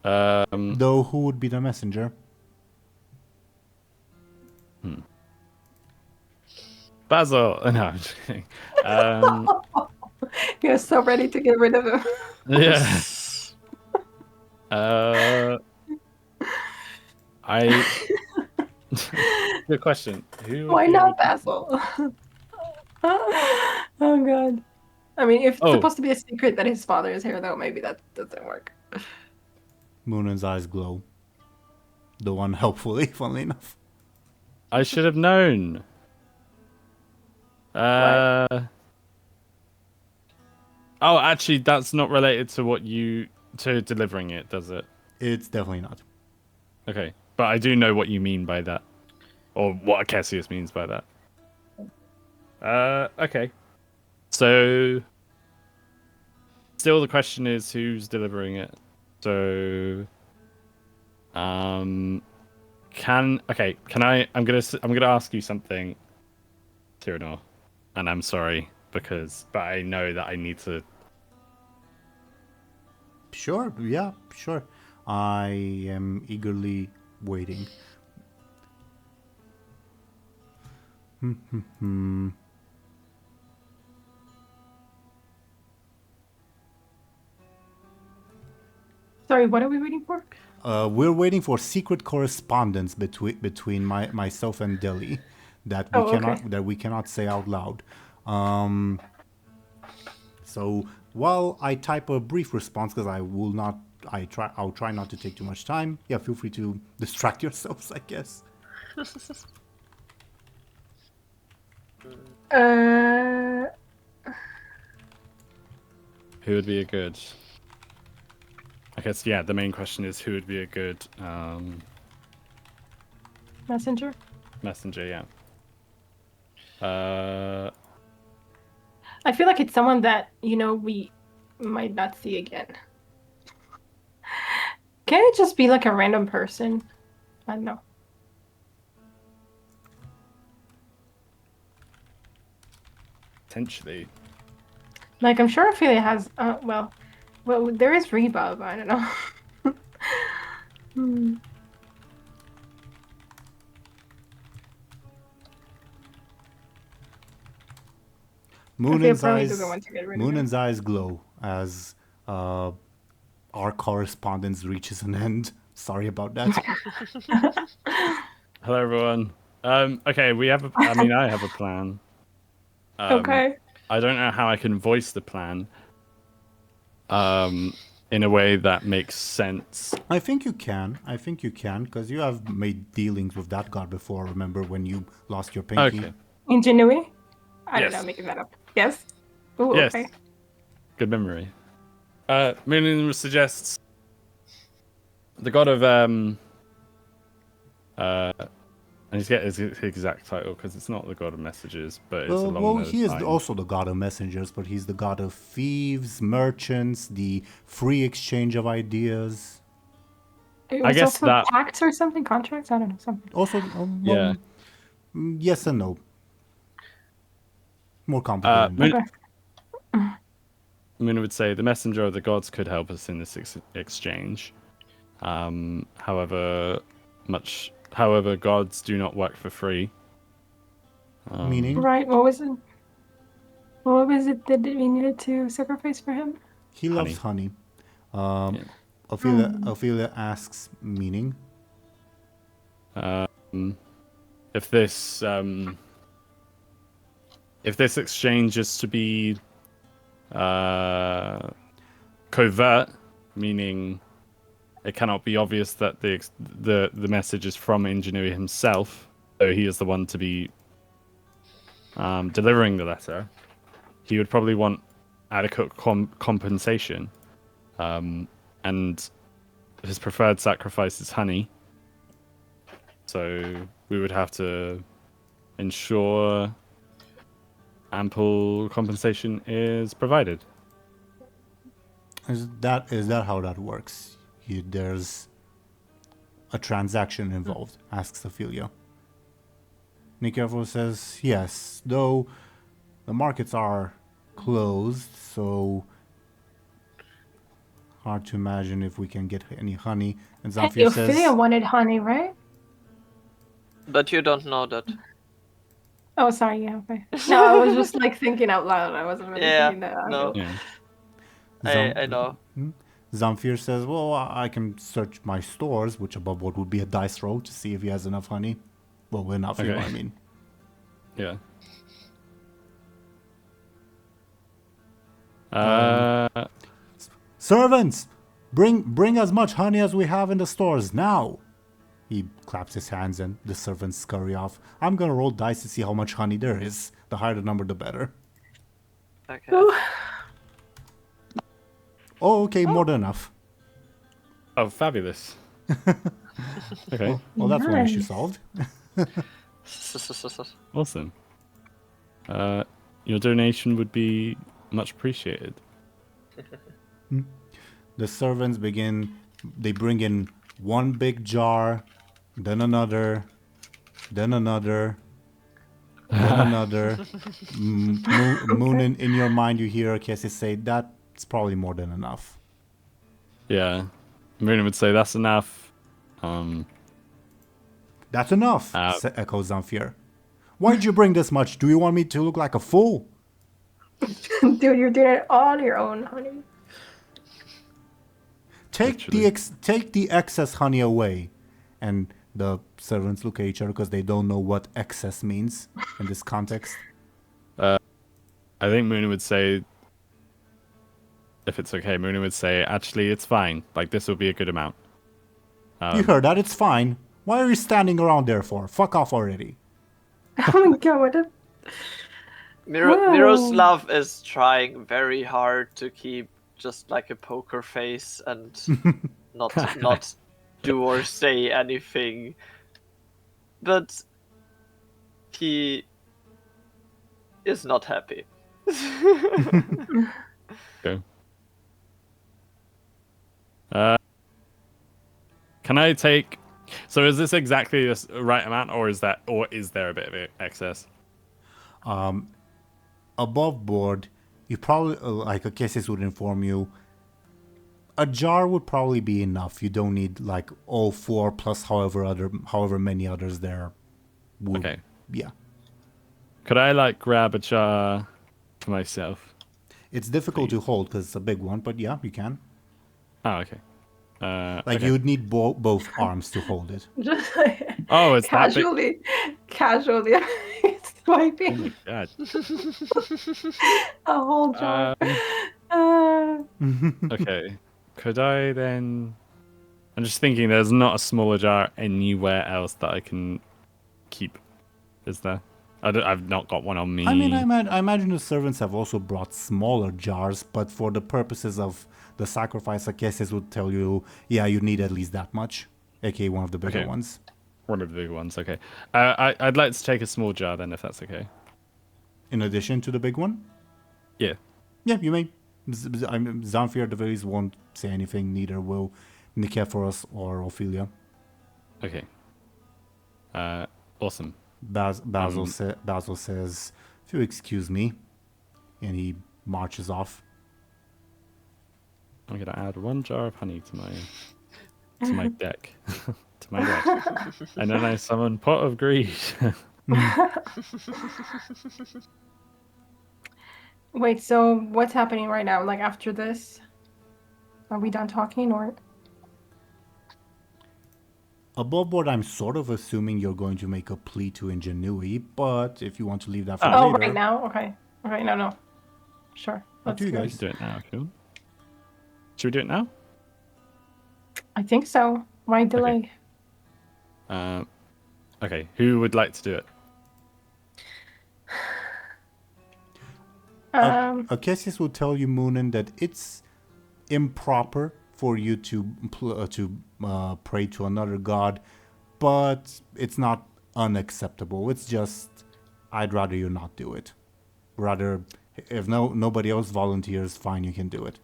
Though, who would be the messenger? Basil! No, I'm just kidding. You're so ready to get rid of him. Yeah. Good question. Why not Basil? Oh god. I mean, if it's supposed to be a secret that his father is here, though, maybe that doesn't work. Muninn's eyes glow. The one helpfully, funnily enough. I should have known. Oh, actually, that's not related to to delivering it, does it? It's definitely not. Okay, but I do know what you mean by that, or what Cassius means by that. Okay. So, still the question is who's delivering it. So, I'm gonna ask you something, Teeironor, and I'm sorry but I know that I need to. Sure, yeah, sure. I am eagerly waiting. Sorry, what are we waiting for? We're waiting for secret correspondence between myself and Dely that we cannot say out loud. So while I type a brief response, because I'll try not to take too much time. Yeah, feel free to distract yourselves, I guess. Who would be a good? I guess, yeah, the main question is who would be a good Messenger? messenger, yeah. I feel like it's someone that, we might not see again. Can it just be like a random person? I don't know. Potentially. Like, I'm sure Ophelia has, well, there is Rebub, I don't know. Munind's probably eyes, doesn't want to get rid of him. Munind's eyes glow as our correspondence reaches an end. Sorry about that. Hello, everyone. Okay, I have a plan. Okay. I don't know how I can voice the plan. In a way that makes sense. I think you can, because you have made dealings with that god before. Remember when you lost your pinky? Okay. Ingenuity? I don't Yes. know, making that up. Yes? Ooh, Yes. okay. Good memory. Muninn suggests the god of and he's get his exact title because it's not the god of messages, but it's along Well, those he is lines. also the god of messengers, but he's the god of thieves, merchants, the free exchange of ideas. It was guess also that- pacts or something? Contracts? I don't know, something. Also, Yeah. Yes and no. More complicated. than that. Okay. Muninn would say the messenger of the gods could help us in this exchange. However, gods do not work for free. Meaning, Right, what was it? What was it that we needed to sacrifice for him? he loves honey. Yeah. Ophelia asks, meaning? If this exchange is to be covert, meaning it cannot be obvious that the message is from Ingenuity himself, so he is the one to be delivering the letter, he would probably want adequate compensation, and his preferred sacrifice is honey. So we would have to ensure ample compensation is provided. Is that how that works? There's a transaction involved, asks Ophelia. Nikervo says, yes, though the markets are closed, so hard to imagine if we can get any honey. And Hey, Zamfir Ophelia says, wanted honey, right? But you don't know that. Oh, sorry, yeah, okay. No, I was just like thinking out loud. I wasn't really Yeah, thinking that. no. Yeah. I know. Zamfir says, well, I can search my stores, which above board would be a dice roll, to see if he has enough honey. Well, enough, you know what I mean. Yeah. Servants, bring as much honey as we have in the stores now. He claps his hands and the servants scurry off. I'm gonna roll dice to see how much honey there is. The higher the number, the better. Okay. Oh, okay, more than enough. Oh, fabulous. Okay, Well, that's one issue Nice. solved. awesome. Your donation would be much appreciated. The servants they bring in one big jar, then another, then another, then another. Muninn, in your mind, you hear Cassie say, that's probably more than enough. Yeah. Muninn would say that's enough. That's enough, Uh, echoes Zamfir. Why'd you bring this much? Do you want me to look like a fool? Dude, you're doing it all your own, honey. Take the excess honey away. And the servants look at each other because they don't know what excess means in this context. I think Muninn would say, if it's okay, Muninn would say, actually, it's fine. Like, this will be a good amount. You heard that, it's fine. Why are you standing around there for? Fuck off already. Oh my god, what a... Whoa. Miroslav is trying very hard to keep just like a poker face and not do or say anything. But he is not happy. Okay. Can I take... So is this exactly the right amount, or is there a bit of excess? Above board, you probably, like Akesis would inform you, a jar would probably be enough. You don't need like all four plus however many others there would. Okay. Yeah. Could I, like, grab a jar for myself. It's difficult to hold because it's a big one, but yeah, you can. Oh, okay. Like okay. you would need both arms to hold it. Just like Oh, it's that big. casually swiping Oh my god. a whole jar. Okay. Could I then? I'm just thinking. There's not a smaller jar anywhere else that I can keep. Is there? I've not got one on me. I mean, I imagine the servants have also brought smaller jars, but for the purposes of the sacrifice, Akesius would tell you, yeah, you need at least that much, aka one of the bigger ones. One of the bigger ones, okay. I'd like to take a small jar then, if that's okay. In addition to the big one? Yeah. Yeah, you may. Zamfir at the very least won't say anything, neither will Nikephoros or Ophelia. Okay. Awesome. Basil says, if you excuse me, and he marches off. I'm gonna add 1 jar of honey to my deck. To my deck. And then I summon Pot of Greed. Wait, so what's happening right now? Like after this? Are we done talking or? Above board, I'm sort of assuming you're going to make a plea to Ingenuity, but if you want to leave that for Oh, later... right now? Okay. Okay, no. Sure. Up to you guys. Do it now, if you want. Should we do it now? I think so. Why delay? Okay, who would like to do it? Akesius will tell you, Muninn, that it's improper for you to pray to another god, but it's not unacceptable. It's just, I'd rather you not do it. Rather, if nobody else volunteers, fine, you can do it.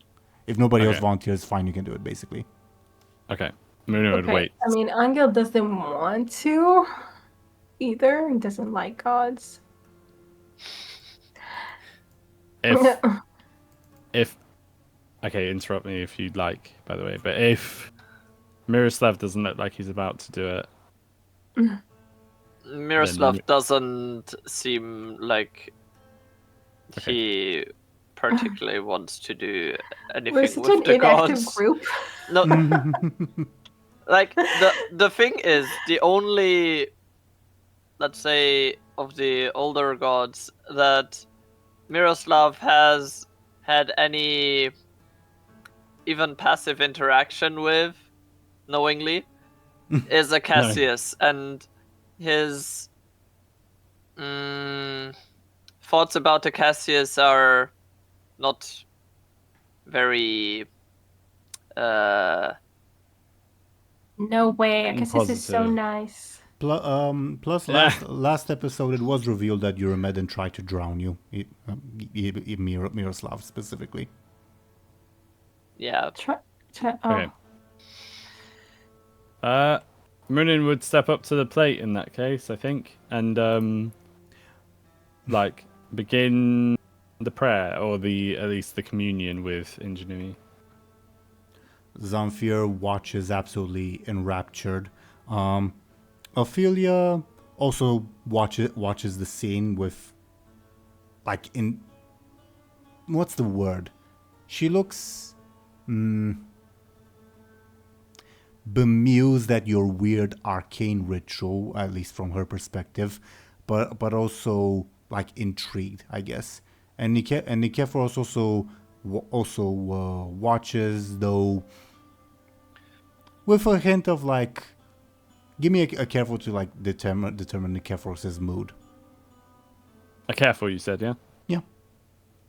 If nobody else volunteers, fine, you can do it, basically. Okay. Muninn would wait. I mean, Anghel doesn't want to either. He doesn't like gods. If okay, interrupt me if you'd like, by the way, but if Miroslav doesn't look like he's about to do it, Miroslav doesn't seem like he particularly wants to do anything We're such with an the inactive gods. group. No, like the thing is, the only, let's say, of the older gods that Miroslav has had any even passive interaction with, knowingly, is Akesius, and his thoughts about Akesius are not very. No way. Akesius is so Positive. nice. Plus, last episode, it was revealed that Eurymedon tried to drown you, Miroslav specifically. Yeah. Okay. Muninn would step up to the plate in that case, I think, and like begin the prayer or at least the communion with Ingenuity. Zamfir watches absolutely enraptured. Ophelia also watches the scene with, like, in... What's the word? She looks... bemused at your weird arcane ritual, at least from her perspective, but also, like, intrigued, I guess. And Nikephoros also watches, though, with a hint of, like... Give me a careful to, like, determine Nikephoros' mood. A careful, you said, yeah? Yeah.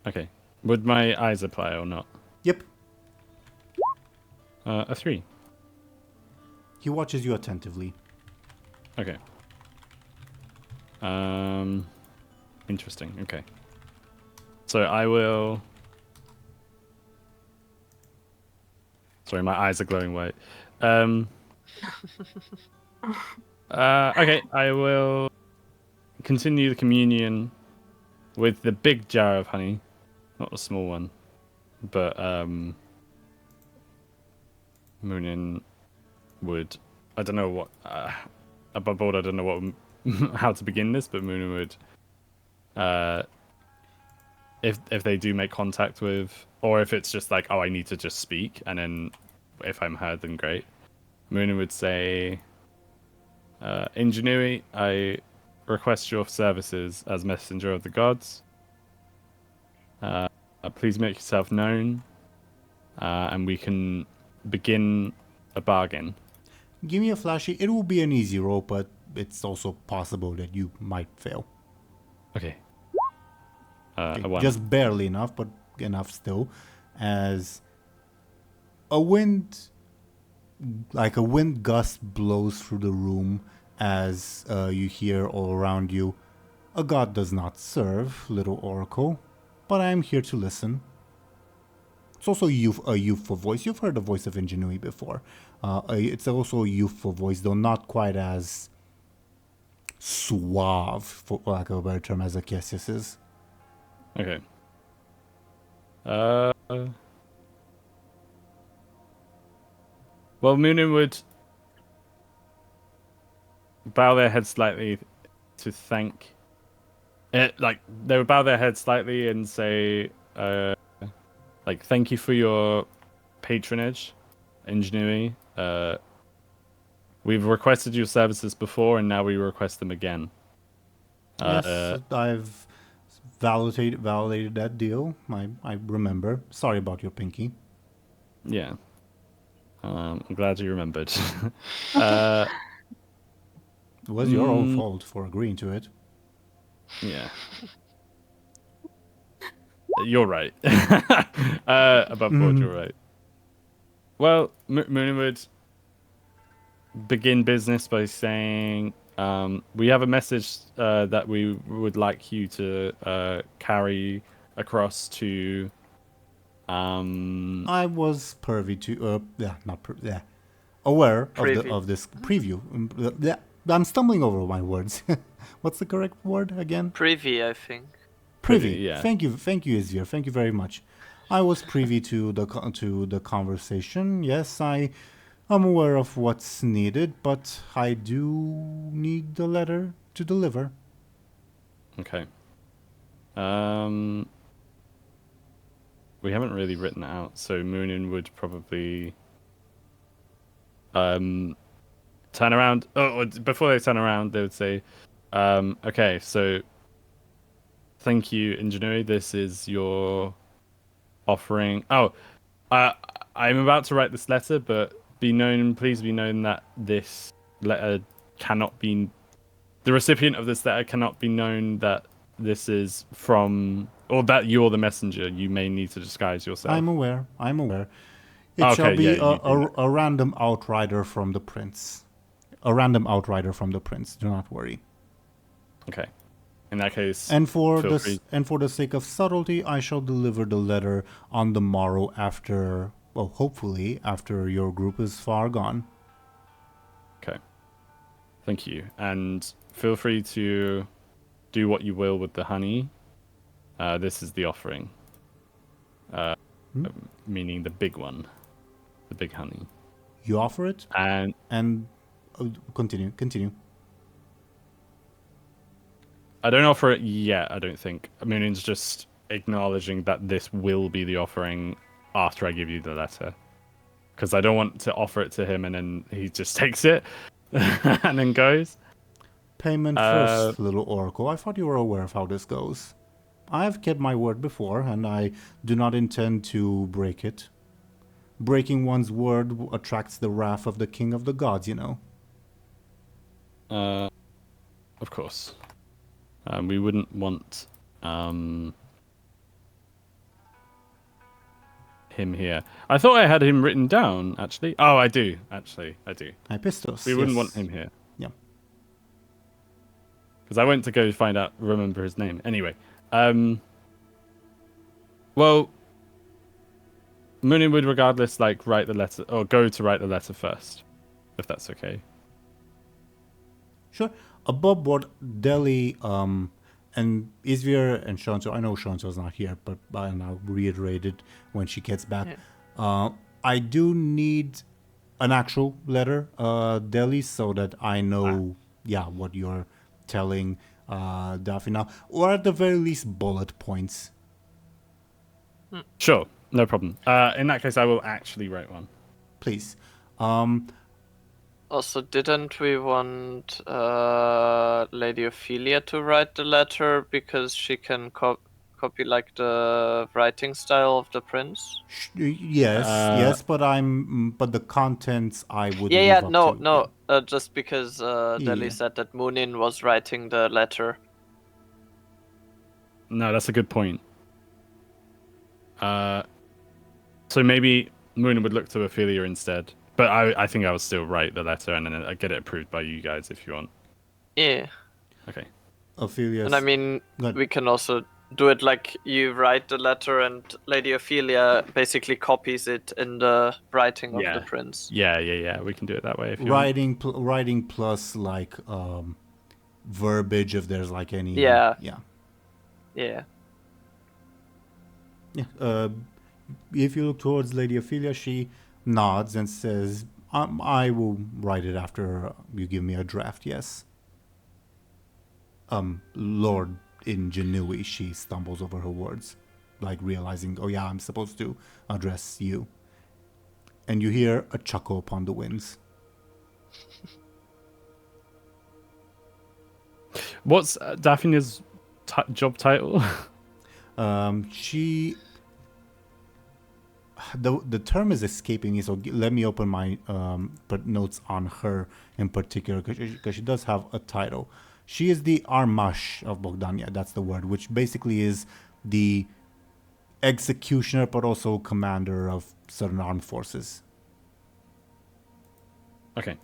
Okay. Would my eyes apply or not? Yep. A 3. He watches you attentively. Okay. Interesting. Okay. So I will... Sorry, my eyes are glowing white. Okay, I will continue the communion with the big jar of honey, not the small one. But Muninn would, I don't know what, above board, I don't know what how to begin this, but Muninn would if they do make contact with, or if it's just like, oh, I need to just speak, and then if I'm heard, then great. Muninn would say, Ingenuity, I request your services as messenger of the gods. Please make yourself known, and we can begin a bargain. Give me a flashy. It will be an easy roll, but it's also possible that you might fail. Okay. A one. Just barely enough, but enough still. As a wind, like a wind gust blows through the room as you hear all around you, a god does not serve, little oracle, but I am here to listen. It's also a youthful voice. You've heard the voice of Ingenuity before. It's also a youthful voice, though not quite as suave, for lack of a better term, as Acacius is. Okay. Well, Muninn would bow their head slightly to thank. Like they would bow their head slightly and say, like, thank you for your patronage, Ingenuity. We've requested your services before, and now we request them again. Yes, I've validated that deal. I remember. Sorry about your pinky. Yeah. I'm glad you remembered. It was your own fault for agreeing to it. Yeah. You're right. Above board, you're right. Well, Muninn would begin business by saying, we have a message that we would like you to carry across to... I was privy to, aware of this preview. I'm stumbling over my words. What's the correct word again? Privy, I think. Privy. Yeah. Thank you, Izvir. Thank you very much. I was privy to the conversation. Yes, I am aware of what's needed, but I do need the letter to deliver. Okay. We haven't really written it out, so Muninn would probably turn around. Oh, before they turn around, they would say, okay, so thank you, Ingenuity. This is your offering. Oh, I'm about to write this letter, but please be known that this letter cannot be... The recipient of this letter cannot be known that this is from... Or that you're the messenger. You may need to disguise yourself. I'm aware. It shall be a random outrider from the prince. Do not worry. Okay. In that case, and for the sake of subtlety, I shall deliver the letter on the morrow after, well, hopefully after your group is far gone. Okay. Thank you. And feel free to do what you will with the honey. This is the offering. Meaning the big one. The big honey. You offer it? And continue. I don't offer it yet, I don't think. Muninn's just acknowledging that this will be the offering after I give you the letter. Because I don't want to offer it to him and then he just takes it and then goes. Payment first, little oracle. I thought you were aware of how this goes. I have kept my word before, and I do not intend to break it. Breaking one's word attracts the wrath of the king of the gods, you know. Of course. We wouldn't want him here. I thought I had him written down, actually. Oh, I do. Actually, I do. Epistos. We wouldn't want him here. Yeah. Because I went to go remember his name. Anyway. Well, Muninn would regardless write the letter, or go to write the letter first, if that's okay. Sure. Above board, Deli, and Izvir and Show&Tell. I know Show&Tell's not here, but I'll reiterate it when she gets back. Yeah. I do need an actual letter, Deli, so that I know, what you're telling Daphne now, or at the very least bullet points. Sure, no problem. In that case, I will actually write one. Please. Also, didn't we want Lady Ophelia to write the letter because she can copy like the writing style of the prince? Yes, but but the contents I would leave Yeah, up no, to. no. Just because Dely Yeah. said that Muninn was writing the letter. No, that's a good point. So maybe Moon would look to Ophelia instead. But I think I would still write the letter and then I'd get it approved by you guys if you want. Yeah. Okay. Ophelia. And I mean, Good. we can also do it like you write the letter and Lady Ophelia basically copies it in the writing of the prince. Yeah. We can do it that way if you want. Writing plus like verbiage if there's like any. Yeah. Yeah. Yeah. Yeah. If you look towards Lady Ophelia, she nods and says, "I will write it after you give me a draft." Yes. Lord Ingenui, she stumbles over her words, like realizing, oh yeah, I'm supposed to address you. And you hear a chuckle upon the winds. What's Daphne's job title? The term is escaping me, so let me open my notes on her in particular, because she does have a title. She is the Armash of Bogdania, that's the word, which basically is the executioner, but also commander of certain armed forces. Okay.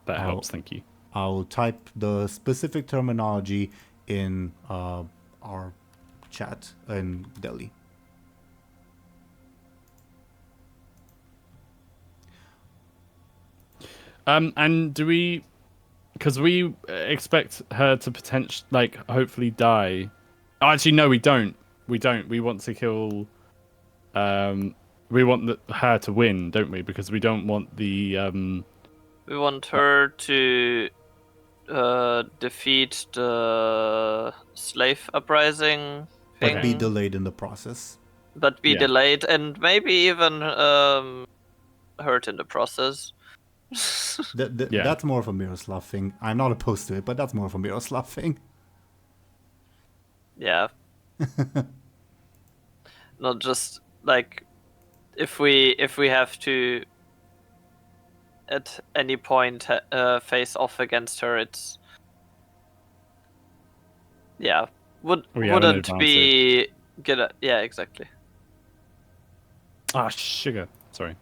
That helps, thank you. I'll type the specific terminology in our chat in Delhi. And do we, because we expect her to hopefully die. Oh, actually, no, we don't. We want to kill. We want her to win, don't we? Because we don't want the. We want her to defeat the slave uprising thing. But be delayed in the process. But be delayed and maybe even hurt in the process. That's more of a Miroslav thing. I'm not opposed to it, but that's more of a Miroslav thing. Yeah. Not just like if we have to at any point face off against her, it's wouldn't be good. Yeah, exactly. Ah, sugar. Sorry.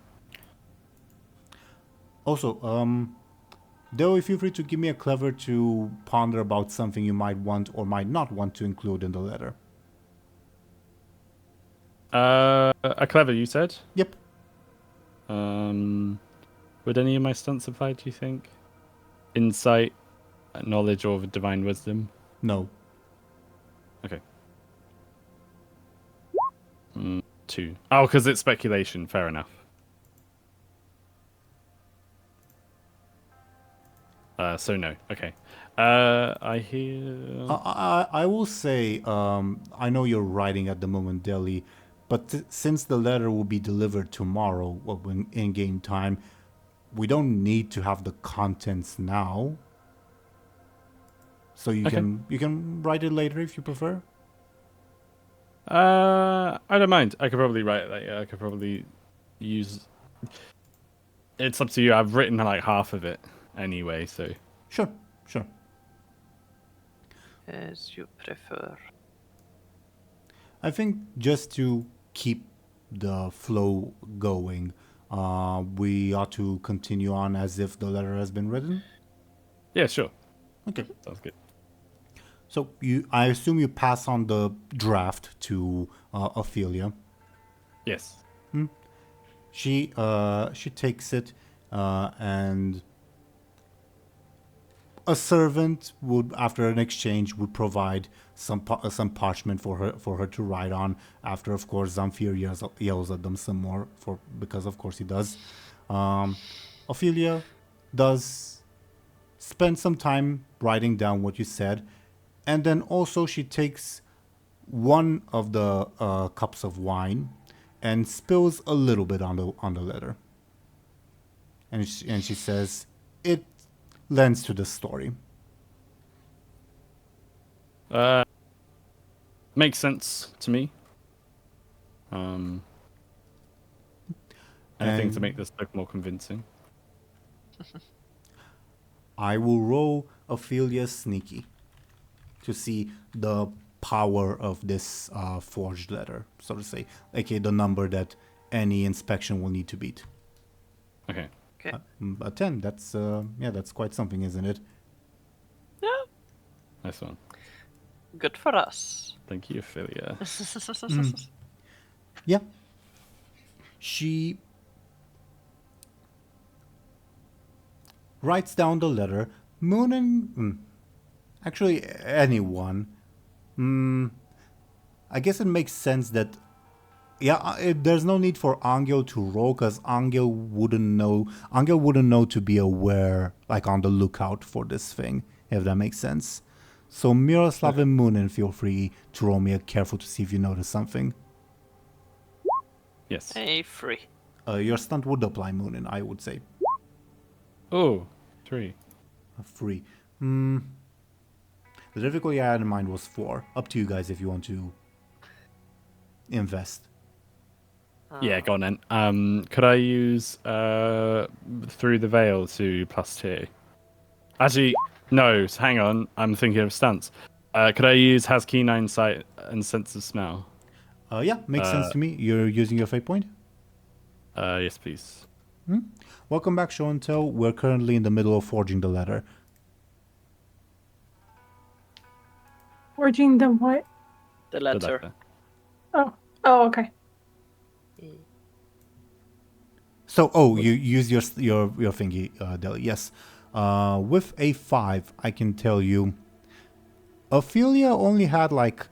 Also, Deli, feel free to give me a clever to ponder about something you might want or might not want to include in the letter. A clever, you said? Yep. Would any of my stunts apply, do you think? Insight, knowledge, or divine wisdom? No. Okay. 2. Oh, because it's speculation. Fair enough. So no. Okay. I hear. I will say, I know you're writing at the moment, Deli, but since the letter will be delivered tomorrow, in game time, we don't need to have the contents now. So you can write it later if you prefer. I don't mind. I could probably write it later. I could probably use. It's up to you. I've written like half of it anyway, so. Sure. As you prefer. I think just to keep the flow going, we ought to continue on as if the letter has been written. Yeah, sure. Okay. Sounds good. So I assume you pass on the draft to Ophelia. Yes. She takes it, and a servant would, after an exchange, would provide some parchment for her to write on. After, of course, Zamfir yells at them some more because of course he does. Ophelia does spend some time writing down what you said, and then also she takes one of the cups of wine and spills a little bit on the letter. And she says, it lends to the story. Makes sense to me. Anything to make this look more convincing. I will roll Ophelia's sneaky to see the power of this forged letter, so to say, aka the number that any inspection will need to beat. Okay. Okay. A 10. That's quite something, isn't it? Yeah. Nice one. Good for us. Thank you, Ophelia. Yeah. She writes down the letter. Muninn, actually anyone. I guess it makes sense that. Yeah, there's no need for Anghel to roll because Anghel wouldn't know. Anghel wouldn't know to be aware, like on the lookout for this thing, if that makes sense. So Miroslav and Muninn, feel free to roll me a careful to see if you notice something. Yes. Hey, free. Your stunt would apply, Muninn, I would say. Oh, 3. A 3. The difficulty I had in mind was 4. Up to you guys if you want to invest. Yeah, go on then. Could I use through the veil to +2? Actually, no. Hang on. I'm thinking of stunts. Could I use has keen insight and sense of smell? Yeah, makes sense to me. You're using your fate point? Yes, please. Welcome back, Show&Tell. We're currently in the middle of forging the letter. Forging the what? The The letter. Oh, okay. So, you use your thingy, Deli. Yes. With a 5, I can tell you, Ophelia only had like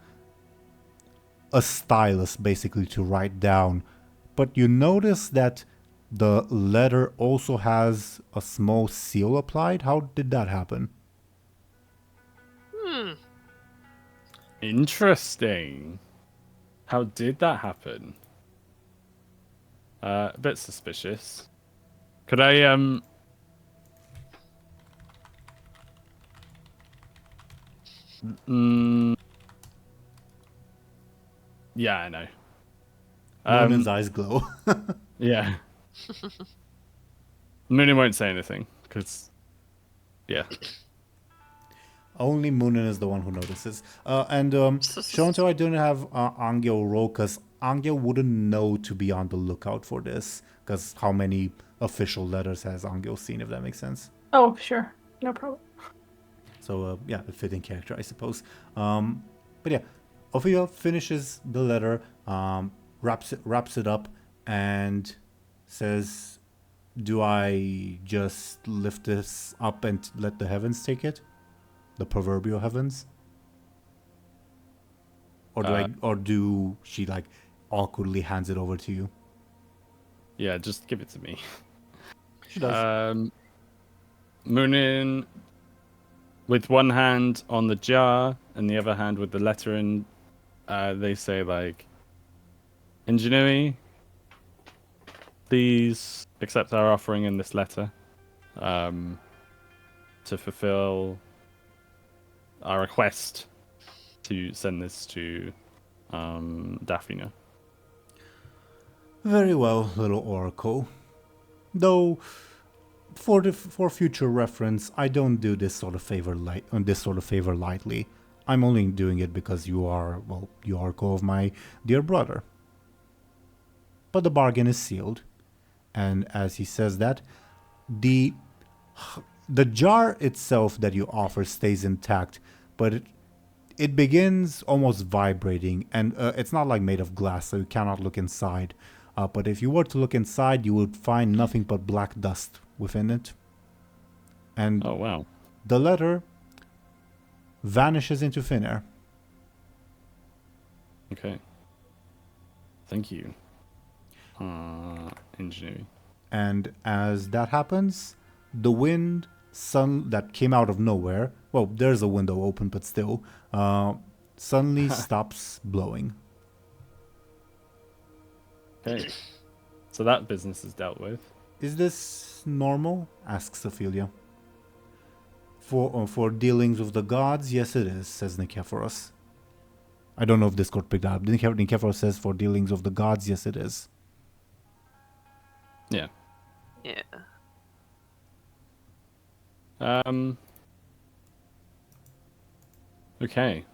a stylus basically to write down, but you notice that the letter also has a small seal applied. How did that happen? Interesting. How did that happen? A bit suspicious. Could I Yeah, I know. Moninn's eyes glow. Yeah. Muninn won't say anything because, yeah. Only Muninn is the one who notices. Show&Tell, I didn't have Anghel roll because Anghel wouldn't know to be on the lookout for this. Because how many official letters has Anghel seen, if that makes sense? Oh, sure. No problem. So, a fitting character, I suppose. But yeah, Ophelia finishes the letter, wraps it up, and says, do I just lift this up and let the heavens take it? The proverbial heavens? Or do she like awkwardly hands it over to you? Yeah, just give it to me. She does. Muninn, with one hand on the jar and the other hand with the letter in, they say like, Ingenuity, please accept our offering in this letter, to fulfill our request to send this to Daphne. Very well, little oracle. Though, for future reference, I don't do this sort of favor lightly. I'm only doing it because you are the oracle of my dear brother. But the bargain is sealed, and as he says that, the jar itself that you offer stays intact, but it begins almost vibrating, and it's not like made of glass, so you cannot look inside. But if you were to look inside, you would find nothing but black dust within it. And Oh, wow. the letter vanishes into thin air. Okay. Thank you. Ingenuity. And as that happens, the wind, sun that came out of nowhere, well, there's a window open, but still, suddenly stops blowing. Okay. So that business is dealt with. Is this normal? Asks Ophelia. For dealings with the gods, yes it is, says Nikephoros. I don't know if Discord picked up. Nikephoros says for dealings of the gods, yes it is. Yeah. Yeah. Okay.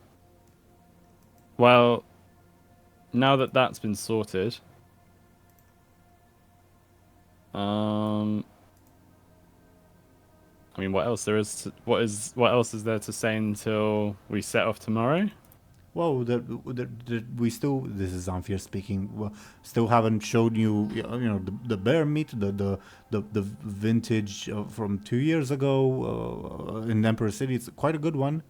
Well, now that that's been sorted, I mean, what else there is? What else is there to say until we set off tomorrow? Well, we still. This is Zamfir speaking. Still haven't showed you, the bear meat, the vintage from 2 years ago in Emperor City. It's quite a good one.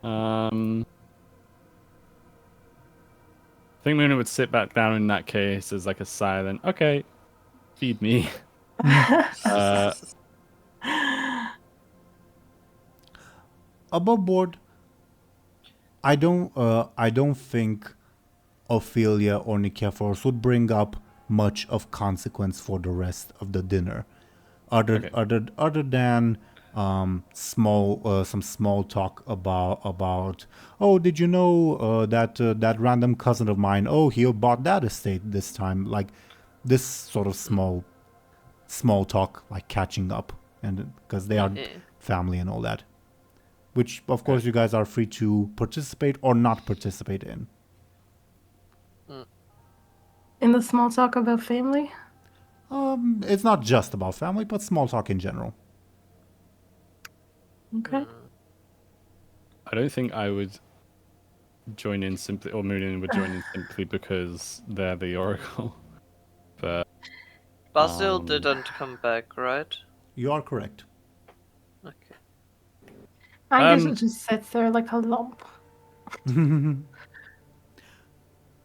I think Muninn would sit back down in that case as like a silent, okay, feed me. Above board, I don't think Ophelia or Nikephoros would bring up much of consequence for the rest of the dinner, other than some small talk about oh, did you know that random cousin of mine, oh, he bought that estate this time, like this sort of small talk, like catching up, and because they are family and all that, which of course you guys are free to participate or not participate in. In the small talk about family? It's not just about family, but small talk in general. Okay. I don't think I would join in simply, or Muninn would join in simply because they're the Oracle. But Basil didn't come back, right? You are correct. Okay. I guess it just sits there like a lump.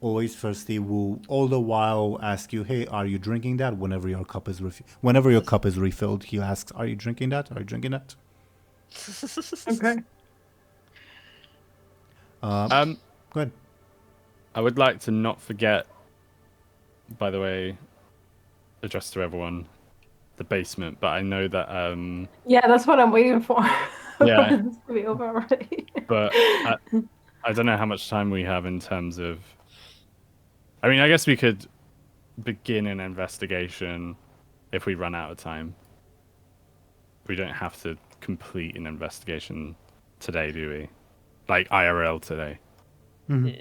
Always thirsty will all the while ask you, hey, are you drinking that? Whenever your cup is refilled, he asks, are you drinking that? Are you drinking that? Okay. Go ahead. I would like to not forget, by the way, addressed to everyone, the basement, but I know that Yeah, that's what I'm waiting for. Yeah. For this to be over already. but I don't know how much time we have in terms of, I mean, I guess we could begin an investigation if we run out of time. We don't have to complete an investigation today, do we? Like IRL today. Mm-hmm. Yeah.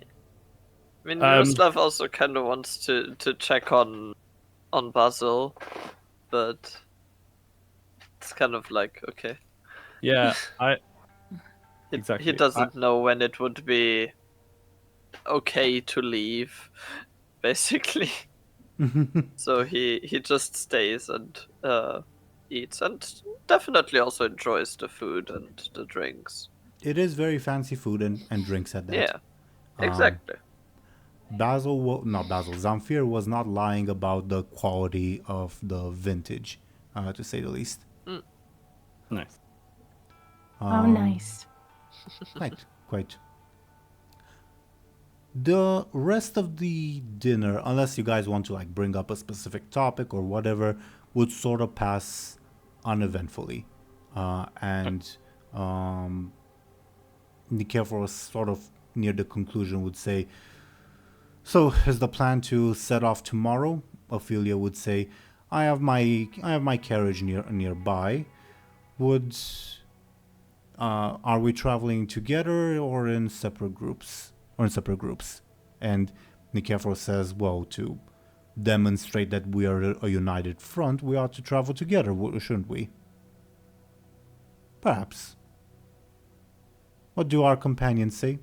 I mean, Miroslav also kind of wants to check on Basil, but it's kind of like, okay. Yeah, exactly. He doesn't know when it would be okay to leave, basically. So he just stays and eats, and definitely also enjoys the food and the drinks. It is very fancy food and drinks at that. Yeah, exactly. Zamfir was not lying about the quality of the vintage, to say the least. Nice. Oh, nice. Quite. The rest of the dinner, unless you guys want to like bring up a specific topic or whatever, would sort of pass uneventfully. And Nikephoros sort of near the conclusion would say, so is the plan to set off tomorrow? Ophelia would say, I have my carriage nearby. Are we traveling together or in separate groups? And Nikephoros says, well, to demonstrate that we are a united front, we ought to travel together, shouldn't we? Perhaps. What do our companions say?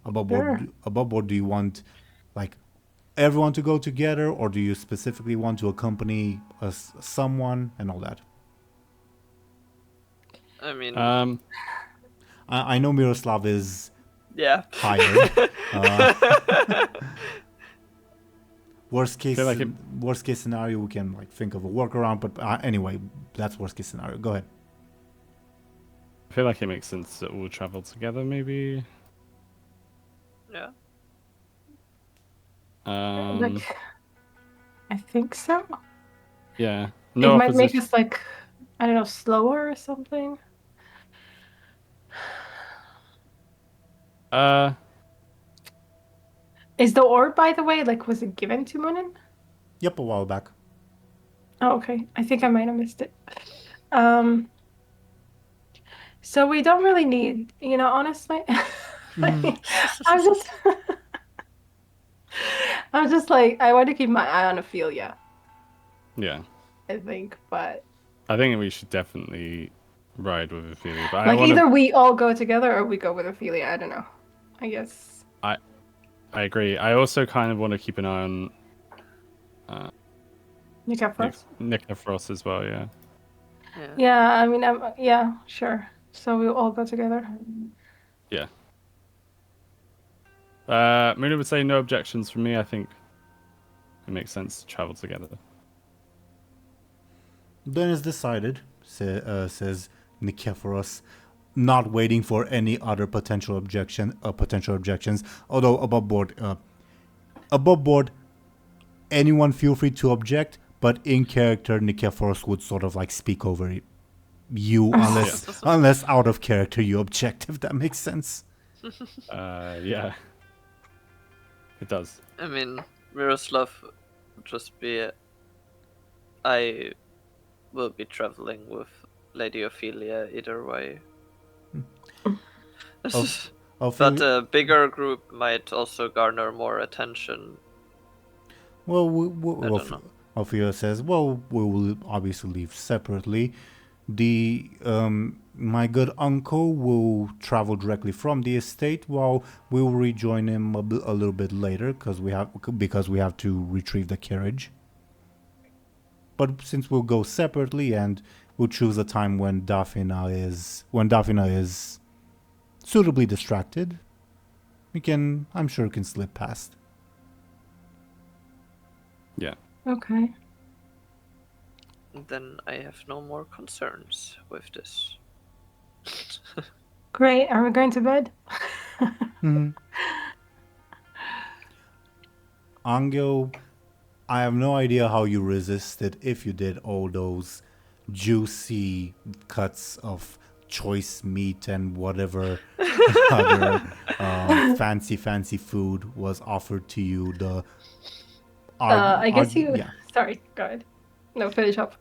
Above board, do you want like everyone to go together, or do you specifically want to accompany someone and all that? I mean, I know Miroslav is tired. Worst case scenario, we can like think of a workaround. But anyway, that's worst case scenario. Go ahead. I feel like it makes sense that we'll travel together, maybe. Yeah. Like, I think so. Yeah. It No might make opposition. us like, I don't know, slower or something. Uh, Is the orb, by the way, like, was it given to Muninn? Yep, a while back. Oh, okay. I think I might have missed it. Um, so we don't really need, honestly. I'm just, I'm just like, I want to keep my eye on Ophelia, yeah. I think, but I think we should definitely ride with Ophelia, but I like want either to. we all go together or we go with Ophelia. I don't know. I guess. I agree. I also kind of want to keep an eye on Nicephorus? Nicephorus as well. Yeah. Yeah, I mean, yeah, sure. So we'll all go together. Yeah. Muna would say no objections from me. I think it makes sense to travel together. Then it's decided, says Nicephorus, not waiting for any other potential objections. Although above board, anyone feel free to object, but in character, Nicephorus would sort of like speak over you, unless out of character you object, if that makes sense. Yeah. It does. I mean, Miroslav would just be. I will be traveling with Lady Ophelia either way. But a bigger group might also garner more attention. Well, Ophelia says, well, we will obviously leave separately. My good uncle will travel directly from the estate, while we will rejoin him a little bit later because we have to retrieve the carriage. But since we'll go separately and we'll choose a time when Dafina is suitably distracted, I'm sure we can slip past. Yeah. Okay. Then I have no more concerns with this. Great. Are we going to bed? Anghel, I have no idea how you resisted if you did all those juicy cuts of choice meat and whatever other fancy food was offered to you. I guess you. Yeah. Sorry. Go ahead. No, finish up.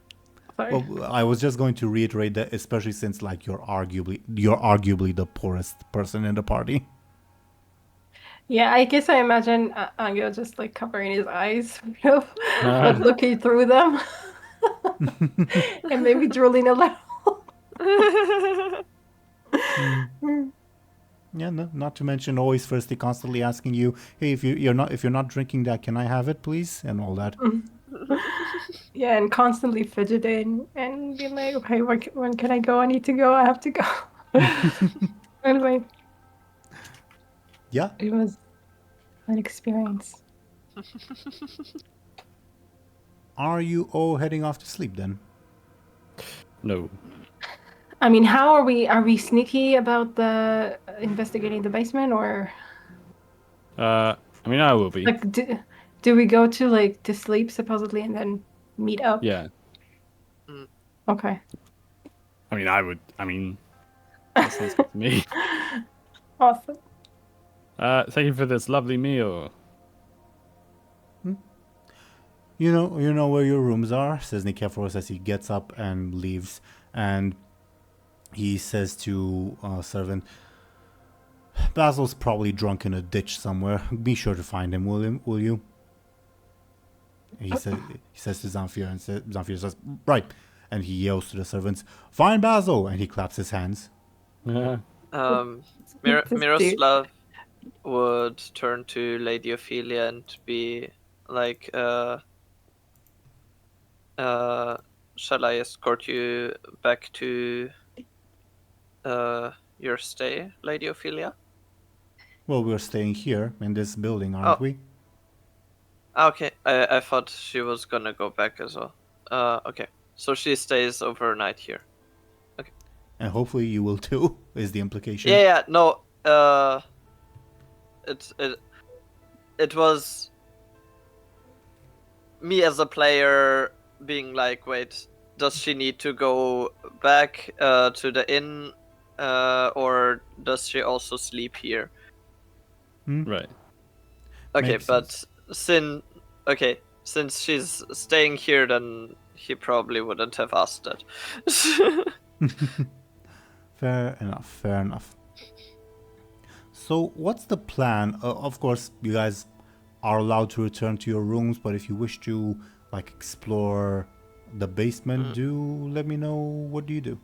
Sorry. Well, I was just going to reiterate that, especially since like you're arguably the poorest person in the party. Yeah, I guess I imagine Anghel just like covering his eyes, but looking through them, and maybe drooling a little. Yeah, no, not to mention always firstly constantly asking you, hey, if you're not drinking that, can I have it, please, and all that. Yeah, and constantly fidgeting and being like, okay, when can I go? I need to go. I have to go. Anyway. Yeah. It was an experience. Are you all heading off to sleep then? No. I mean, how are we? Are we sneaky about the investigating the basement, or? I mean, I will be. Like, do we go to sleep supposedly and then meet up? Yeah. Okay. I mean, I would. I mean, that sounds good to me. Awesome. Thank you for this lovely meal. You know where your rooms are, says Nicephorus as he gets up and leaves, and he says to a servant, Basil's probably drunk in a ditch somewhere. Be sure to find him, will you? He says to Zamfir, and Zamfir says, right. And he yells to the servants, find Basil! And he claps his hands. Miroslav would turn to Lady Ophelia and be like, shall I escort you back to your stay, Lady Ophelia? Well, we're staying here in this building, aren't we? Okay, I thought she was gonna go back as well. Okay, so she stays overnight here. Okay. And hopefully you will too, is the implication. Yeah, no. It was me as a player being like, wait, does she need to go back to the inn, or does she also sleep here? Right. Okay, Makes but sense. since she's staying here, then he probably wouldn't have asked that. Fair enough. So what's the plan? Of course, you guys are allowed to return to your rooms, but if you wish to like explore the basement, do let me know. What do you do?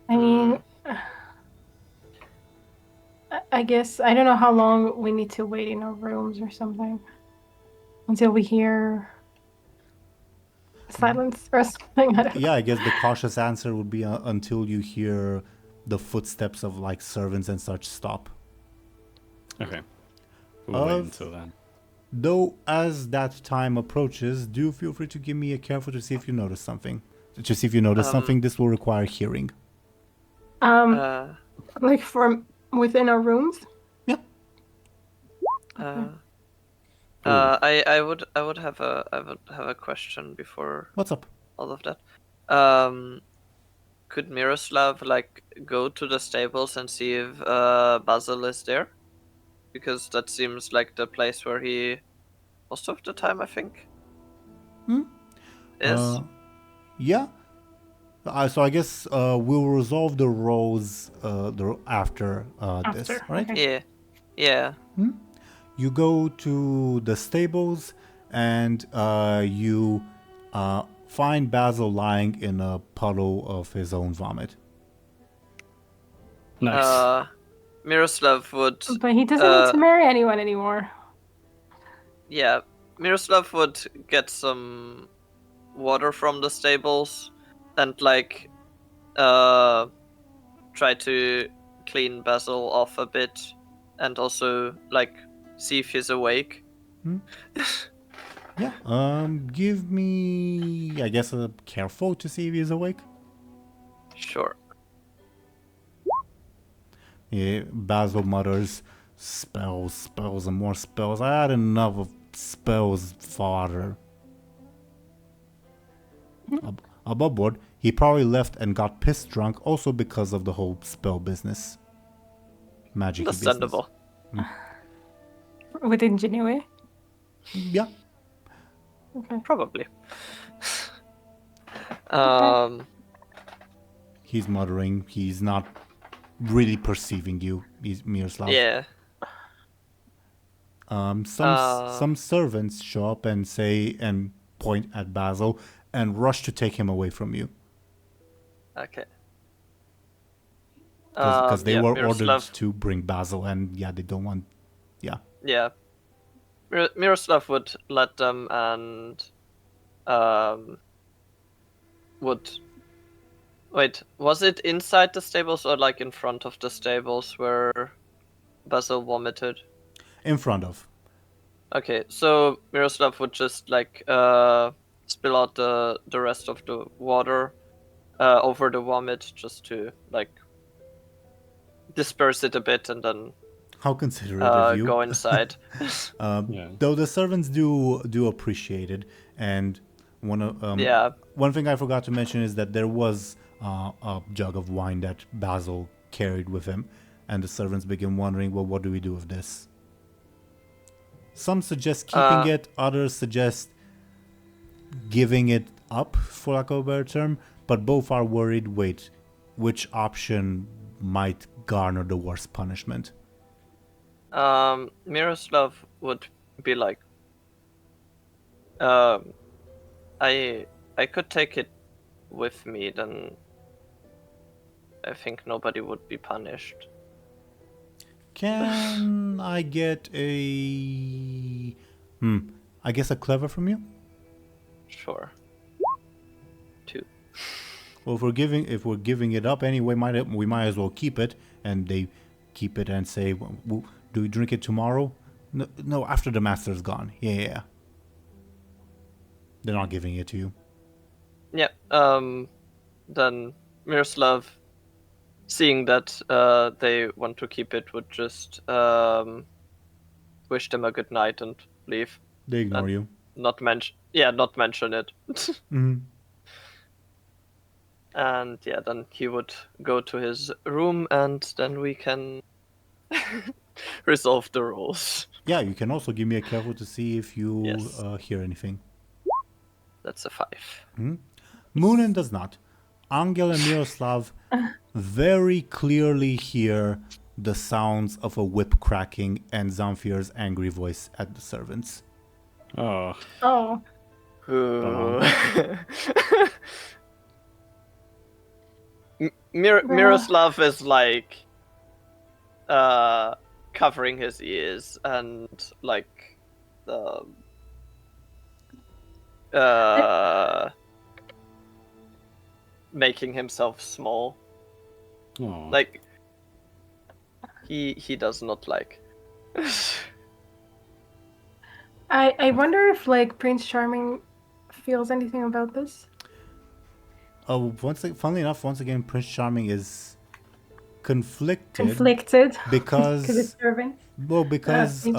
I mean, I guess I don't know how long we need to wait in our rooms or something until we hear silence or something. I don't know. Yeah, I guess the cautious answer would be until you hear the footsteps of like servants and such stop. Okay. We'll wait until then. Though, as that time approaches, do feel free to give me a careful to see if you notice something. To see if you notice something, this will require hearing. Like from within our rooms. Yeah. I would have a question before What's up? all of that. Could Miroslav like go to the stables and see if Basil is there? Because that seems like the place where he most of the time, I think. Is. Yeah. So I guess we'll resolve the roles after this, right? Okay. Yeah. You go to the stables and you find Basil lying in a puddle of his own vomit. Nice. Miroslav would. But he doesn't need to marry anyone anymore. Yeah, Miroslav would get some water from the stables and like try to clean Basil off a bit and also like see if he's awake. Yeah. Give me, I guess, a careful to see if he's awake. Sure. Yeah, Basil mutters, spells, and more spells. I had enough of spells, father. Above board, he probably left and got pissed drunk also because of the whole spell business. Magic business. Understandable. With ingenuity. Yeah. Okay. Probably. He's muttering. He's not really perceiving you, Miroslav. Yeah. Some servants show up and say and point at Basil and rush to take him away from you Okay. because they were Miroslav, ordered to bring Basil, and yeah, they don't want. Yeah. Yeah. Miroslav would let them and would. Wait, was it inside the stables or like in front of the stables where Basil vomited? In front of. Okay, so Miroslav would just like spill out the rest of the water over the vomit just to like disperse it a bit and then How considerate of you. go inside. Yeah. Though the servants do appreciate it, and Yeah. one thing I forgot to mention is that there was a jug of wine that Basil carried with him, and the servants begin wondering, well, what do we do with this? Some suggest keeping it, others suggest giving it up, for lack of a better term, but both are worried, wait, which option might garner the worst punishment? Miroslav would be like, I could take it with me, then I think nobody would be punished. Can I get a I guess a clever from you? Sure. 2. Well, if we're giving it up anyway, we might as well keep it. And they keep it and say, well, do we drink it tomorrow? No, after the master's gone. Yeah. They're not giving it to you. Yeah. then Miroslav, seeing that they want to keep it, would just wish them a good night and leave. They ignore you. Not mention it. Hmm. And yeah, then he would go to his room, and then we can resolve the roles. Yeah, you can also give me a careful to see if you Yes. hear anything. That's a 5. Muninn does not. Anghel and Miroslav very clearly hear the sounds of a whip cracking and Zamfir's angry voice at the servants. Oh. Oh. Miroslav is like covering his ears and like making himself small. Oh. Like he does not like. I wonder if like Prince Charming feels anything about this. Oh, funnily enough, once again, Prince Charming is conflicted. Conflicted. Because Because it's servants. Well, because, things.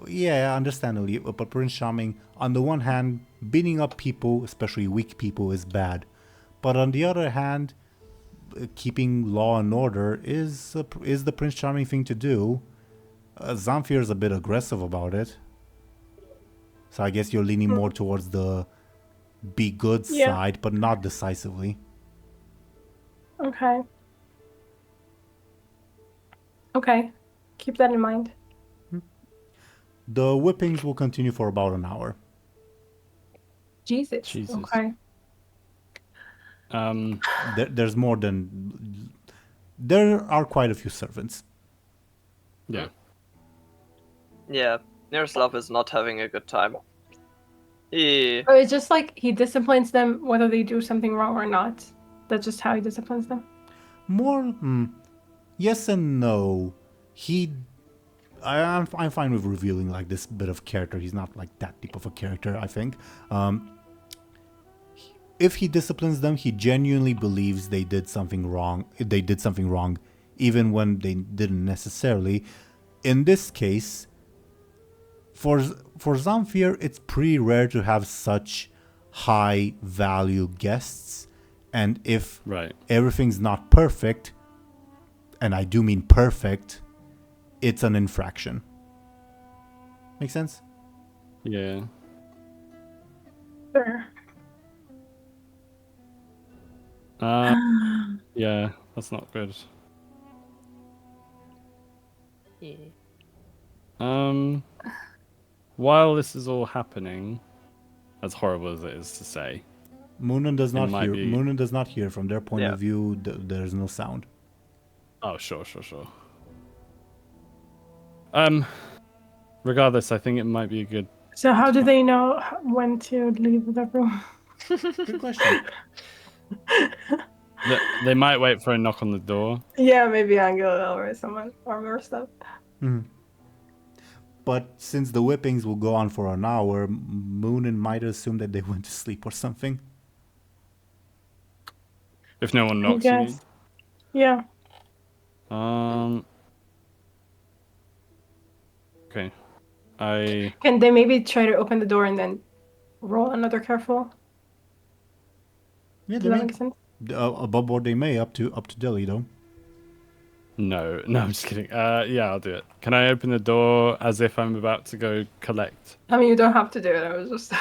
yeah, understandably, but Prince Charming, on the one hand, beating up people, especially weak people, is bad. But on the other hand, keeping law and order is the Prince Charming thing to do. Zamfir is a bit aggressive about it. So I guess you're leaning more towards the be good side, but not decisively. Okay. Okay. Keep that in mind. The whippings will continue for about an hour. Jesus. Jesus. Okay. There's more than... There are quite a few servants. Yeah. Yeah, Miroslav is not having a good time. He Or it's just like he disciplines them whether they do something wrong or not. That's just how he disciplines them. More, yes and no. I'm fine with revealing like this bit of character. He's not like that deep of a character, I think. If he disciplines them, he genuinely believes they did something wrong. They did something wrong, even when they didn't necessarily. In this case, for Zamfir, it's pretty rare to have such high value guests, and if everything's not perfect, and I do mean perfect, it's an infraction. Make sense? Yeah. Sure. Yeah, that's not good. While this is all happening, as horrible as it is to say, Muninn does not hear. be... Muninn does not hear. From their point of view, there's no sound. Oh, sure. Regardless, I think it might be a good... So how do they know when to leave the room? Good question. They might wait for a knock on the door. Yeah, maybe Anghel or someone or more stuff. But since the whippings will go on for an hour, Muninn might assume that they went to sleep or something. If no one knocks, you mean? Yeah. Okay. Can they maybe try to open the door and then roll another careful? Yeah, Does that make sense? Above board they may, up to Dely though. No, I'm just kidding. Yeah, I'll do it. Can I open the door as if I'm about to go collect? I mean, you don't have to do it. I was just...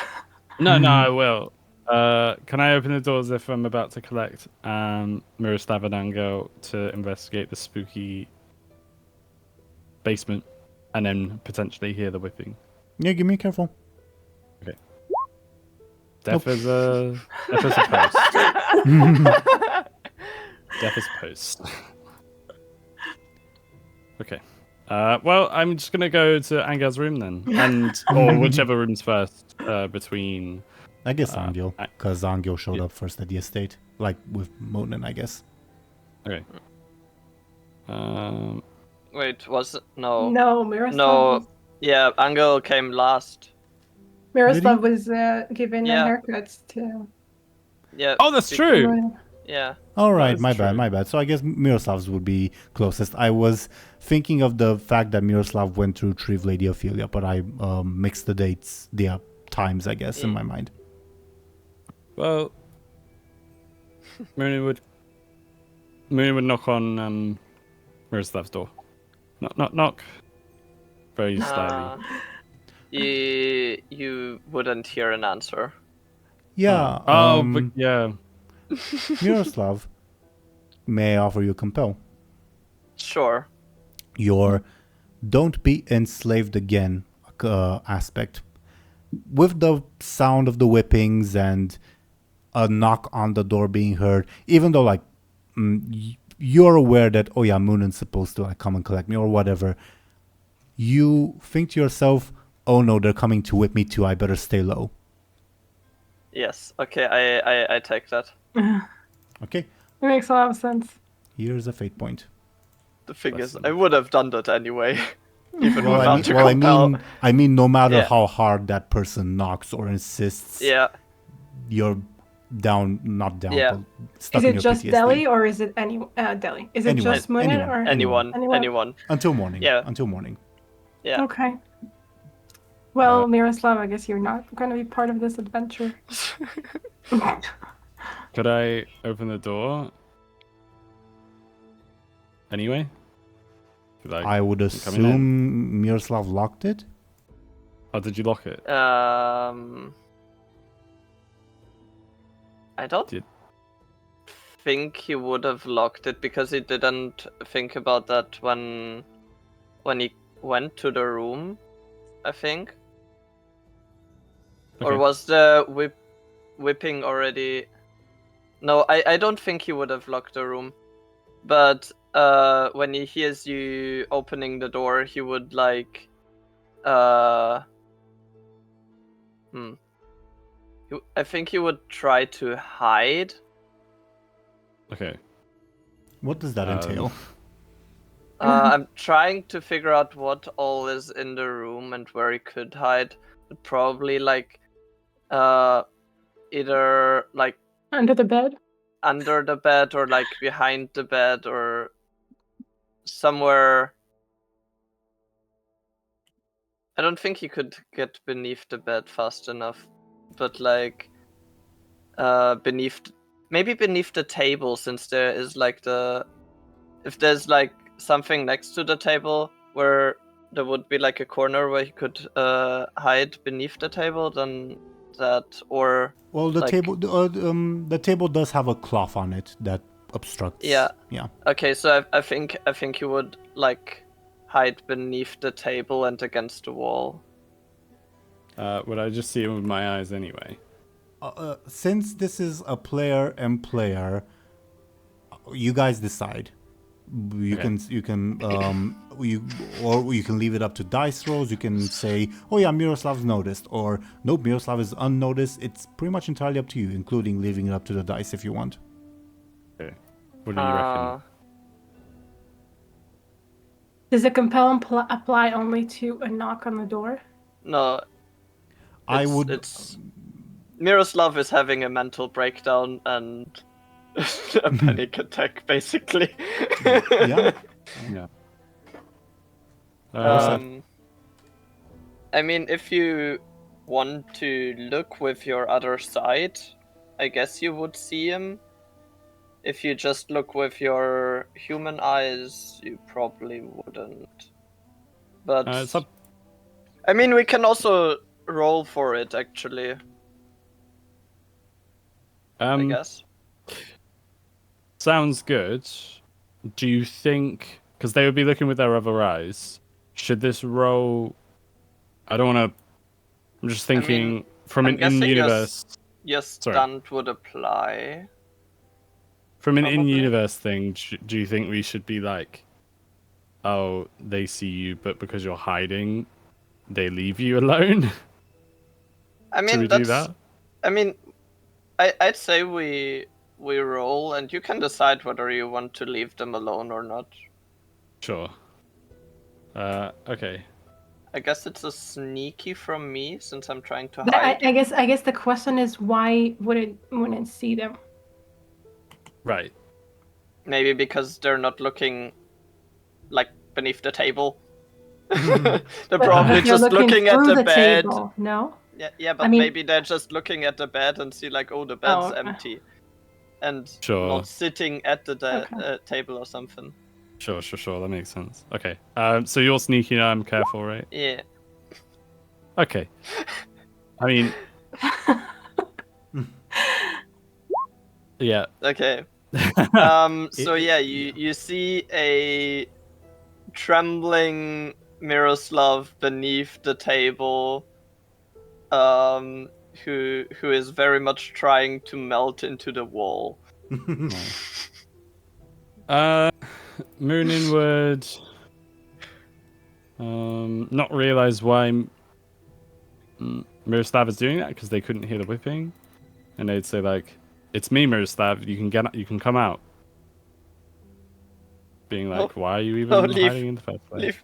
No, I will. Can I open the door as if I'm about to collect Miroslav and Anghel to investigate the spooky basement and then potentially hear the whipping? Yeah, give me a careful. Okay. Death is a post. Death is post. Okay. Well, I'm just gonna go to Anghel's room then, or whichever room's first between. I guess Anghel, because Anghel showed up first at the estate, like with Muninn, I guess. Okay. Wait, was it? No. No, Miroslav. No. Yeah, Anghel came last. Miroslav was given a haircut to... Yeah. Oh, that's true. Yeah. All right, is my bad, true. my bad. So I guess Miroslav's would be closest. I was thinking of the fact that Miroslav went through Triv Lady Ophelia, but I mixed the dates, the times, I guess, in my mind. Well, Muninn would knock on Miroslav's door. Knock, knock, knock. Very slyly. You wouldn't hear an answer. Yeah. But yeah. Miroslav, may I offer you compel? Sure. Your don't be enslaved again aspect. With the sound of the whippings and a knock on the door being heard, even though like you're aware that, oh yeah, Muninn's supposed to like come and collect me or whatever, you think to yourself, oh no, they're coming to whip me too, I better stay low. Yes. Okay. I take that. Okay, It makes a lot of sense. here's a fate point. The thing is, I would have done that anyway, even Well, without a compel. I mean, no matter Yeah. how hard that person knocks or insists, Yeah. you're not down, Yeah. but stuck Is in it your just PTSD. Deli or is it Deli? Is it Anyone. just Muninn Anyone. or Anyone. Until morning. Yeah. Until morning. Yeah. Okay. Well, Miroslav, I guess you're not going to be part of this adventure. Could I open the door? Anyway? Could I would come in? assume Miroslav locked it. Oh, did you lock it? I don't Did- think he would have locked it because he didn't think about that when he went to the room, I think. Or Okay. was the whipping already? No, I don't think he would have locked the room. But when he hears you opening the door, he would like I think he would try to hide. Okay. What does that entail? I'm trying to figure out what all is in the room and where he could hide. Probably like either like Under the bed? under the bed or like behind the bed or somewhere. I don't think he could get beneath the bed fast enough, but like beneath the table, since there is like if there's like something next to the table where there would be like a corner where he could hide beneath the table, then that, or Well, the like- the table does have a cloth on it that obstructs. Yeah. Yeah. Okay, so I think he would like hide beneath the table and against the wall. Would I just see him with my eyes anyway? Since this is a player and player, you guys decide. You Okay. you can you can leave it up to dice rolls. You can say, oh yeah, Miroslav's noticed, or nope, Miroslav is unnoticed. It's pretty much entirely up to you, including leaving it up to the dice if you want. Okay. What do you reckon? Does the compel apply only to a knock on the door? No, I it's- would. It's Miroslav is having a mental breakdown and a panic attack, basically. Yeah. Yeah. I mean, if you want to look with your other side, I guess you would see him. If you just look with your human eyes, you probably wouldn't. But it's up. I mean, we can also roll for it, actually. I guess. Sounds good. Do you think, because they would be looking with their other eyes, should this roll? I don't want to. I'm just thinking from I'm an guessing in-universe. Yes, Sorry. stunt would apply. From an Probably. in-universe thing, do you think we should be like, oh, they see you, but because you're hiding, they leave you alone? I mean, Should we do that? I mean, I'd say we roll, and you can decide whether you want to leave them alone or not. Sure. Okay. I guess it's a sneaky from me since I'm trying to I hide. guess the question is why wouldn't see them? Right. Maybe because they're not looking like beneath the table. They're But probably you're just looking at through the bed. table, no? Yeah, but I mean- maybe they're just looking at the bed and see like, oh, the bed's okay. empty, and Sure. not sitting at the Okay. table or something. Sure. That makes sense. Okay. So you're sneaking. I'm careful, right? Yeah. Okay. I mean, yeah. Okay. So yeah, you see a trembling Miroslav beneath the table, who is very much trying to melt into the wall. Muninn would not realize why Miroslav is doing that because they couldn't hear the whipping, and they'd say like, "It's me, Miroslav. You can come out." Being like, No. "Why are you even No, leave. hiding in the first place?" Leave.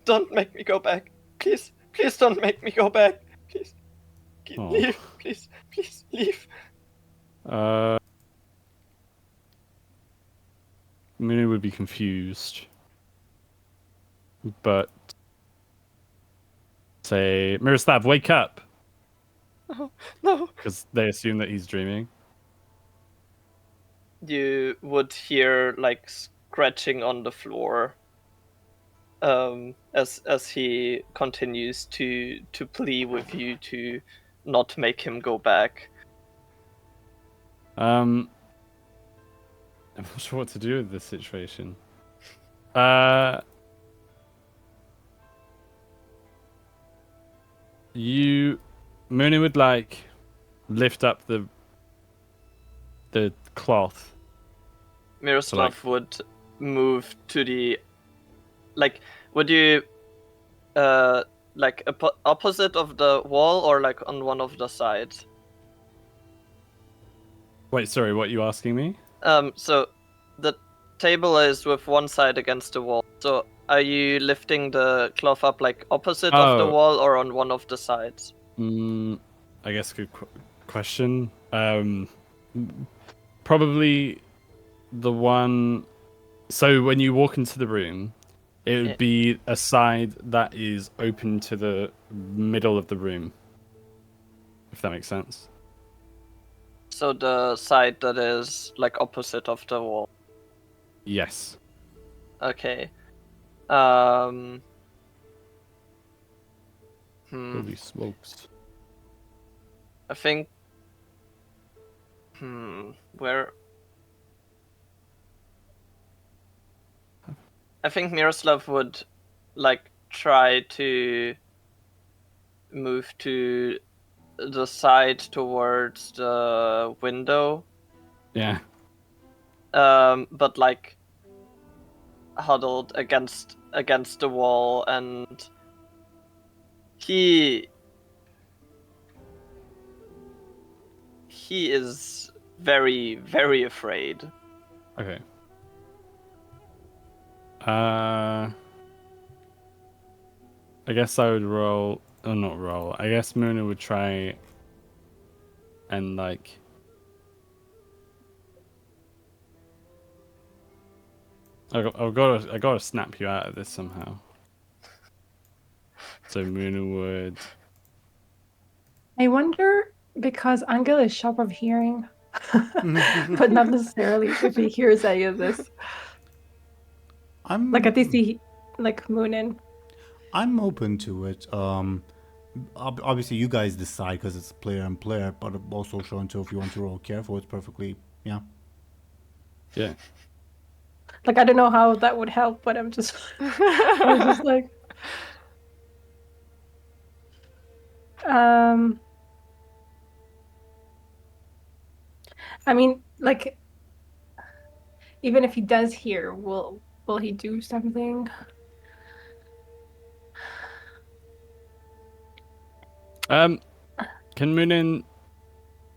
Don't make me go back. Please don't make me go back. Please. Oh. Leave. Please leave. Muninn would be confused, but say, "Miroslav, wake up!" No. Because they assume that he's dreaming. You would hear like scratching on the floor, as he continues to plead with you to not make him go back. I'm not sure what to do with this situation. Muninn would like lift up the cloth. Miroslav would move to the, like, would you, like opposite of the wall or like on one of the sides? Wait, sorry, what are you asking me? So the table is with one side against the wall. So are you lifting the cloth up like opposite of the Oh. wall or on one of the sides? I guess good question. Probably the one. So when you walk into the room, it would be a side that is open to the middle of the room. If that makes sense. So the side that is like opposite of the wall. Yes. Okay. Holy smokes. I think. Where? I think Miroslav would like try to move to the side towards the window. Yeah. But like huddled against the wall, and he is very, very afraid. Okay. I guess I would roll. Or not roll. I guess Muninn would try and like. I gotta snap you out of this somehow. So Muninn would. I wonder, because Anghel is sharp of hearing, but not necessarily if he hears any of this. I'm Like, at least he, like, Muninn. I'm open to it. Obviously you guys decide because it's player and player, but also Show&Tell, if you want to roll careful, it's perfectly Yeah. Like, I don't know how that would help, but I'm just, I was just like, I mean, like, even if he does hear, will he do something? Can Muninn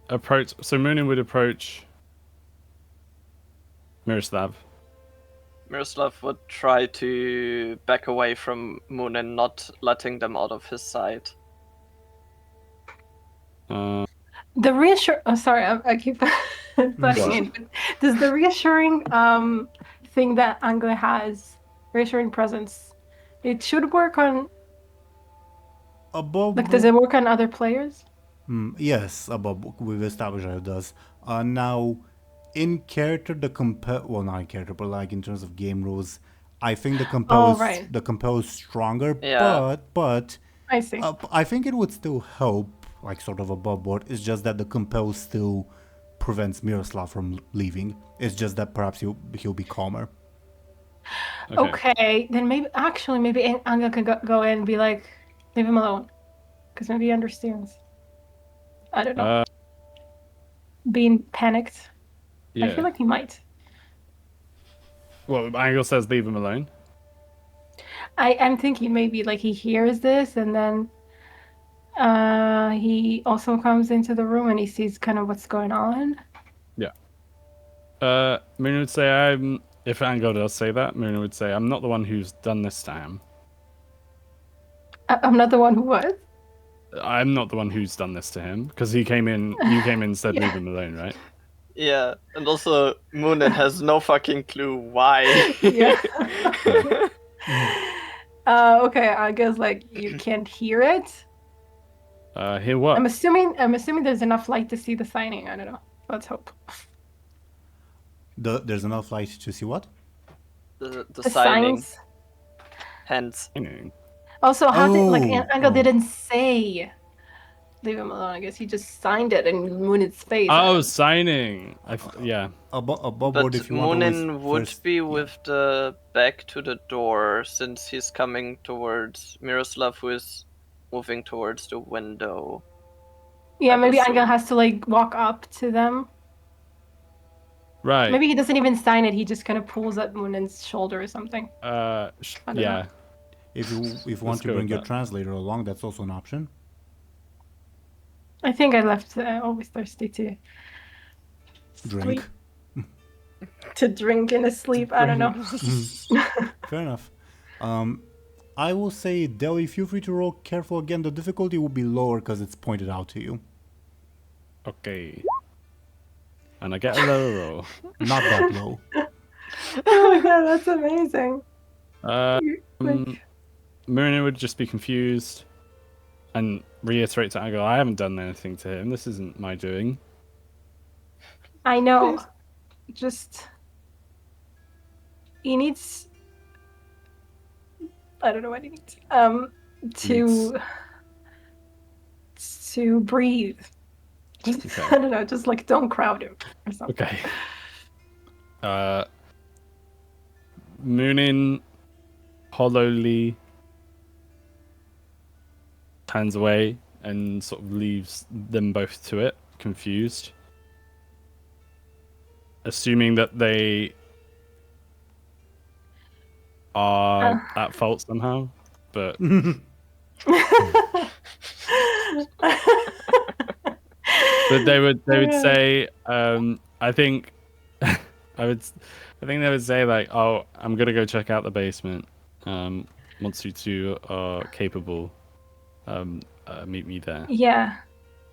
approach? So Muninn would approach Miroslav. Miroslav would try to back away from Muninn, not letting them out of his sight. No, The reassure. Oh, sorry, I keep butting in. But does the reassuring thing that Anghel has, reassuring presence, it should work on. Above. Like, does it work on other players? Yes, above. We've established that it does. Now, in character, well, not in character, but like in terms of game rules, I think the compel is stronger. Yeah. But I see. I think it would still help, like sort of above board. It's just that the compel still prevents Miroslav from leaving. It's just that perhaps he'll be calmer. Okay, then maybe Anghel can go in and be like, leave him alone, because maybe he understands. I don't know. Being panicked. Yeah. I feel like he might. Well, Anghel says leave him alone. I'm thinking maybe like he hears this and then he also comes into the room and he sees kind of what's going on. Yeah. Muninn would say if Anghel does say that, Muninn would say, I'm not the one who's done this to him. I'm not the one who was? I'm not the one who's done this to him, because you came in and said leave him alone, right? Yeah, and also Muninn has no fucking clue why. Yeah. Okay, I guess like you can't hear it. Hear what? I'm assuming there's enough light to see the signing. I don't know. Let's hope. There's enough light to see what? The signing. Signs. Hence. Also, how did Anghel didn't say leave him alone? I guess he just signed it in Muninn's face. Oh, signing. Yeah. Above But board if you want. Muninn would be with the back to the door, since he's coming towards Miroslav, who is moving towards the window. Yeah, maybe Anghel has to like walk up to them. Right. Maybe he doesn't even sign it. He just kind of pulls at Muninn's shoulder or something. Yeah. know. If you want to bring your translator along, that's also an option. I think I left always thirsty to Drink. To drink in a sleep. I don't know. Fair enough. I will say, Deli, feel free to roll careful again. The difficulty will be lower because it's pointed out to you. Okay. And I get a lower roll. Not that low. Oh my god, that's amazing. Muninn would just be confused and reiterate to Anghel, I haven't done anything to him. This isn't my doing. I know. Just he needs. I don't know what he needs. To breathe. Okay. I don't know. Just like don't crowd him or something. Okay. Muninn hollowly turns away and sort of leaves them both to it, confused. Assuming that they are at fault somehow, but but they would say, I think they would say like, oh, I'm gonna go check out the basement. Once you two are capable, meet me there. Yeah,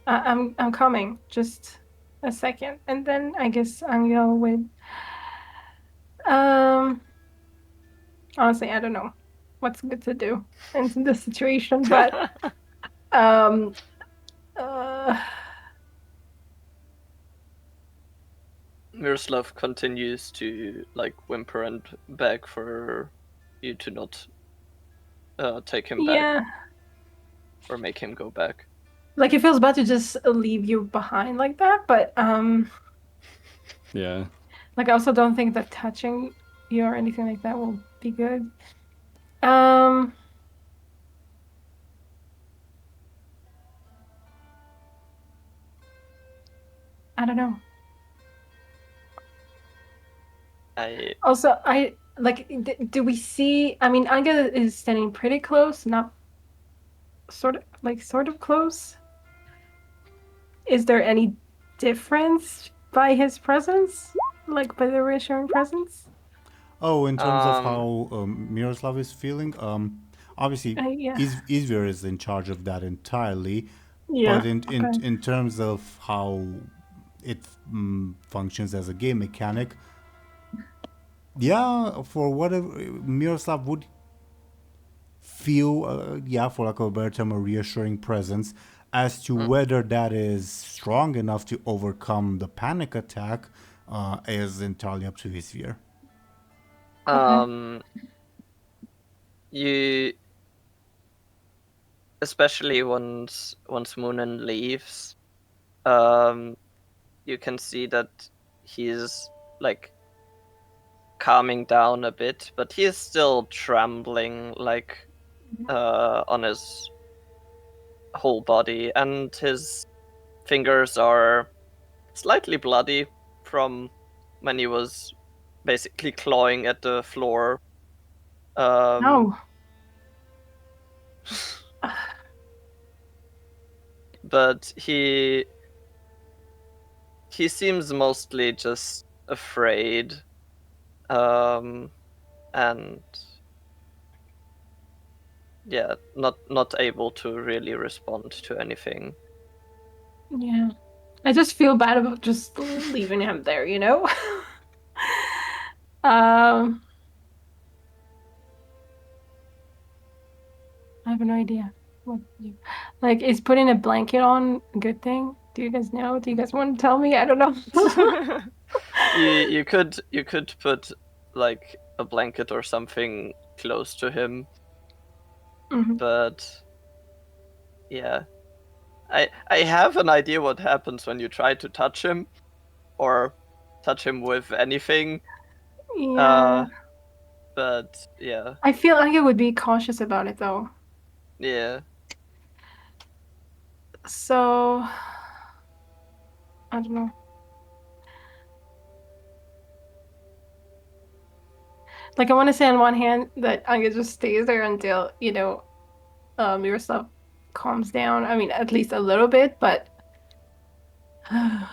I'm coming. Just a second, and then I guess Anghel would. Honestly, I don't know what's good to do in this situation, but Miroslav continues to like whimper and beg for you to not take him back or make him go back. Like it feels bad to just leave you behind like that, but yeah. Like I also don't think that touching you or anything like that will be good. I don't know. I like. Do we see? I mean, Anghel is standing pretty close, not sort of close. Is there any difference by his presence, like by the reassuring presence? Oh, in terms of how Miroslav is feeling, obviously Yeah. Izvir is in charge of that entirely. Yeah. But Okay. in terms of how it functions as a game mechanic, yeah, for whatever Miroslav would feel, for lack of a better term, a reassuring presence. As to whether that is strong enough to overcome the panic attack is entirely up to Izvir. You, especially once Muninn leaves, you can see that he's like calming down a bit, but he is still trembling like on his whole body, and his fingers are slightly bloody from when he was basically clawing at the floor. No. But he seems mostly just afraid, and yeah, not able to really respond to anything. Yeah. I just feel bad about just leaving him there, you know? I have no idea what to do. Like, is putting a blanket on a good thing? Do you guys know? Do you guys want to tell me? I don't know. you could put like a blanket or something close to him, but yeah, I have an idea what happens when you try to touch him or touch him with anything. Yeah. But yeah, I feel like I would be cautious about it though. yeah. So, I don't know. Like, I want to say on one hand that Anga just stays there until, Miroslav calms down. I mean, at least a little bit, but I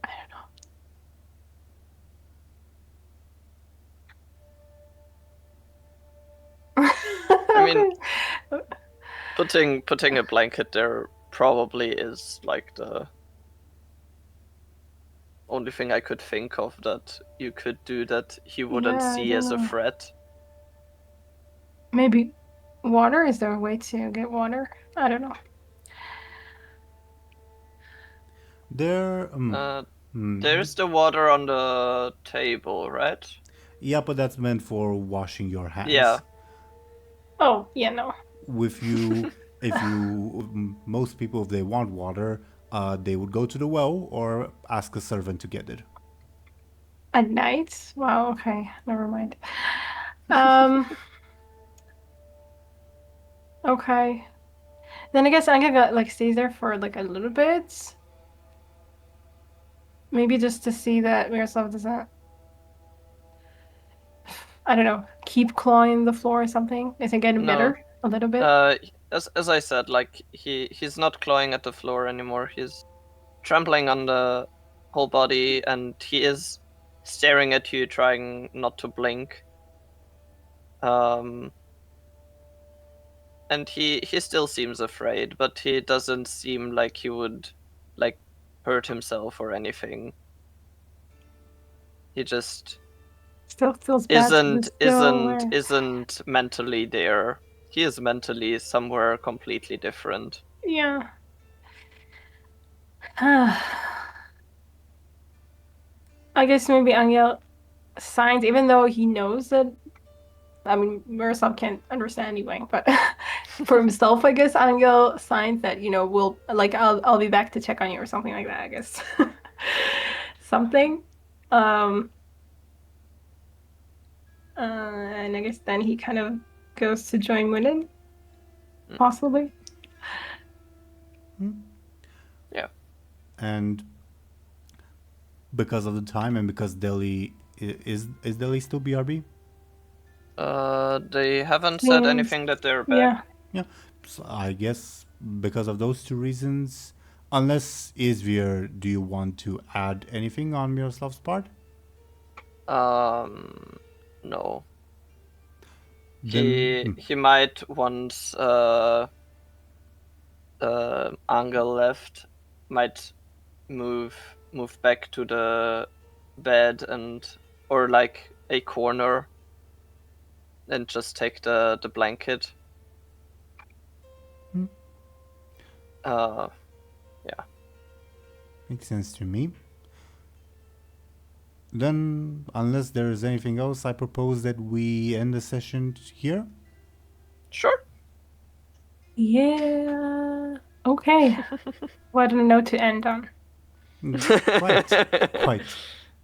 don't know. I mean, putting a blanket there probably is like the only thing I could think of that you could do that he wouldn't Yeah, I see don't as a know. threat. Maybe water? Is there a way to get water? I don't know. There, There's the water on the table, right? yeah, but that's meant for washing your hands. Yeah. Oh, yeah, no. With you, most people, if they want water, they would go to the well or ask a servant to get it. At night? Wow, okay. Never mind. Okay. Then I guess Anga stays there for like a little bit. Maybe just to see that Miroslav doesn't, I don't know, keep clawing the floor or something. Is it getting better a little bit? As I said, like he's not clawing at the floor anymore. He's trampling on the whole body, and he is staring at you, trying not to blink. And he still seems afraid, but he doesn't seem like he would like hurt himself or anything. He just Still feels bad. isn't mentally there. He is mentally somewhere completely different. Yeah. I guess maybe Anghel signs, even though he knows that. I mean, Miroslav can't understand anyway, but for himself, I guess Anghel signs that we'll I'll be back to check on you or something like that. I guess something. And I guess then he kind of goes to join Muninn, possibly. Yeah. And because of the time and because Dely is Dely still BRB? They haven't said anything that they're back. Yeah. So I guess because of those two reasons, unless Izvir, do you want to add anything on Miroslav's part? No. Then, He might once Anghel left might move back to the bed or like a corner and just take the blanket. Yeah. Makes sense to me. Then, unless there is anything else, I propose that we end the session here. Sure. Yeah. Okay. What a note to end on. Quite.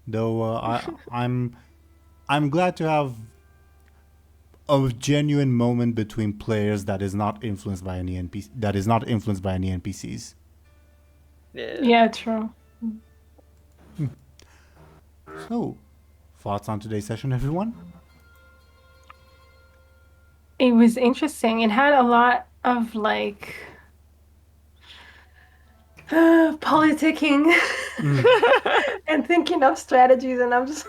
Though I'm glad to have a genuine moment between players that is not influenced by any NPCs. Yeah, true. So, thoughts on today's session, everyone? It was interesting. It had a lot of like politicking and thinking of strategies, and I'm just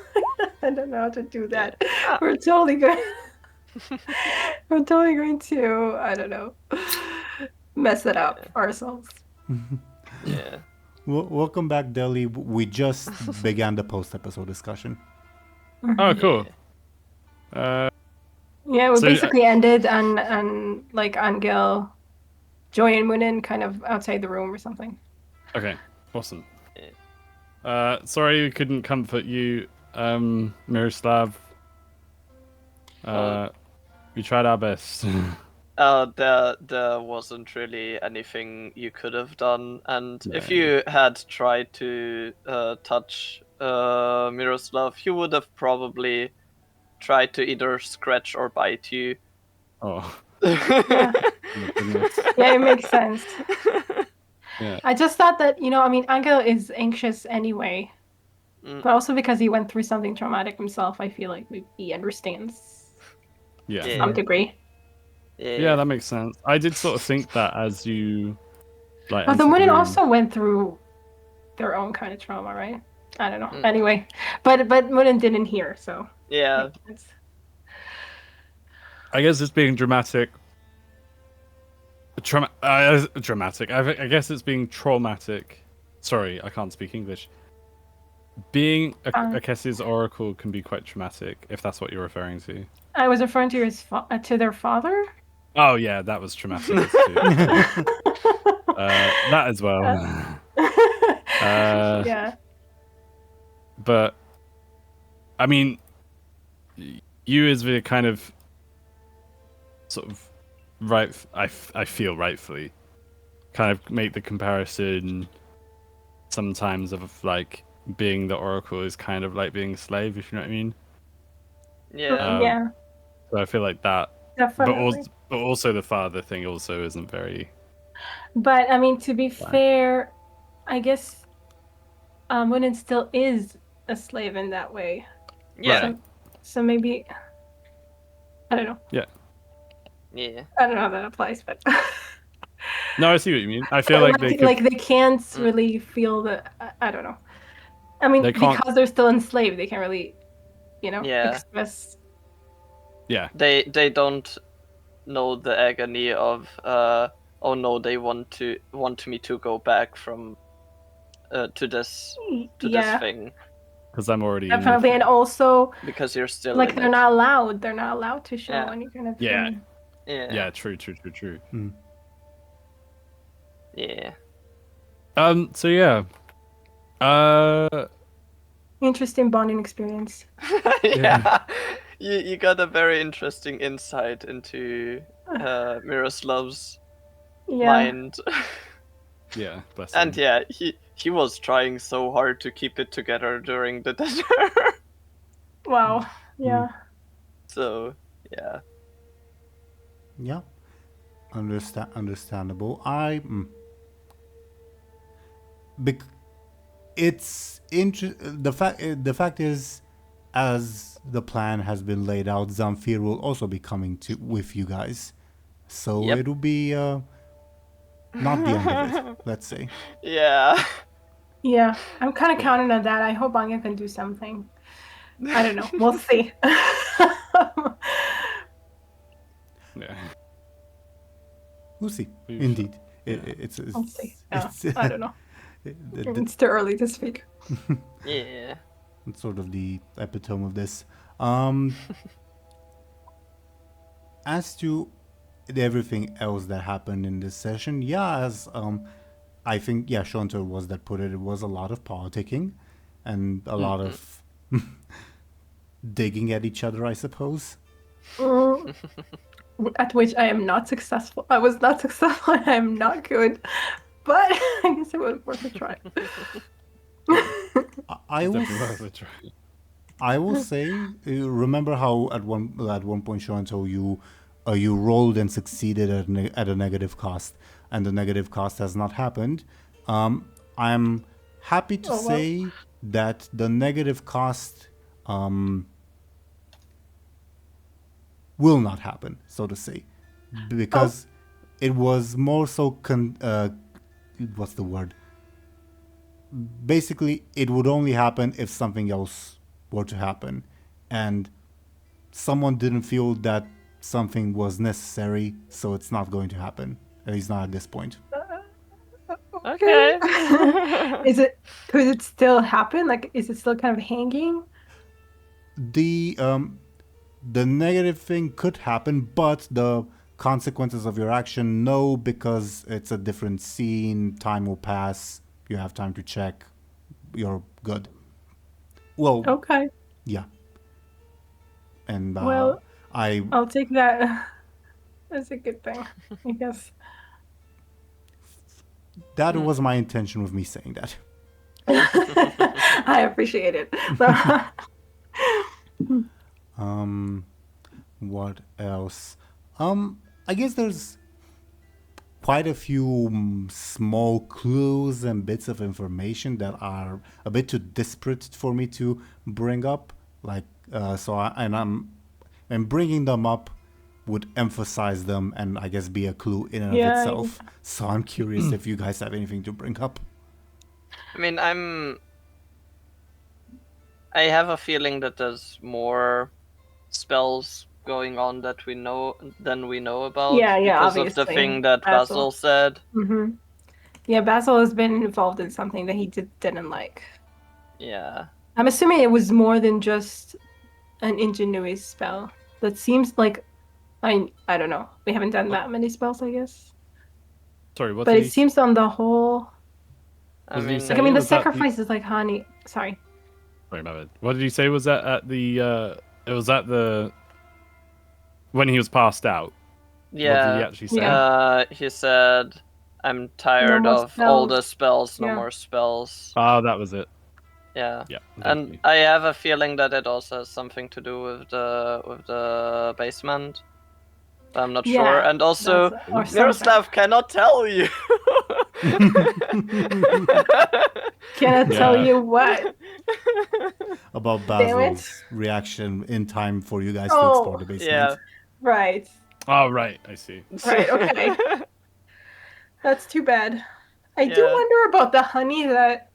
I don't know how to do that. We're totally going to, I don't know, mess it up ourselves. Yeah. Welcome back, Deli. We just began the post-episode discussion. Oh, cool. Yeah, we So, basically ended on like Anghel, Joy, and Muninn kind of outside the room or something. Okay, awesome. Sorry we couldn't comfort you, Miroslav. We tried our best. There wasn't really anything you could have done, and if you had tried to touch Miroslav, he would have probably tried to either scratch or bite you. Oh. Yeah. My goodness. Yeah, it makes sense. Yeah. I just thought that, Anghel is anxious anyway, but also because he went through something traumatic himself, I feel like he understands Yeah. to some degree. Yeah, that makes sense. I did sort of think that as you like. But the entered Muninn room. also went through their own kind of trauma, right? I don't know. Anyway, but Muninn didn't hear, so Yeah. I guess it's being dramatic. Dramatic. I guess it's being traumatic. Sorry, I can't speak English. Being a Kess's oracle can be quite traumatic, if that's what you're referring to. I was referring to to their father. Oh yeah, that was traumatic too. That as well. Yeah. But I mean, you Izvir kind of sort of I feel rightfully kind of make the comparison sometimes of like being the oracle is kind of like being a slave, if you know what I mean. Yeah. Yeah. So I feel like that, Definitely. but also the father thing also isn't very. But I mean, to be fair, I guess Muninn still is a slave in that way. Yeah. So maybe I don't know. Yeah. Yeah. I don't know how that applies, but No, I see what you mean. I feel like they could... like they can't really feel the. I don't know. I mean, because they're still enslaved, they can't really, express. Yeah. They don't know the agony of oh no, they want me to go back from to this thing. Because I'm already definitely, and also because you're still like they're not allowed to show any kind of yeah. True. Yeah. So yeah. Interesting bonding experience. Yeah. You got a very interesting insight into Miroslav's mind. Yeah, bless and him. yeah, he was trying so hard to keep it together during the desert. Wow. Yeah. So yeah. Yeah. Understandable. It's the fact is, as the plan has been laid out, Zamfir will also be coming with you guys, so it'll be not the end of it, let's say. Yeah. Yeah, I'm kind of counting on that. I hope Anya can do something. I don't know. We'll see. Yeah. We'll see. Indeed. It's I'll see. it's, I don't know. it- It's too early to speak. Yeah. it's sort of the epitome of this. As to everything else that happened in this session, as I think Show&Tell was that put it. It was a lot of politicking and a lot of digging at each other, I suppose. At which I am not successful. I was not successful and I am not good. But I guess it was worth a try. I will Definitely worth a try. I will say, remember how at one point, Show&Tell, you rolled and succeeded at a negative cost, and the negative cost has not happened. I'm happy to say that the negative cost will not happen, so to say, because it was more so. What's the word? Basically, it would only happen if something else were to happen, and someone didn't feel that something was necessary, so it's not going to happen. At least not at this point. Okay. Could it still happen? Like, is it still kind of hanging? The negative thing could happen, but the consequences of your action, no, because it's a different scene. Time will pass. You have time to check. You're good. Well, Okay. yeah. And Well, I'll I'll take that as a good thing, I guess. that was my intention with me saying that. I appreciate it. What else? I guess there's quite a few small clues and bits of information that are a bit too disparate for me to bring up. Like, and bringing them up would emphasize them and I guess be a clue in and of itself. So I'm curious if you guys have anything to bring up. I mean, I have a feeling that there's more spells going on that than we know about. Yeah, because obviously. of the thing that Basil. Basil said. Mm-hmm. Yeah, Basil has been involved in something that he didn't like. Yeah. I'm assuming it was more than just an ingenuity spell. That seems like, I don't know. We haven't done that many spells, I guess. Sorry, what But did it he seems on the whole. Was he I mean, saying- Like, I mean, the was that the- sacrifice is like honey. Sorry. Sorry, my bad. What did you say? Was that at the? It was at the. When he was passed out. What did he yeah. actually say? He said, "I'm tired more of all the spells." spells. No Yeah. more spells." Oh, that was it. Yeah. Yeah. And definitely. I have a feeling that it also has something to do with the basement. But I'm not sure. And also, Or Miroslav cannot tell you. Can I tell Yeah. you what? About Damn it. Basil's reaction in time for you guys to explore the basement. Yeah. Right. Oh, right. I see. Right, okay. That's too bad. I do Yeah. wonder about the honey that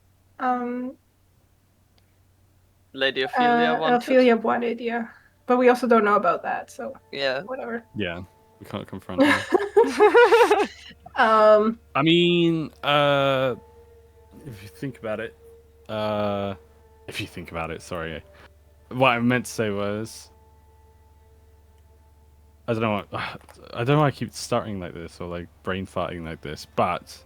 Lady Ophelia wanted. Ophelia wanted, yeah. But we also don't know about that, so Yeah. whatever. Yeah. We can't confront him. I mean, if you think about it, sorry. What I meant to say was, I don't know why I keep starting like this or like brain farting like this, but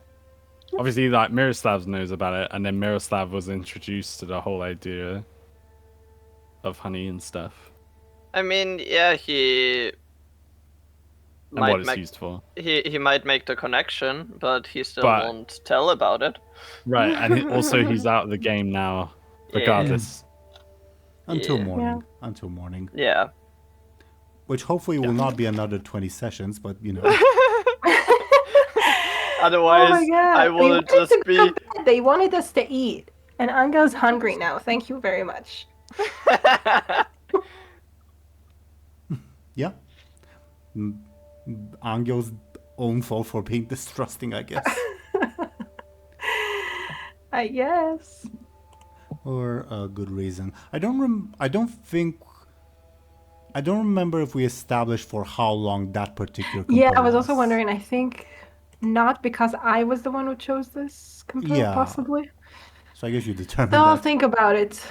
obviously like Miroslav knows about it, and then Miroslav was introduced to the whole idea of honey and stuff I mean, yeah, he and what might it's make used for. he might make the connection, but he still But- won't tell about it. Right, and also he's out of the game now, regardless. Until Yeah. morning. Until morning. Yeah. Which hopefully will not be another 20 sessions, but you know. Otherwise, Oh my God. I We will wanted just to be. go to bed. They wanted us to eat. And Angel's hungry now. Thank you very much. Yeah. Angel's own fault for being distrusting, I guess. I guess. Or a good reason. I don't remember if we established for how long that particular Yeah, I component was also wondering, I think not because I was the one who chose this, Yeah. possibly. So I guess you determined So I'll that. think about it.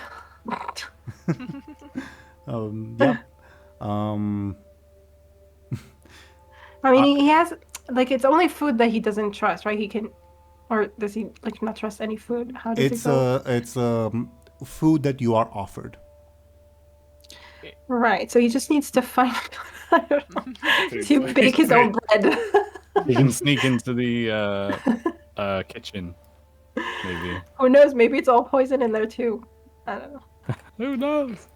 Yeah. Um, I mean, he has like it's only food that he doesn't trust, right? He can, or does he like not trust any food? How does it go? it's food that you are offered. Right. So he just needs to find. I don't know. To bake his own bread. He can sneak into the kitchen, maybe. Who knows? Maybe it's all poison in there too. I don't know. Who knows?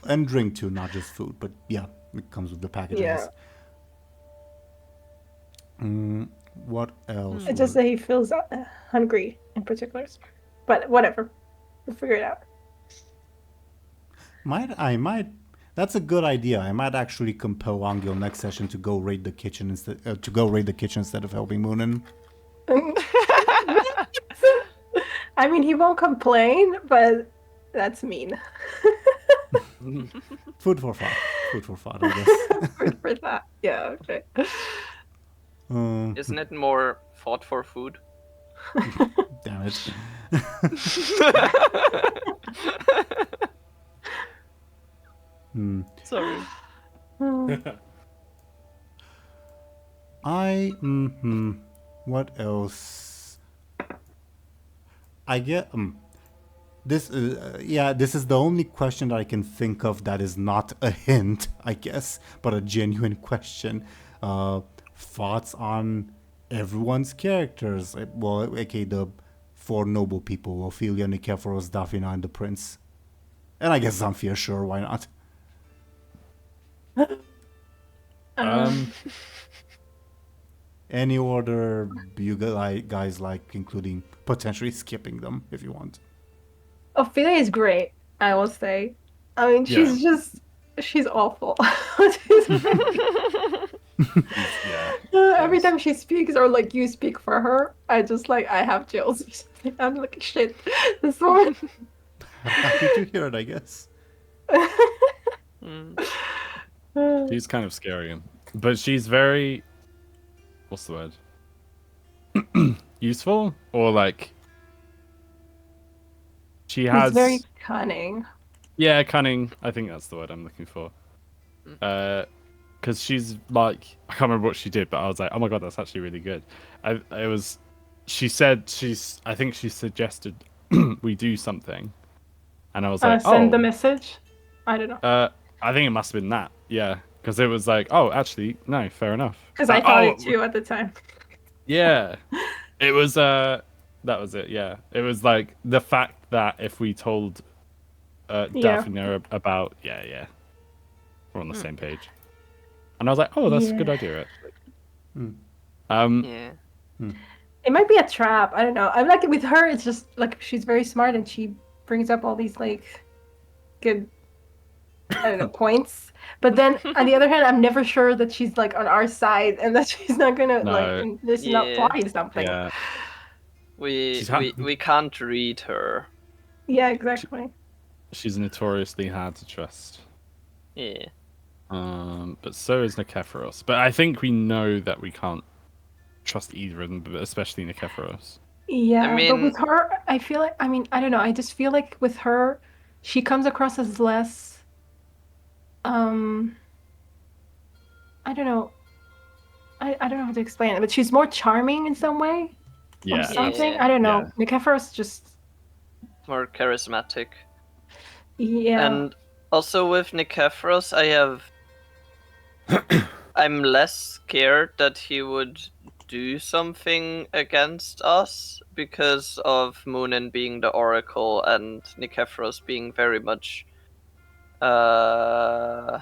And drink too, not just food. But yeah, it comes with the package. Yeah. What else? It's just that he feels hungry in particular. But whatever. We'll figure it out. That's a good idea. I might actually compel Anghel next session to go raid the kitchen instead of helping Muninn. I mean, he won't complain, but that's mean. Food for thought. Food for thought, I guess. Food for that. Yeah. Okay. Isn't it more fought for food? Damn it. Sorry. What else? I get this this is the only question that I can think of that is not a hint, I guess, but a genuine question. Thoughts on everyone's characters? Well, okay, the four noble people: Ophelia, Nikephoros, Daphne, and the prince. And I guess Zamfir, sure, why not? Any order you guys like, including potentially skipping them if you want. Ophelia is great, I will say. I mean, she's awful. Every time she speaks, or like you speak for her, I have chills. I'm like, shit, this woman. Happy to hear it, I guess. She's kind of scary, but she's very, what's the word? Useful, or like she has. She's very cunning. Yeah, cunning. I think that's the word I'm looking for. Because she's like, I can't remember what she did, but I was like, oh my god, that's actually really good. She suggested we do something, and I was like, send the message. I don't know. I think it must have been that. Yeah, because it was like, oh, actually, no, fair enough. Because I thought it too at the time. Yeah, it was. That was it. Yeah, it was like the fact that if we told Daphne about, we're on the same page. And I was like, oh, that's a good idea, actually. It might be a trap. I don't know. I'm like, with her, it's just like she's very smart and she brings up all these like good, I don't know, points. But then on the other hand, I'm never sure that she's like on our side and that she's not gonna not plotting something. Yeah. We can't read her. Yeah, exactly. She's notoriously hard to trust. Yeah. But so is Nikephoros. But I think we know that we can't trust either of them, but especially Nikephoros. Yeah, I mean, but with her, I feel like, I mean, I don't know. I just feel like with her, she comes across as less, I don't know. I don't know how to explain it, but she's more charming in some way. Yeah. Or something. Yeah. I don't know. Nikephoros just More charismatic. Yeah. And also with Nikephoros, I'm less scared that he would do something against us because of Muninn being the Oracle and Nikephoros being very much On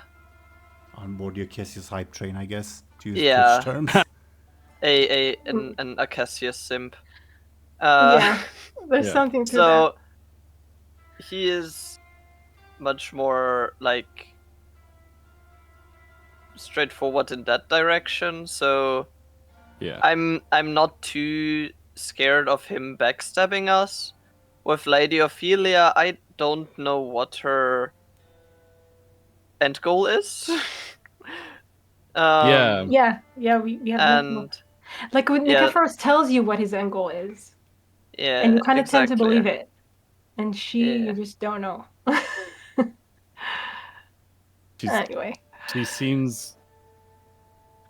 board your Cassius hype train, I guess, to use Yeah. Twitch terms. an Acacius simp. There's something to that. So he is much more like straightforward in that direction. So Yeah. I'm not too scared of him backstabbing us. With Lady Ophelia, I don't know what her end goal is. Yeah. Yeah, we have no clue. And Like when yeah. Nicephorus tells you what his end goal is, yeah, and you kind of tend to exactly. believe it, and you Yeah. just don't know. She's, Anyway, she seems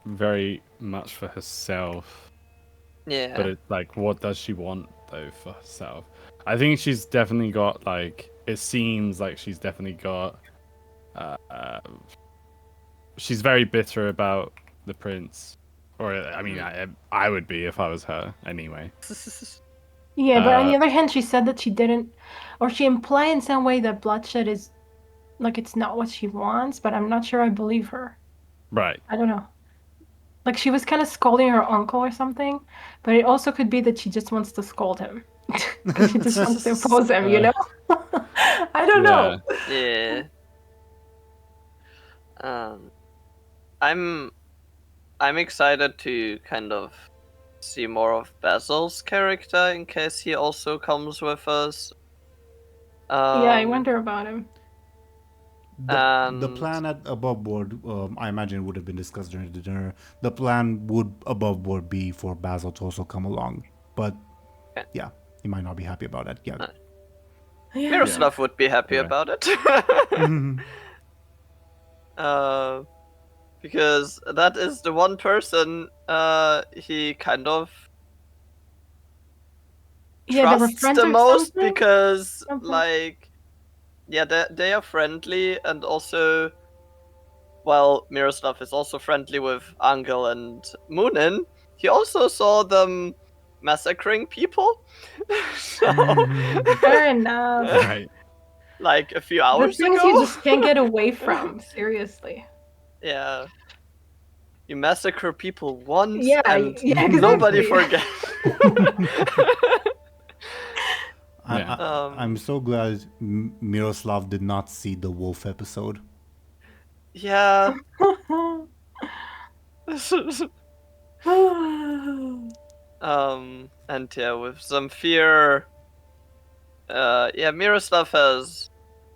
very much for herself. Yeah. But like, what does she want though for herself? I think she's definitely got like. It seems like she's definitely got. She's very bitter about the prince, or I mean, I would be if I was her anyway. yeah, but on the other hand, she said that she didn't, or she implied in some way that bloodshed is, like, it's not what she wants. But I'm not sure I believe her. Right. I don't know. Like she was kind of scolding her uncle or something, but it also could be that she just wants to scold him. She just wants to impose him, you know? I don't know. Yeah. I'm excited to kind of see more of Basil's character in case he also comes with us. Yeah, I wonder about him. The plan at above board, I imagine, would have been discussed during the dinner. The plan would above board be for Basil to also come along, but yeah, he might not be happy about it yet. Miroslav would be happy about it. Because that is the one person he kind of trusts the most because like they are friendly, and also while Miroslav is also friendly with Anghel and Muninn, he also saw them massacring people. Fair enough. Right. Like a few hours ago. The things you just can't get away from, seriously. Yeah. You massacre people once and exactly. Nobody forgets. I'm so glad Miroslav did not see the wolf episode. Yeah. And yeah, with some fear. Miroslav has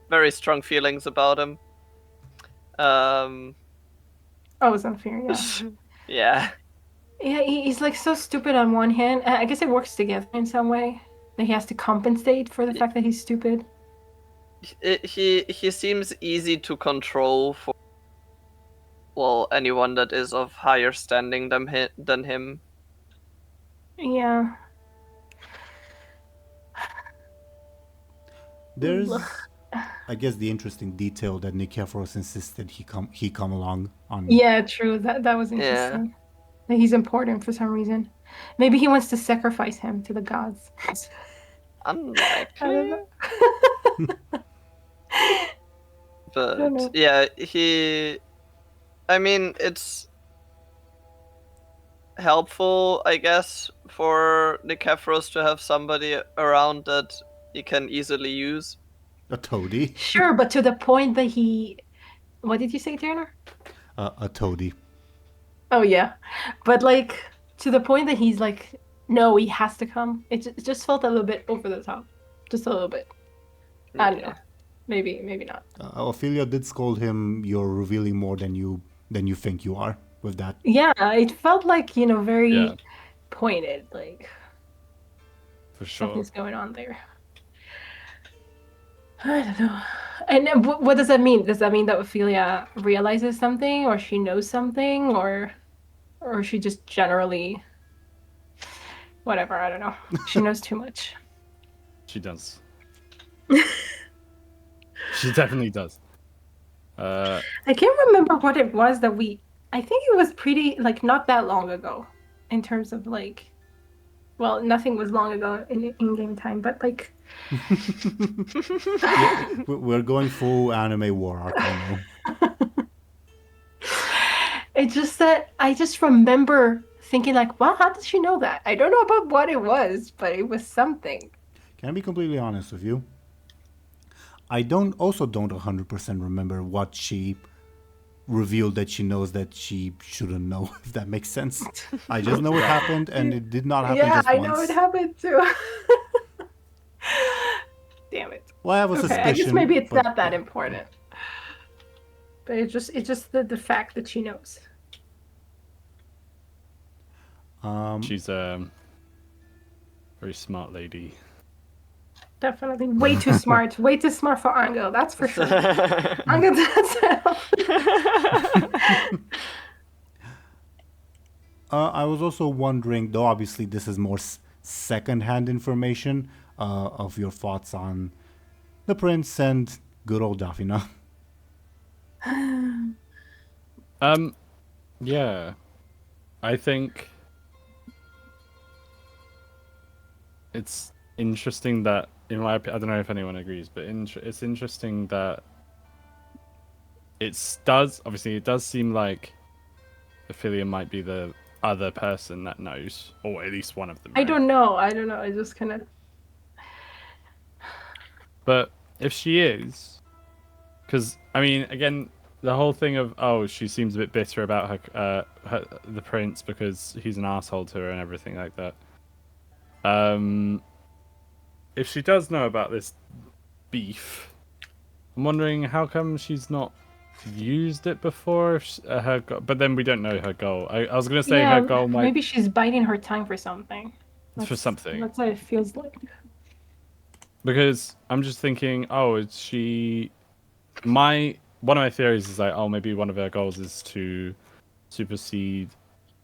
very strong feelings about him. Some fear, yeah. Yeah. Yeah, he's like so stupid on one hand. I guess it works together in some way. That he has to compensate for the fact that he's stupid. He seems easy to control for anyone that is of higher standing than him. Yeah. There's, I guess, the interesting detail that Nicephorus insisted he come along on. Yeah, true. That was interesting. Yeah. That he's important for some reason. Maybe he wants to sacrifice him to the gods. Unlikely. But yeah, I mean, it's helpful, I guess, for Nicephorus to have somebody around that he can easily use. A toady. Sure, but to the point that he... What did you say, Teeironor? A toady. Oh, yeah. But, like, to the point that he's like, no, he has to come. It just felt a little bit over the top. Just a little bit. I don't know. Maybe not. Ophelia did scold him, you're revealing more than you think you are with that. Yeah, it felt like, very pointed. Like, for sure. Something's going on there. I don't know. And what does that mean? Does that mean that Ophelia realizes something, or she knows something, or she just generally... Whatever, I don't know. She knows too much. She does. She definitely does. I can't remember what it was that I think it was pretty, like, not that long ago. In terms of, like... Well, nothing was long ago in-game time, but, like... We're going full anime war arc, I know. It's just that I just remember thinking, like, wow, how did she know that? I don't know about what it was, but it was something. Can I be completely honest with you? I don't 100% remember what she revealed that she knows that she shouldn't know, if that makes sense. I just know it happened, and it did not happen just once. Yeah, I know it happened too. Damn it. Well, I have a suspicion. I guess maybe it's not that important. But it's just the fact that she knows. She's a very smart lady. Definitely way too smart. Way too smart for Anghel, that's for sure. Anghel does help. I was also wondering, though obviously this is more second-hand information, of your thoughts on the prince and good old Daphina. Yeah, I think it's interesting that, in my opinion, I don't know if anyone agrees, but it's interesting that it does seem like Ophelia might be the other person that knows, or at least one of them. I Right? don't know. I just kind of. But if she is, because I mean, again, the whole thing of she seems a bit bitter about the prince because he's an asshole to her and everything like that. If she does know about this beef, I'm wondering how come she's not used it before. But then we don't know her goal. I was gonna say her goal might. Maybe she's biting her tongue for something. For something. That's what it feels like. Because I'm just thinking, is she? One of my theories is like, maybe one of her goals is to supersede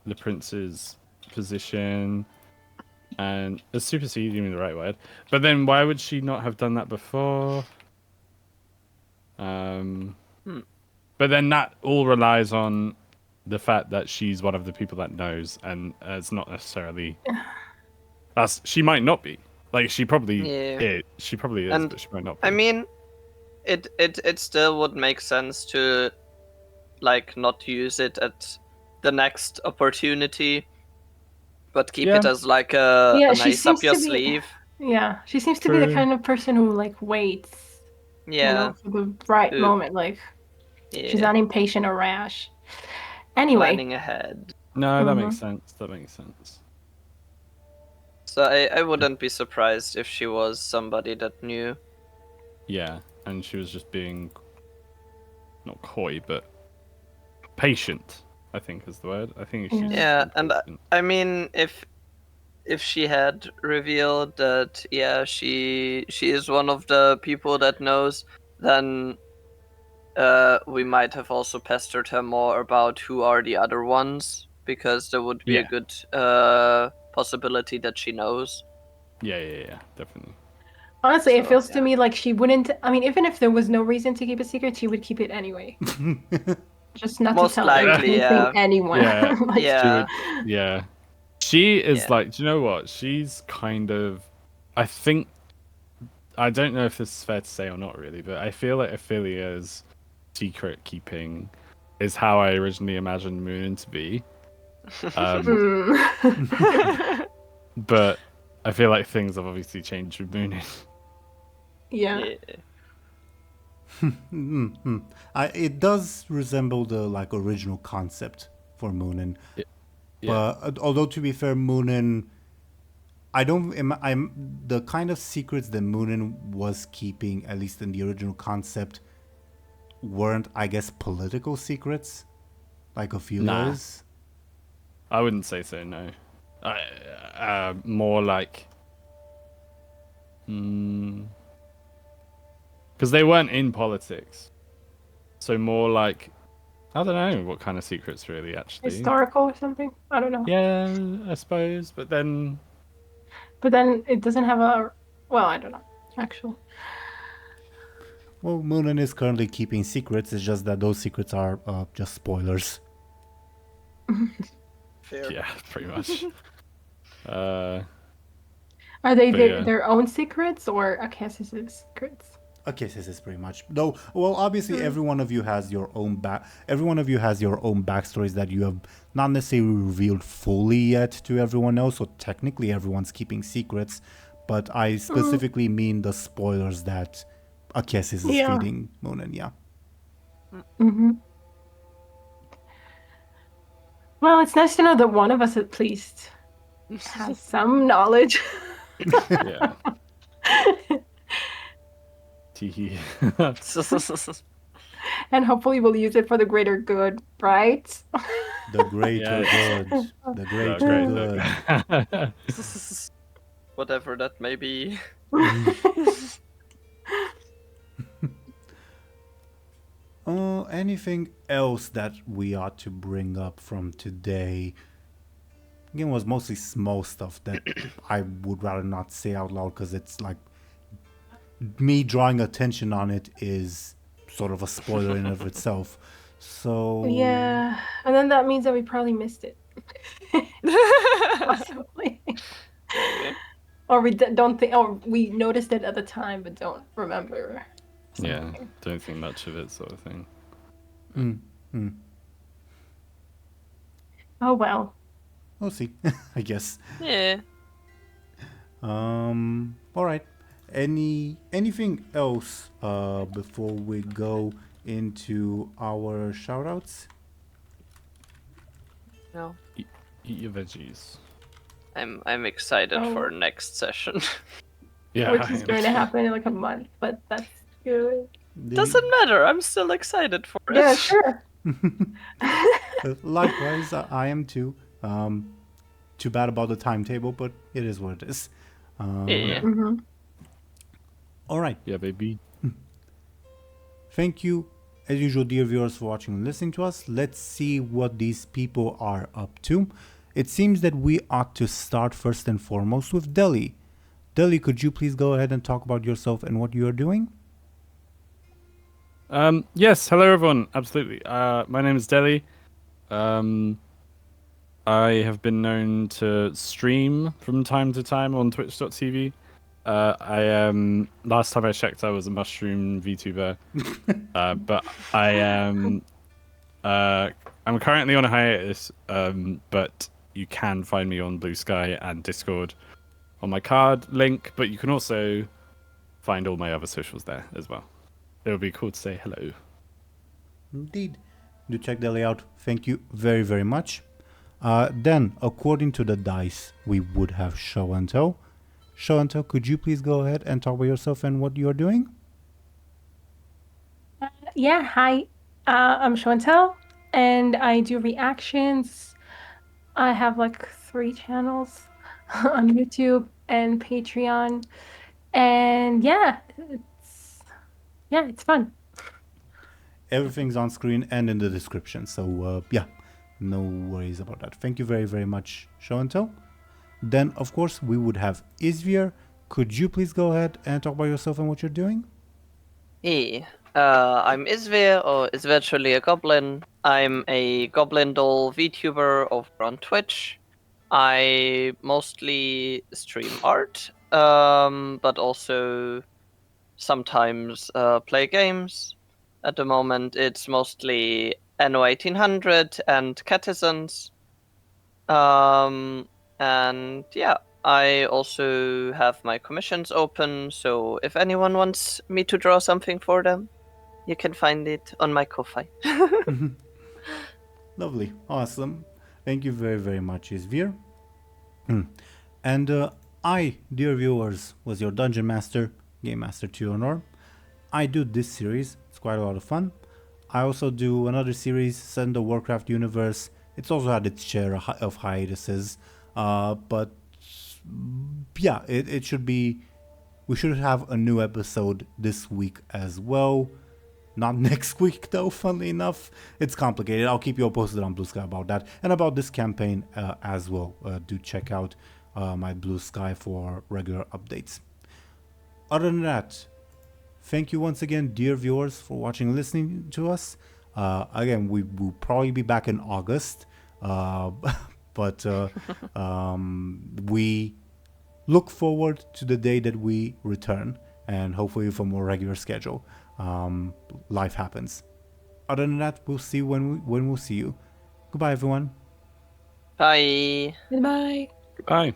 the prince's position, and is supersede even the right word? But then why would she not have done that before? But then that all relies on the fact that she's one of the people that knows, and it's not necessarily. She might not be. Like she probably is. She probably is, but she might not be. I mean, it still would make sense to like not use it at the next opportunity, but keep it as like a nice up your sleeve. Yeah, she seems to be the kind of person who like waits. Yeah. For the right moment, like she's not impatient or rash. Anyway, planning ahead. No, that makes sense. That makes sense. So I wouldn't be surprised if she was somebody that knew. Yeah, and she was just being not coy, but patient, I think is the word. I think she's and I mean if she had revealed that she is one of the people that knows, then we might have also pestered her more about who are the other ones, because there would be a good possibility that she knows. Yeah, definitely. Honestly, it feels to me like she wouldn't. I mean, even if there was no reason to keep it secret, she would keep it anyway. Just not Most to tell likely, anyone. Yeah. She is like, do you know what? She's kind of. I think. I don't know if this is fair to say or not, really, but I feel like Ophelia's secret keeping is how I originally imagined Muninn to be. But I feel like things have obviously changed with Muninn. Yeah. It does resemble the like original concept for Muninn. But although to be fair, Muninn, I'm the kind of secrets that Muninn was keeping, at least in the original concept, weren't, I guess, political secrets like Ophelia is. I wouldn't say so. No, more like, because they weren't in politics, so more like, I don't know what kind of secrets really actually. Historical or something? I don't know. Yeah, I suppose, but then it doesn't have a. Well, I don't know. Actually. Well, Muninn is currently keeping secrets. It's just that those secrets are just spoilers. Fair. Yeah, pretty much. Are they their own secrets or Akas's secrets? Okay, this is pretty much. Though, well, obviously, every one of you has your own backstories that you have not necessarily revealed fully yet to everyone else. So technically, everyone's keeping secrets. But I specifically mean the spoilers that Akas's is feeding Muninn. Yeah. Mm-hmm. Well, it's nice to know that one of us at least has some knowledge. Yeah. And hopefully we'll use it for the greater good, right? The greater Yeah. good. The No, greater great, good. Whatever that may be. Anything else that we ought to bring up from today? Again, was mostly small stuff that I would rather not say out loud because it's like me drawing attention on it is sort of a spoiler in of itself. So Yeah, and then that means that we probably missed it. Possibly. Maybe. Or we don't think, or we noticed it at the time but don't remember. Yeah, something. don't think much of it, sort of thing. Oh well. we'll see. I guess. Yeah. All right. Anything else before we go into our shoutouts? No. Eat your veggies. I'm excited Oh. for next session. Yeah. Which is going to happen in like a month, but that's good. Doesn't matter. I'm still excited for it. Yeah, sure. Likewise, I am too. Too bad about the timetable, but it is what it is. Yeah. Hmm. All right. Yeah, baby. Thank you, as usual, dear viewers, for watching and listening to us. Let's see what these people are up to. It seems that we ought to start first and foremost with Dely. Dely, could you please go ahead and talk about yourself and what you are doing? Yes, hello everyone. Absolutely. My name is Dely. I have been known to stream from time to time on twitch.tv. I am last time I checked I was a mushroom VTuber. But I am I'm currently on a hiatus, but you can find me on Blue Sky and Discord on my card link, but you can also find all my other socials there as well. It would be cool to say hello. Indeed. Do check Dely out. Thank you very, very much. Then, according to the dice, we would have Show&Tell. Show&Tell, could you please go ahead and talk about yourself and what you are doing? Yeah, hi. I'm Show&Tell, and I do reactions. I have like 3 channels on YouTube and Patreon. And yeah, it's fun. Everything's on screen and in the description. So, yeah, no worries about that. Thank you very, very much, Show&Tell. Then, of course, we would have Izvir. Could you please go ahead and talk about yourself and what you're doing? Hey, I'm Izvir, or is virtually a goblin. I'm a goblin doll VTuber over on Twitch. I mostly stream art, but also sometimes play games. At the moment, it's mostly Anno 1800 and Catizens. And yeah, I also have my commissions open, so if anyone wants me to draw something for them, you can find it on my Ko-Fi. Lovely. Awesome. Thank you very, very much, Izvir. And I, dear viewers, was your Dungeon Master, Game Master Teeironor. I do this series. It's quite a lot of fun. I also do another series set in the Warcraft universe. It's also had its share of hiatuses. But yeah, it should be... We should have a new episode this week as well. Not next week though, funnily enough. It's complicated. I'll keep you all posted on Blue Sky about that. And about this campaign as well. Do check out my Blue Sky for regular updates. Other than that, thank you once again, dear viewers, for watching and listening to us. Again, we will probably be back in August. But we look forward to the day that we return. And hopefully with a more regular schedule. Life happens. Other than that, we'll see when we'll see you. Goodbye, everyone. Bye. Goodbye. Bye.